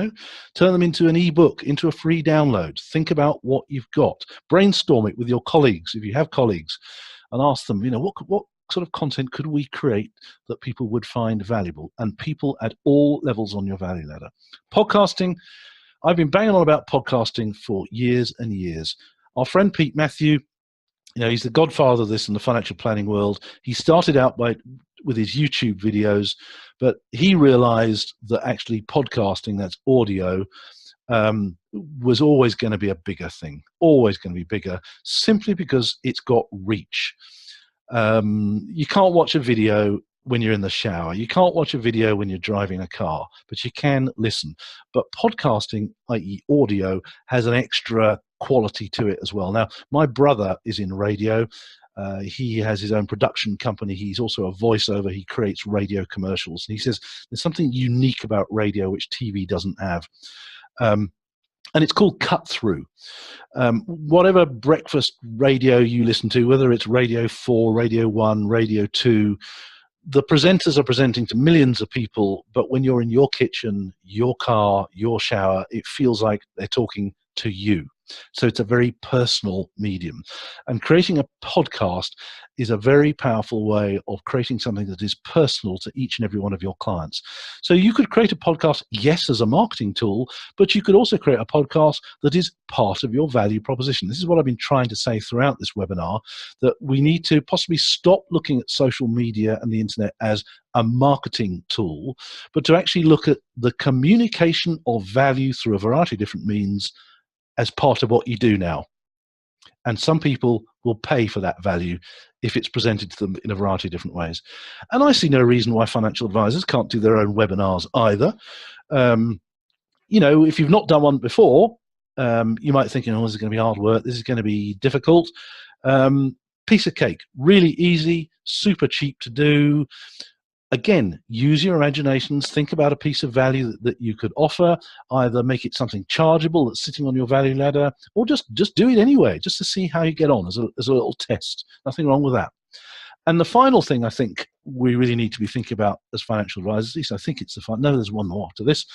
turn them into an ebook, into a free download. Think about what you've got. Brainstorm it with your colleagues, if you have colleagues, and ask them, what sort of content could we create that people would find valuable? And people at all levels on your value ladder. Podcasting. I've been banging on about podcasting for years and years. Our friend Pete Matthew, he's the godfather of this in the financial planning world. He started out with his YouTube videos, but he realized that actually podcasting, that's audio, was always going to be a bigger thing, always going to be bigger, simply because it's got reach. You can't watch a video when you're in the shower. You can't watch a video when you're driving a car, but you can listen. But podcasting, i.e. audio, has an extra quality to it as well. Now, my brother is in radio. He has his own production company. He's also a voiceover. He creates radio commercials. And he says there's something unique about radio which TV doesn't have. And it's called cut through. Whatever breakfast radio you listen to, whether it's Radio 4, Radio 1, Radio 2, the presenters are presenting to millions of people, but when you're in your kitchen, your car, your shower, it feels like they're talking to you. So it's a very personal medium. And creating a podcast is a very powerful way of creating something that is personal to each and every one of your clients. So you could create a podcast, yes, as a marketing tool, but you could also create a podcast that is part of your value proposition. This is what I've been trying to say throughout this webinar, that we need to possibly stop looking at social media and the internet as a marketing tool, but to actually look at the communication of value through a variety of different means as part of what you do now. And some people will pay for that value if it's presented to them in a variety of different ways. And I see no reason why financial advisors can't do their own webinars either. You know, if you've not done one before, you might think, oh, this is going to be hard work, this is going to be difficult. Piece of cake, really easy, super cheap to do. Again, use your imaginations. Think about a piece of value that you could offer. Either make it something chargeable that's sitting on your value ladder, or just do it anyway, just to see how you get on as a little test. Nothing wrong with that. And the final thing I think we really need to be thinking about as financial advisors, at least I think it's the final. No, there's one more to this.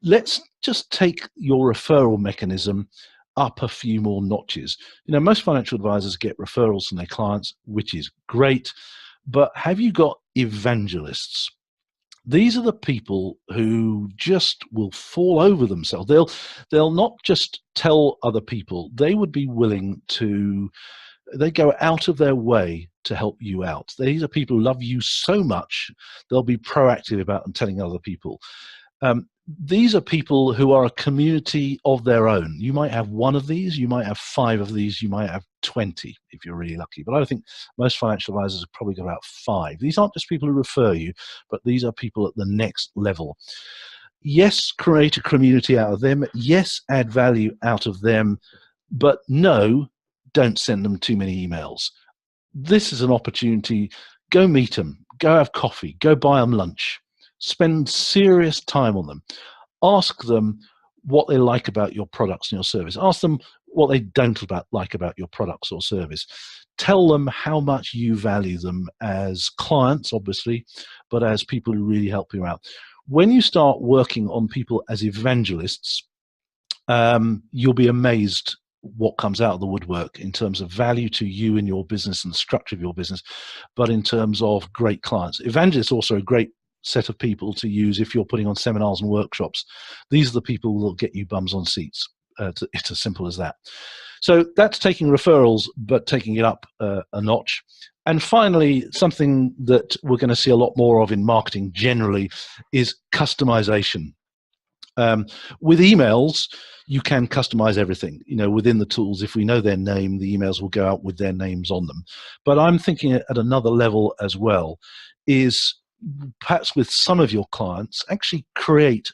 Let's just take your referral mechanism up a few more notches. You know, most financial advisors get referrals from their clients, which is great. But have you got evangelists? These are the people who just will fall over themselves. They'll not just tell other people. They would be willing to, they go out of their way to help you out. These are people who love you so much, they'll be proactive about and telling other people. These are people who are a community of their own. You might have one of these, you might have 5 of these, you might have 20 if you're really lucky. But I think most financial advisors have probably got about 5. These aren't just people who refer you, but these are people at the next level. Yes, create a community out of them. Yes, add value out of them. But no, don't send them too many emails. This is an opportunity. Go meet them. Go have coffee. Go buy them lunch. Spend serious time on them. Ask them what they like about your products and your service. Ask them what they don't like about your products or service. Tell them how much you value them as clients, obviously, but as people who really help you out. When you start working on people as evangelists, you'll be amazed what comes out of the woodwork in terms of value to you and your business and the structure of your business, but in terms of great clients. Evangelists are also a great set of people to use if you're putting on seminars and workshops. These are the people who will get you bums on seats. It's as simple as that. So that's taking referrals, but taking it up a notch. And finally, something that we're going to see a lot more of in marketing generally is customization. With emails, you can customize everything. You know, within the tools, if we know their name, the emails will go out with their names on them. But I'm thinking at another level as well, is perhaps with some of your clients, actually create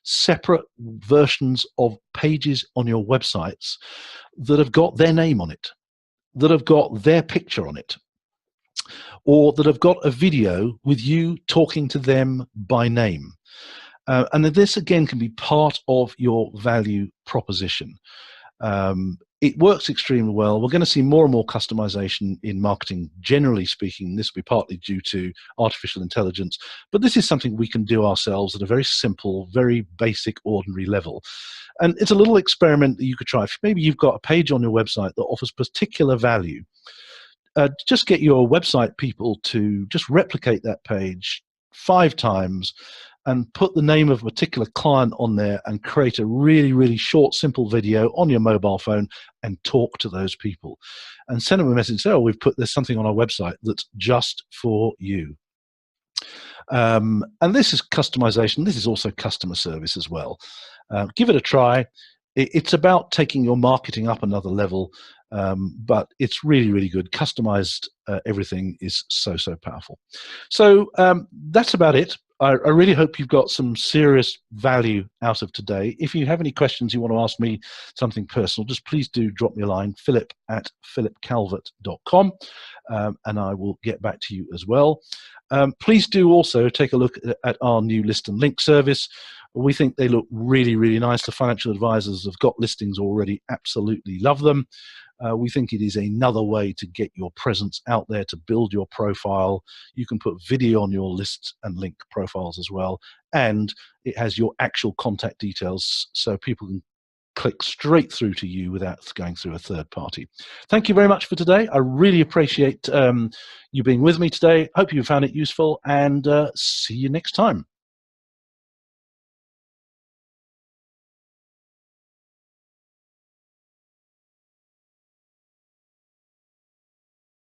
separate versions of pages on your websites that have got their name on it, that have got their picture on it, or that have got a video with you talking to them by name. And this again can be part of your value proposition. It works extremely well. We're going to see more and more customization in marketing, generally speaking. This will be partly due to artificial intelligence, but this is something we can do ourselves at a very simple, very basic, ordinary level. And it's a little experiment that you could try. If maybe you've got a page on your website that offers particular value, just get your website people to just replicate that page 5 times and put the name of a particular client on there and create a really, really short, simple video on your mobile phone and talk to those people and send them a message and say, oh, there's something on our website that's just for you. And this is customization. This is also customer service as well. Give it a try. It's about taking your marketing up another level, but it's really, really good. Customized everything is so, so powerful. So that's about it. I really hope you've got some serious value out of today. If you have any questions you want to ask me, something personal, just please do drop me a line, philip@philipcalvert.com, and I will get back to you as well. Please do also take a look at our new list and link service. We think they look really, really nice. The financial advisors have got listings already, absolutely love them. We think it is another way to get your presence out there, to build your profile. You can put video on your lists and link profiles as well. And it has your actual contact details so people can click straight through to you without going through a third party. Thank you very much for today. I really appreciate you being with me today. Hope you found it useful, and see you next time.